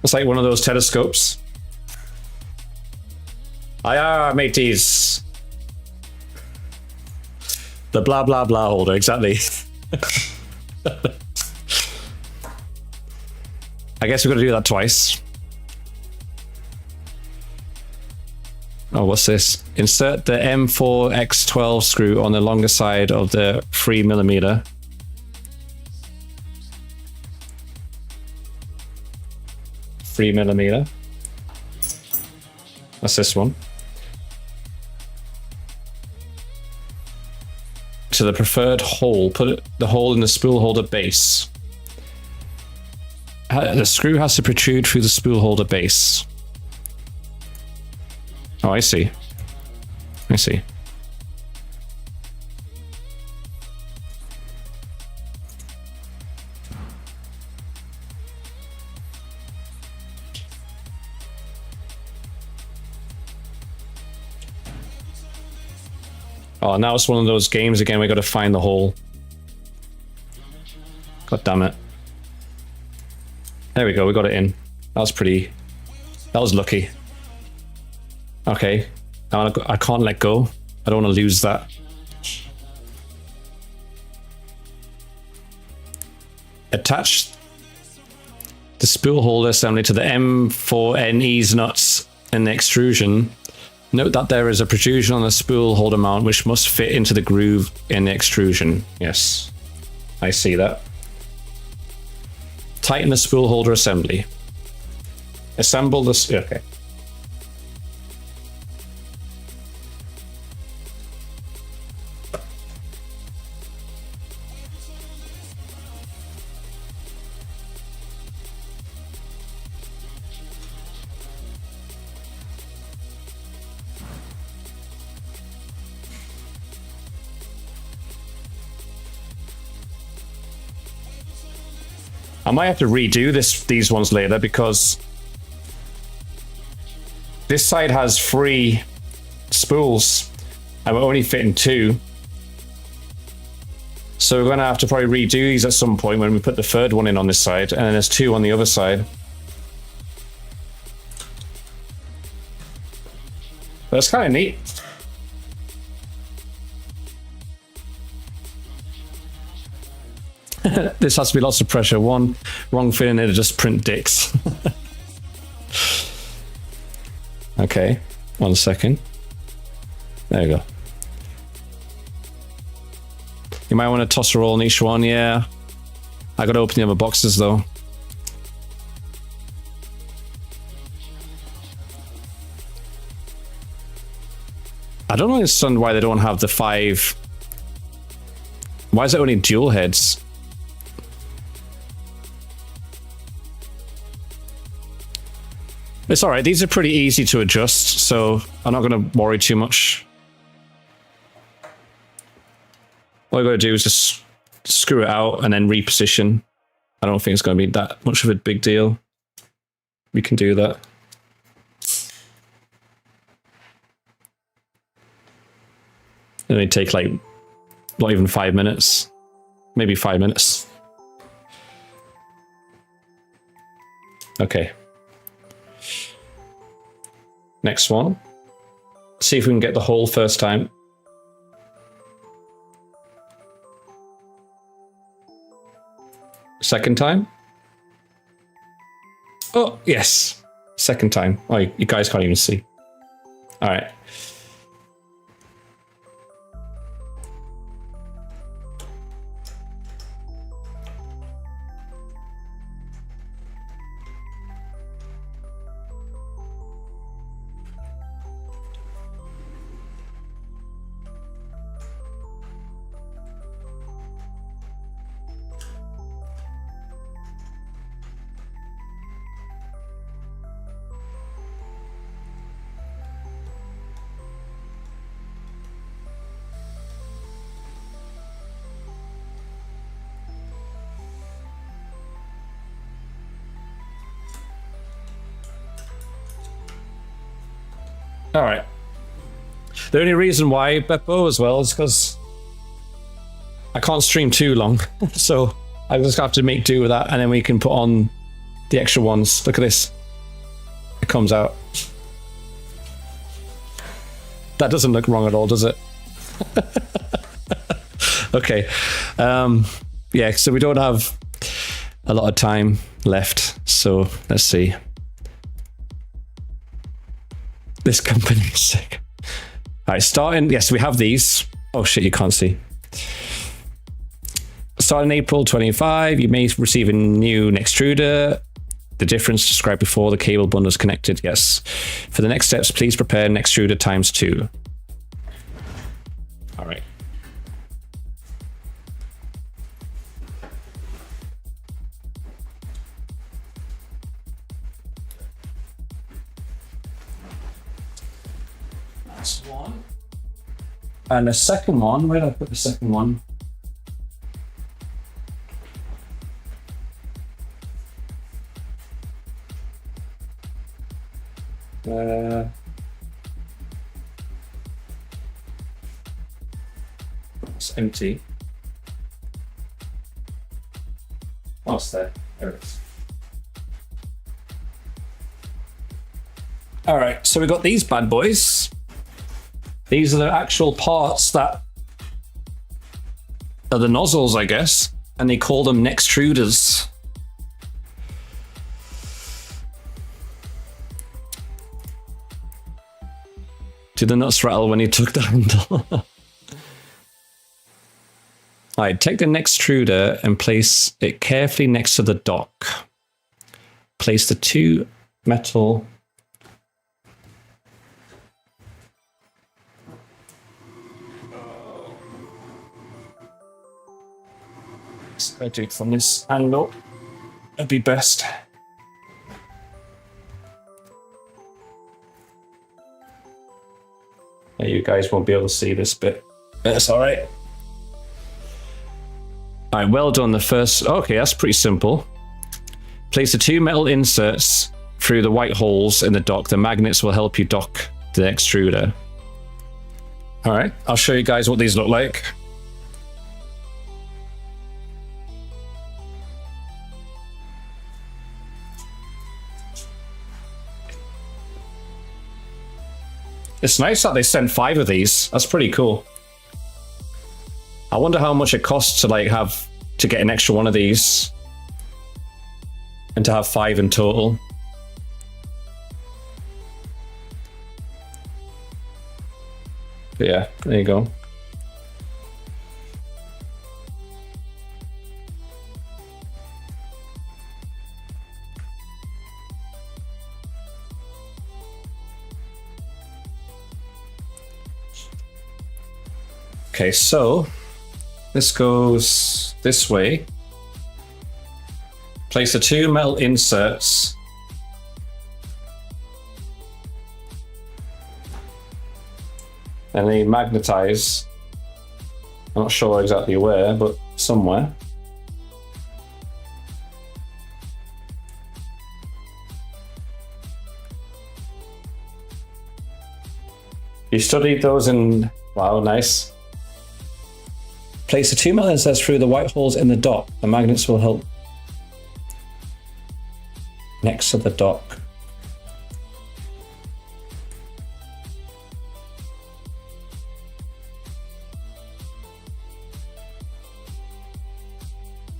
It's like one of those telescopes. Aye, mateys. The blah blah blah holder, exactly. I guess we've got to do that twice. Oh, what's this? Insert the M4X12 screw on the longer side of the 3mm. That's this one. To the preferred hole. Put the hole in the spool holder base. The screw has to protrude through the spool holder base. Oh, I see. I see. Oh, now it's one of those games again. We got to find the hole. God damn it. There we go. We got it in. That was pretty. That was lucky. Okay. Now I can't let go. I don't want to lose that. Attach the spool holder assembly to the M4Ne's nuts in the extrusion. Note that there is a protrusion on the spool holder mount which must fit into the groove in the extrusion. Yes, I see that. Tighten the spool holder assembly. Assemble this. Okay. I might have to redo these ones later because this side has 3 spools and we're only fitting 2. So we're going to have to probably redo these at some point when we put the 3rd one in on this side, and then there's 2 on the other side. That's kind of neat. This has to be lots of pressure. One wrong fitting, it'll just print dicks. Okay, 1 second. There you go. You might want to toss a roll in each one, yeah. I gotta open the other boxes though. I don't understand why they don't have the 5. Why is it only dual heads? It's alright, these are pretty easy to adjust, so I'm not going to worry too much. All you got to do is just screw it out and then reposition. I don't think it's going to be that much of a big deal. We can do that. It only take like, not even 5 minutes. Maybe 5 minutes. Okay. Next one. See if we can get the hole first time. Second time. Oh, yes. Second time. Oh, you guys can't even see. All right. All right. The only reason why, Beppo, as well, is because I can't stream too long. So I just have to make do with that, and then we can put on the extra ones. Look at this. It comes out. That doesn't look wrong at all, does it? Okay. Yeah, so we don't have a lot of time left. So let's see. This company is sick. All right, starting. Yes, we have these. Oh shit, you can't see. Starting April 25, you may receive a new extruder. The difference described before, the cable bundle is connected. Yes. For the next steps, please prepare an extruder ×2. All right. That's one. And the second one, where did I put the second one? It's empty. What's there? There it is. All right, so we got these bad boys. These are the actual parts that are the nozzles, I guess, and they call them extruders. Did the nuts rattle when he took the handle? All right, take the extruder and place it carefully next to the dock. Place the two metal I do it from this angle. That'd be best. Yeah, you guys won't be able to see this bit. That's all right. All right, well done. The first. Okay, that's pretty simple. Place the two metal inserts through the white holes in the dock. The magnets will help you dock the extruder. All right, I'll show you guys what these look like. It's nice that they sent 5 of these. That's pretty cool. I wonder how much it costs to like have to get an extra one of these and to have 5 in total. But yeah, there you go. Okay, so this goes this way. Place the two metal inserts and they magnetize. I'm not sure exactly where, but somewhere. You studied those in... Wow, nice. Place the two metal inserts through the white holes in the dock. The magnets will help next to the dock.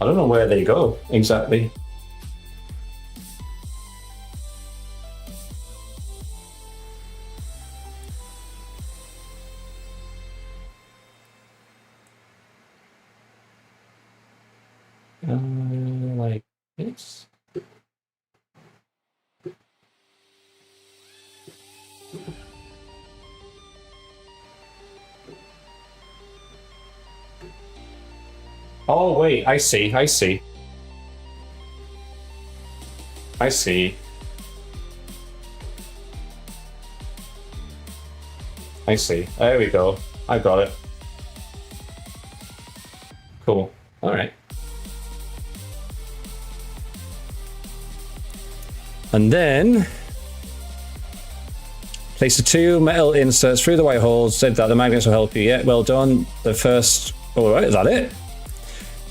I don't know where they go exactly. Like this. Oh wait, I see. I see. I see. I see. There we go. I got it. Cool. All right. And then Place the 2 metal inserts through the white holes. Said that the magnets will help you. Yeah, well done. The first. All right, is that it?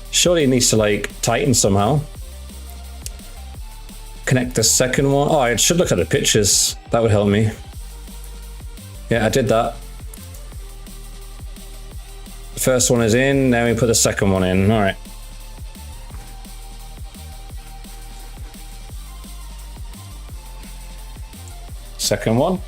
Surely it needs to like tighten somehow. Connect the second one. Oh, I should look at the pictures. That would help me. Yeah, I did that. The first one is in. Now we put the second one in. All right. Second one.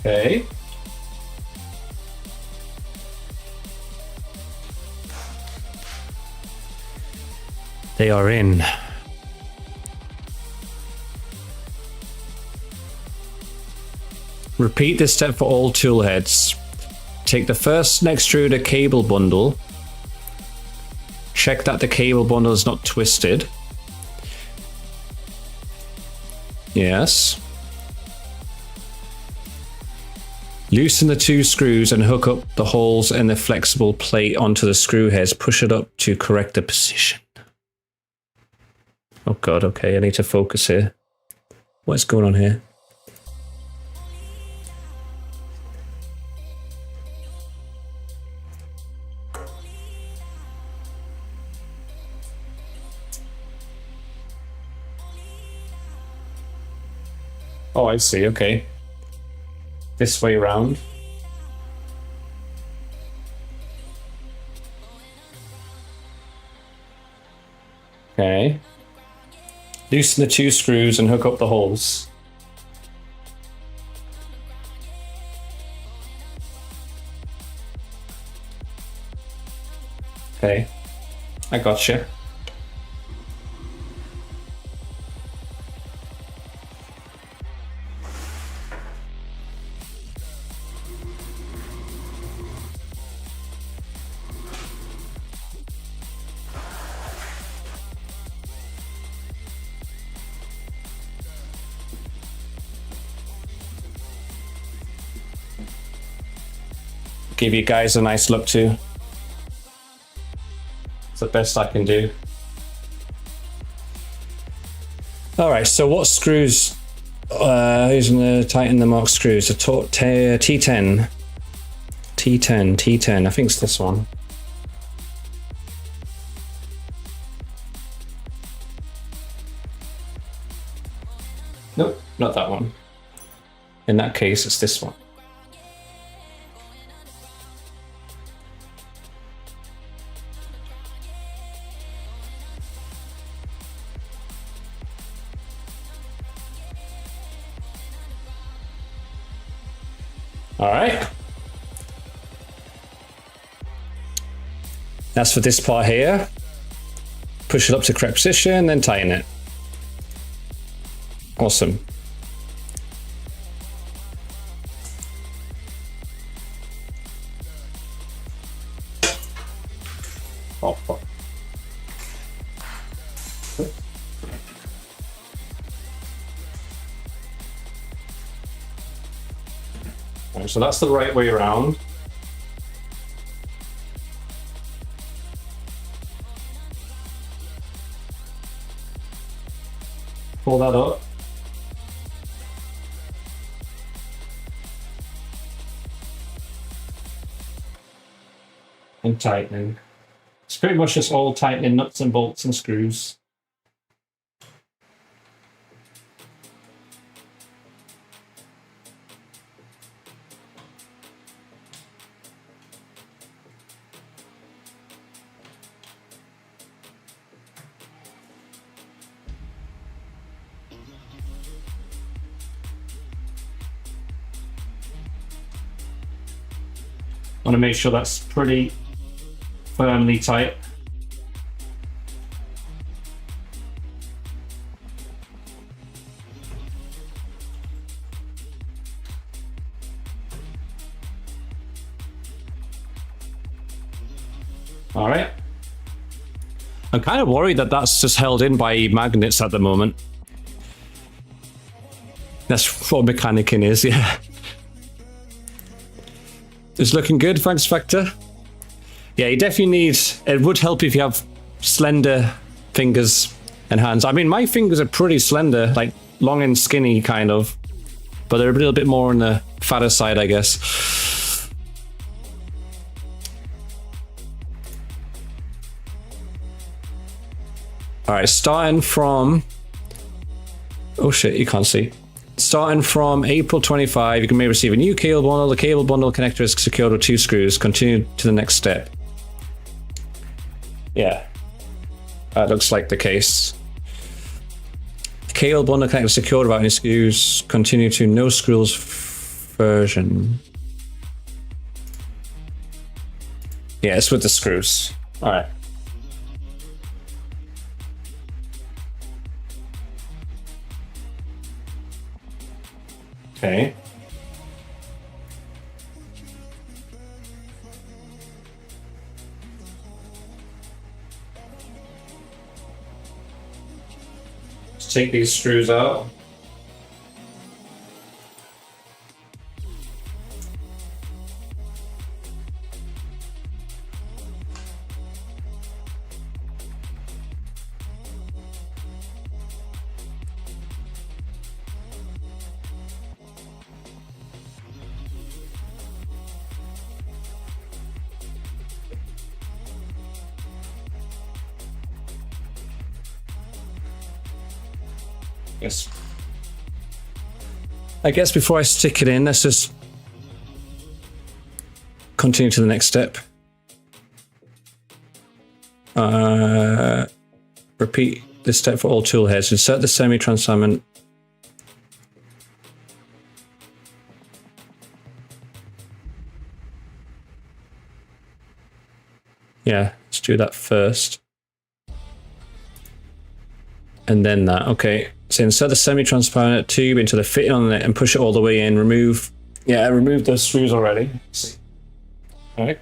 Okay. They are in. Repeat this step for all tool heads. Take the first extruder cable bundle. Check that the cable bundle is not twisted. Yes. Loosen the 2 screws and hook up the holes in the flexible plate onto the screw heads. Push it up to correct the position. Oh god, okay, I need to focus here. What's going on here? Oh, I see, okay. This way around. Okay. Loosen the 2 screws and hook up the holes. Okay. I gotcha. Give you guys a nice look too. It's the best I can do. All right, so what screws? Who's gonna tighten the marked screws? A T10, T10. I think it's this one. Nope, not that one. In that case, it's this one. All right. That's for this part here. Push it up to correct position, then tighten it. Awesome. Oh, fuck. Right, so that's the right way around. Pull that up. And tightening. It's pretty much just all tightening nuts and bolts and screws. Want to make sure that's pretty firmly tight. All right. I'm kind of worried that that's just held in by magnets at the moment. That's what mechanicking is, yeah. It's looking good, thanks, Factor. Yeah, you definitely need... It would help if you have slender fingers and hands. I mean, my fingers are pretty slender, like long and skinny, kind of. But they're a little bit more on the fatter side, I guess. All right, starting from... Oh shit, you can't see. Starting from April 25, you may receive a new cable bundle. The cable bundle connector is secured with 2 screws. Continue to the next step. Yeah, that looks like the case. Cable bundle connector secured without any screws. Continue to no screws version. Yeah, it's with the screws. All right. Okay. Let's take these screws out. Yes. I guess before I stick it in, let's just continue to the next step. Repeat this step for all tool heads. Insert the semi-transparent. Yeah, let's do that first. And then that, okay. So insert the semi-transparent tube into the fitting on it and push it all the way in. Remove, yeah, I removed those screws already. See. All right.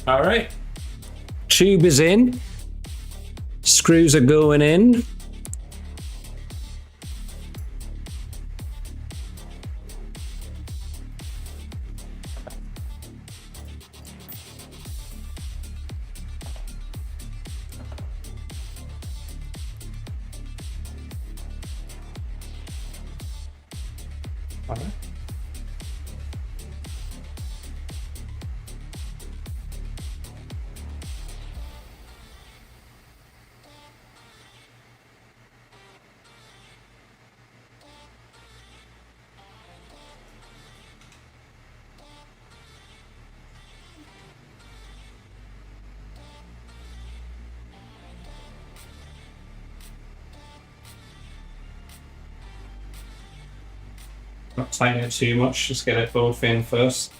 All right, tube is in, screws are going in. All right. Not tighten it too much, just get it both in first.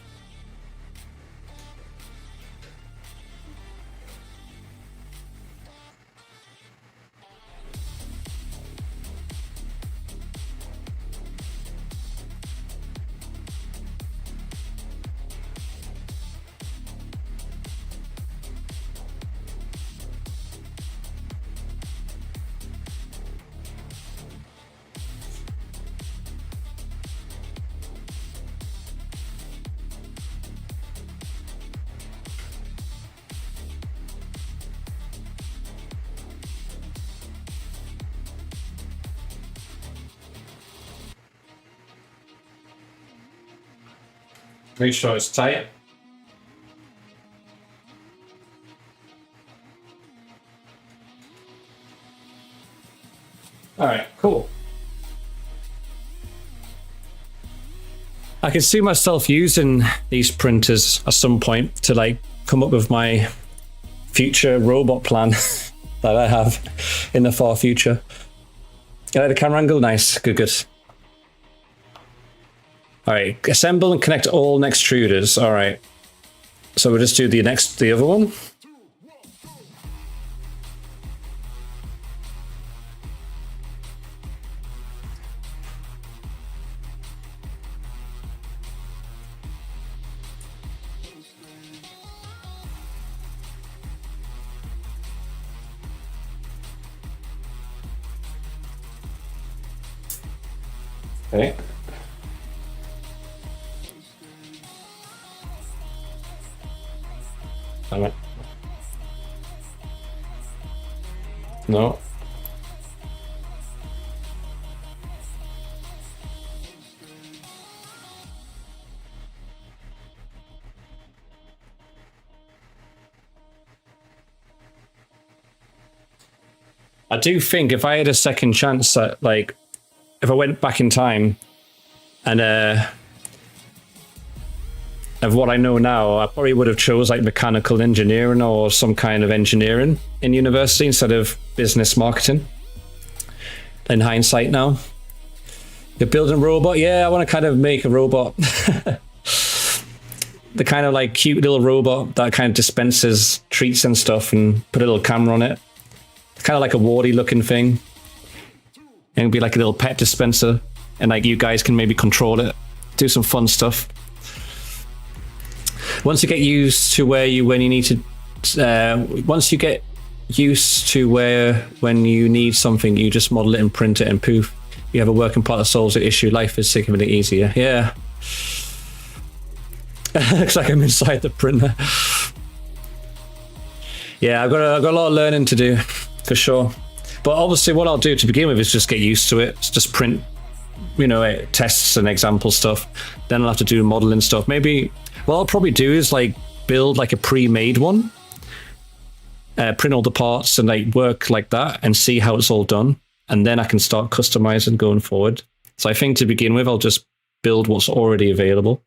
Make sure it's tight. All right, cool. I can see myself using these printers at some point to like come up with my future robot plan that I have in the far future. Yeah, the camera angle, nice, good, good. All right, assemble and connect all extruders. All right, so we'll just do the other one. Okay. Damn it. No. I do think if I had a second chance at like, if I went back in time and of what I know now, I probably would have chose like mechanical engineering or some kind of engineering in university instead of business marketing. In hindsight now, you're building a robot. Yeah, I want to kind of make a robot. The kind of like cute little robot that kind of dispenses treats and stuff and put a little camera on it. It's kind of like a warty looking thing. And it'll be like a little pet dispenser. And like you guys can maybe control it. Do some fun stuff. Once you get used to when you need to, once you get used to when you need something, you just model it and print it and poof, you have a working part that solves the issue. Life is significantly easier. Yeah. Looks like I'm inside the printer. Yeah, I've got a lot of learning to do, for sure. But obviously what I'll do to begin with is just get used to it. Just print, tests and example stuff. Then I'll have to do modeling stuff. Maybe what I'll probably do is like build like a pre-made one, print all the parts and like work like that and see how it's all done. And then I can start customizing going forward. So I think to begin with, I'll just build what's already available,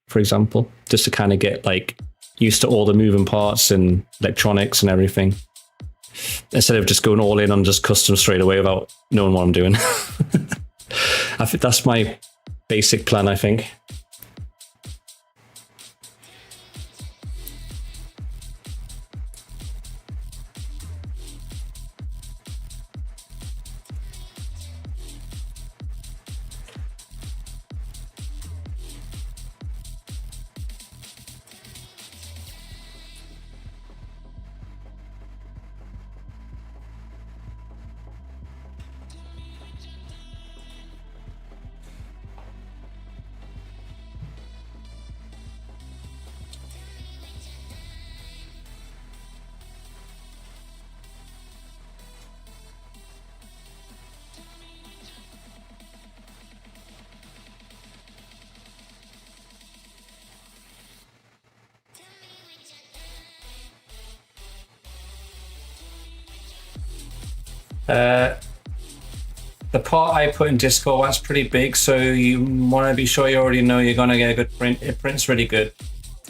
for example, just to kind of get like used to all the moving parts and electronics and everything, instead of just going all in on just custom straight away without knowing what I'm doing. I think that's my basic plan, I think. The part I put in Discord, that's pretty big, so you want to be sure you already know you're going to get a good print. It prints really good.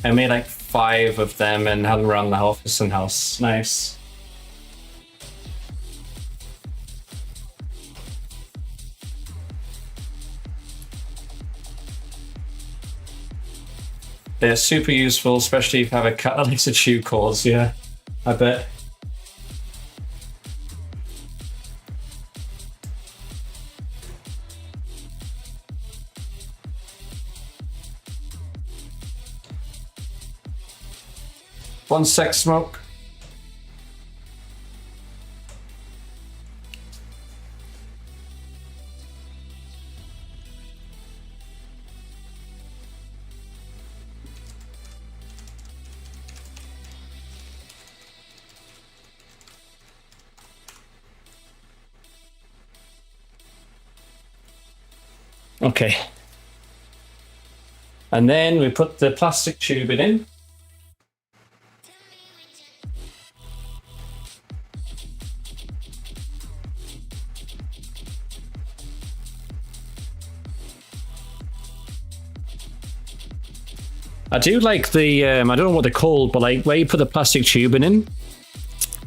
I made like 5 of them and had them around the office and house. Nice. They're super useful, especially if you have a cat that likes to chew cords, yeah, I bet. One sec, Smoke. Okay. And then we put the plastic tubing in. I do like the, I don't know what they're called, but like where you put the plastic tubing in,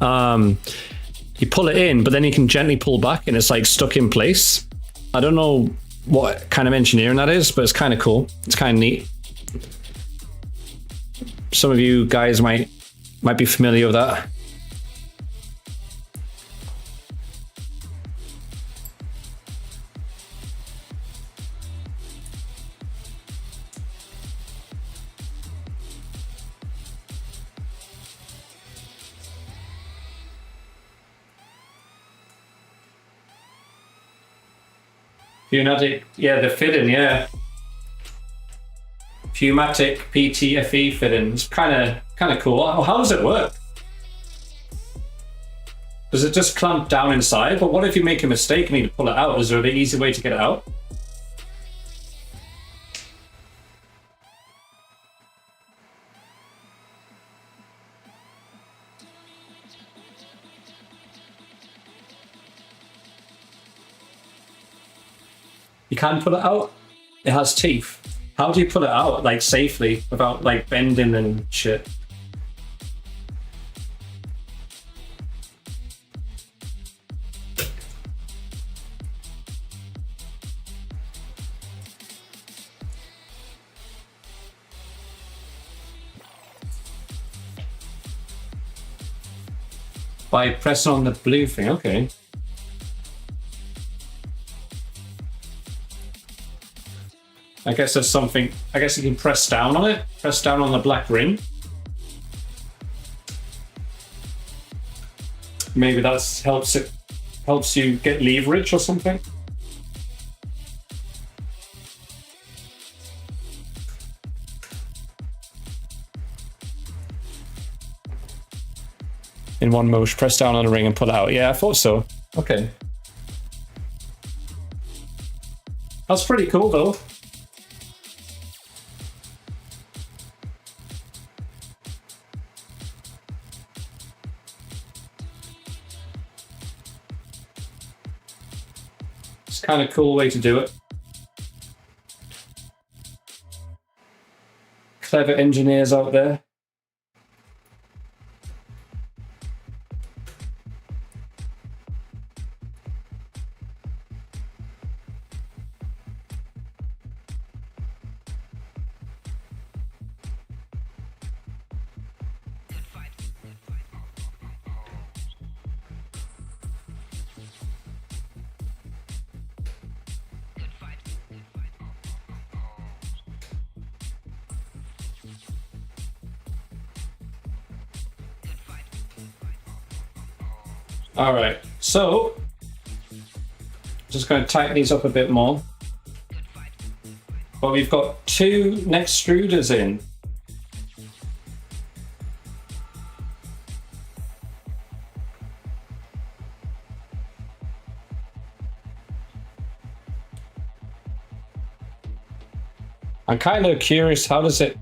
you pull it in, but then you can gently pull back and it's like stuck in place. I don't know what kind of engineering that is, but it's kind of cool. It's kind of neat. Some of you guys might be familiar with that. Pneumatic, yeah, the fitting, yeah. Pneumatic PTFE fittings, kind of cool. How does it work? Does it just clamp down inside? But what if you make a mistake and need to pull it out? Is there an easy way to get it out? You can pull it out? It has teeth. How do you pull it out, like, safely, without, like, bending and shit? By pressing on the blue thing, okay. I guess there's something, I guess you can press down on it, press down on the black ring. Maybe that helps you get leverage or something. In one motion, press down on the ring and pull it out. Yeah, I thought so. Okay. That's pretty cool though. Kind of cool way to do it. Clever engineers out there. All right, so just going to tighten these up a bit more. But we've got 2 neck extruders in. I'm kind of curious, how does it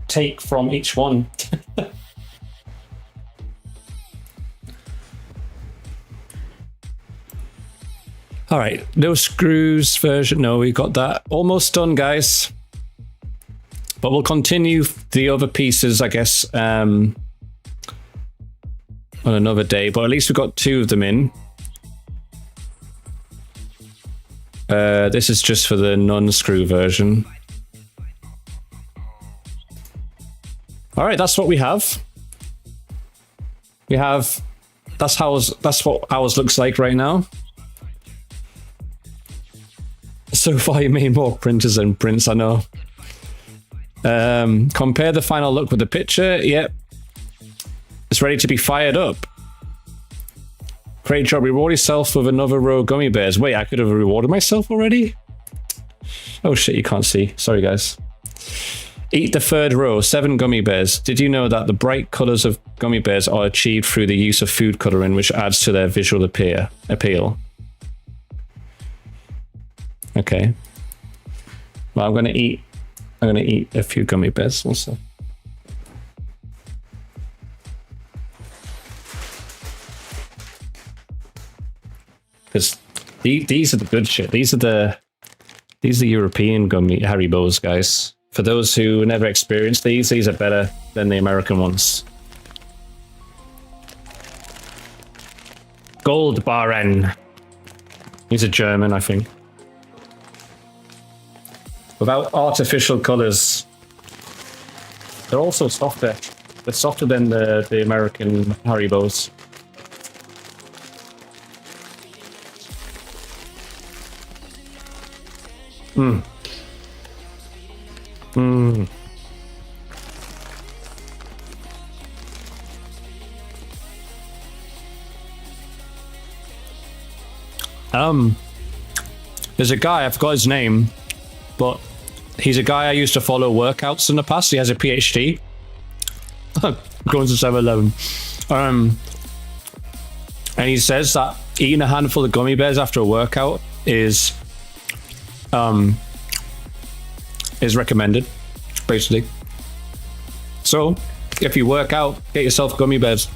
take from each one? All right, no screws version. No, we got that almost done, guys. But we'll continue the other pieces, I guess, on another day. But at least we've got 2 of them in. This is just for the non-screw version. All right, that's what we have. That's what ours looks like right now. So far, you made more printers than prints, I know. Compare the final look with the picture. Yep. It's ready to be fired up. Great job. Reward yourself with another row of gummy bears. Wait, I could have rewarded myself already? Oh shit, you can't see. Sorry, guys. Eat the 3rd row, 7 gummy bears. Did you know that the bright colors of gummy bears are achieved through the use of food coloring, which adds to their visual appeal? Okay. Well, I'm gonna eat a few gummy bears also. Because these are the good shit. These are the European gummy Haribos, guys. For those who never experienced these are better than the American ones. Gold Baren. These are German, I think. Without artificial colors. They're also softer. They're softer than the American Haribos. Hmm. Hmm. There's a guy, I forgot his name, but he's a guy I used to follow workouts in the past. He has a PhD. Going to 7-Eleven. And he says that eating a handful of gummy bears after a workout is recommended, basically. So, if you work out, get yourself gummy bears.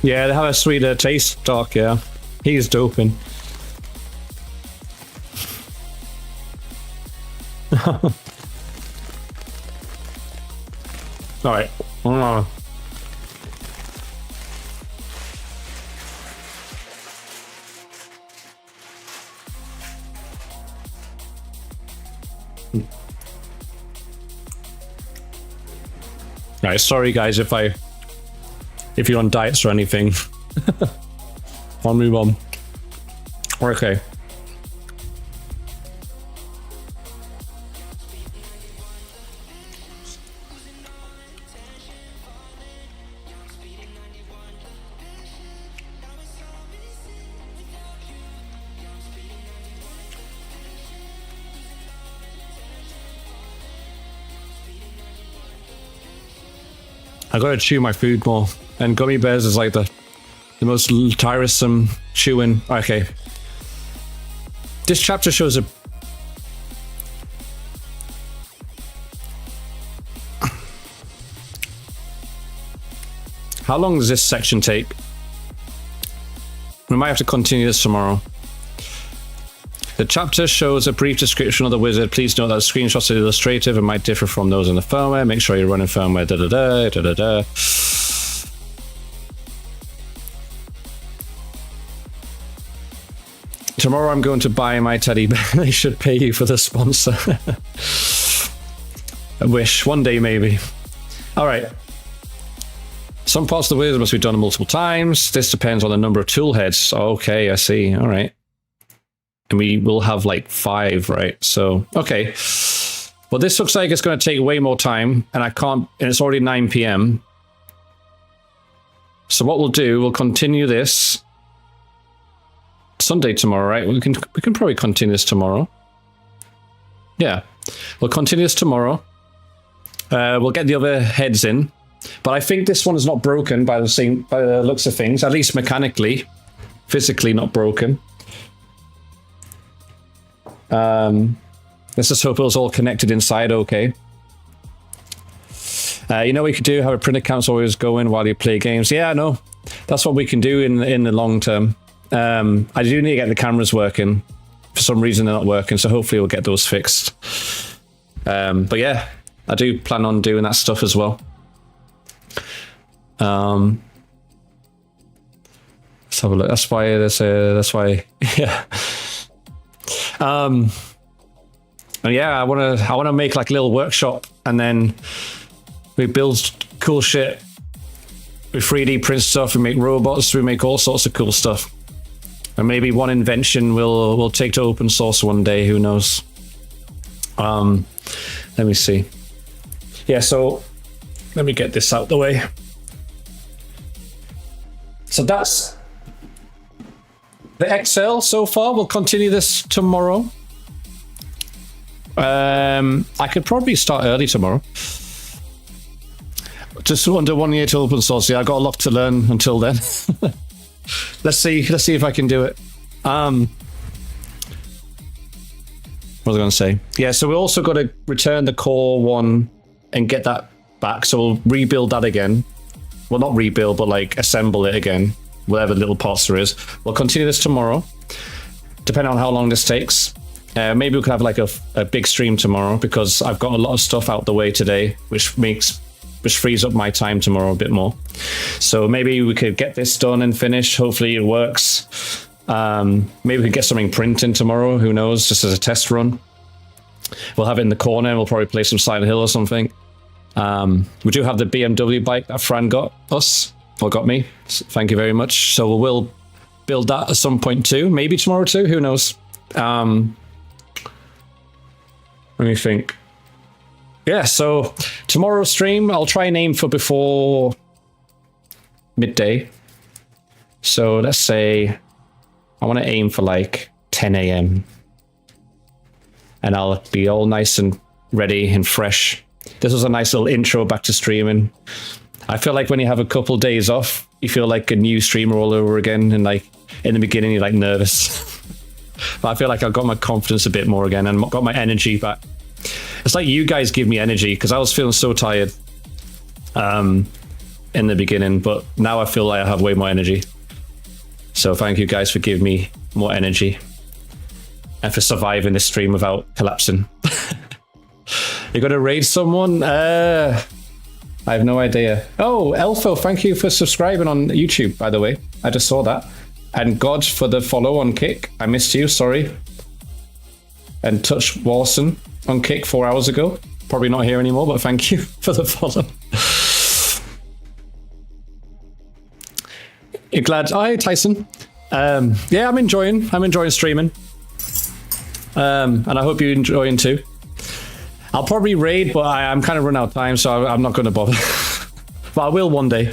Yeah, they have a sweeter taste, Doc, yeah. He's doping. Alright. Alright, sorry guys if you're on diets or anything. I'll move on. Okay. I gotta chew my food more. And gummy bears is like the most tiresome chewing. Okay. This chapter shows a... How long does this section take? We might have to continue this tomorrow. The chapter shows a brief description of the wizard. Please note that the screenshots are illustrative and might differ from those in the firmware. Make sure you're running firmware da-da-da. Tomorrow I'm going to buy my teddy bear. They should pay you for the sponsor. I wish. One day, maybe. Alright. Some parts of the wizard must be done multiple times. This depends on the number of tool heads. Okay, I see. Alright. And we will have like 5, right? So, okay. Well, this looks like it's going to take way more time. And I can't... And it's already 9 PM. So what we'll do, we'll continue this... Sunday tomorrow, right? We can probably continue this tomorrow. Yeah, we'll continue this tomorrow. We'll get the other heads in, but I think this one is not broken by the looks of things. At least mechanically, physically not broken. Let's just hope it was all connected inside. Okay. You know what you could do? Have a print account always going while you play games. Yeah, I know. That's what we can do in the long term. I do need to get the cameras working. For some reason they're not working, so hopefully we'll get those fixed. But yeah, I do plan on doing that stuff as well. Let's have a look. That's why yeah. And yeah, I wanna make like a little workshop, and then we build cool shit. We 3D print stuff, we make robots, we make all sorts of cool stuff. And maybe one invention will take to open source one day, who knows. Let me see. Yeah, so let me get this out the way. So that's the XL so far. We'll continue this tomorrow. I could probably start early tomorrow. Just under 1 year to open source. Yeah, I got a lot to learn until then. Let's see if I can do it. What was I going to say? Yeah, so we also got to return the core one and get that back. So we'll rebuild that again. Well, not rebuild, but like assemble it again. Whatever little parts there is. We'll continue this tomorrow, depending on how long this takes. Maybe we could have like a big stream tomorrow, because I've got a lot of stuff out the way today, which frees up my time tomorrow a bit more. So maybe we could get this done and finish. Hopefully it works. Maybe we could get something printing tomorrow. Who knows? Just as a test run. We'll have it in the corner and we'll probably play some Silent Hill or something. We do have the BMW bike that Fran got us, or got me. So thank you very much. So we'll build that at some point too. Maybe tomorrow too. Who knows? Let me think. Yeah, so tomorrow's stream, I'll try and aim for before midday. So let's say I want to aim for like 10 a.m. and I'll be all nice and ready and fresh. This was a nice little intro back to streaming. I feel like when you have a couple days off, you feel like a new streamer all over again, and like in the beginning you're like nervous. But I feel like I've got my confidence a bit more again and got my energy back. It's like you guys give me energy, because I was feeling so tired in the beginning, but now I feel like I have way more energy. So thank you guys for giving me more energy and for surviving this stream without collapsing. You're going to raid someone? I have no idea. Oh, Elfo, thank you for subscribing on YouTube, by the way. I just saw that. And God for the follow on Kick. I missed you, sorry. And Touch Warson on Kick 4 hours ago. Probably not here anymore, but thank you for the follow. You're glad? Oh, hi, Tyson. Yeah, I'm enjoying streaming. And I hope you're enjoying too. I'll probably raid, but I'm kind of run out of time, so I'm not going to bother. But I will one day.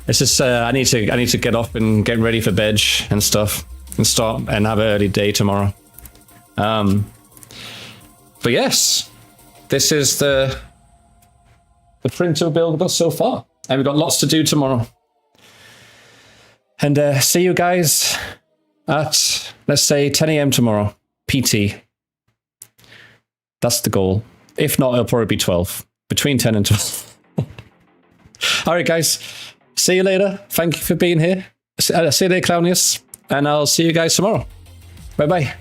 It's just I need to get up and get ready for bed and stuff, and start and have an early day tomorrow. But yes, this is the printer build we've got so far, and we've got lots to do tomorrow. And see you guys at, let's say, 10 a.m. tomorrow, PT. That's the goal. If not, it'll probably be 12. Between 10 and 12. All right, guys. See you later. Thank you for being here. See you later, Clownius. And I'll see you guys tomorrow. Bye-bye.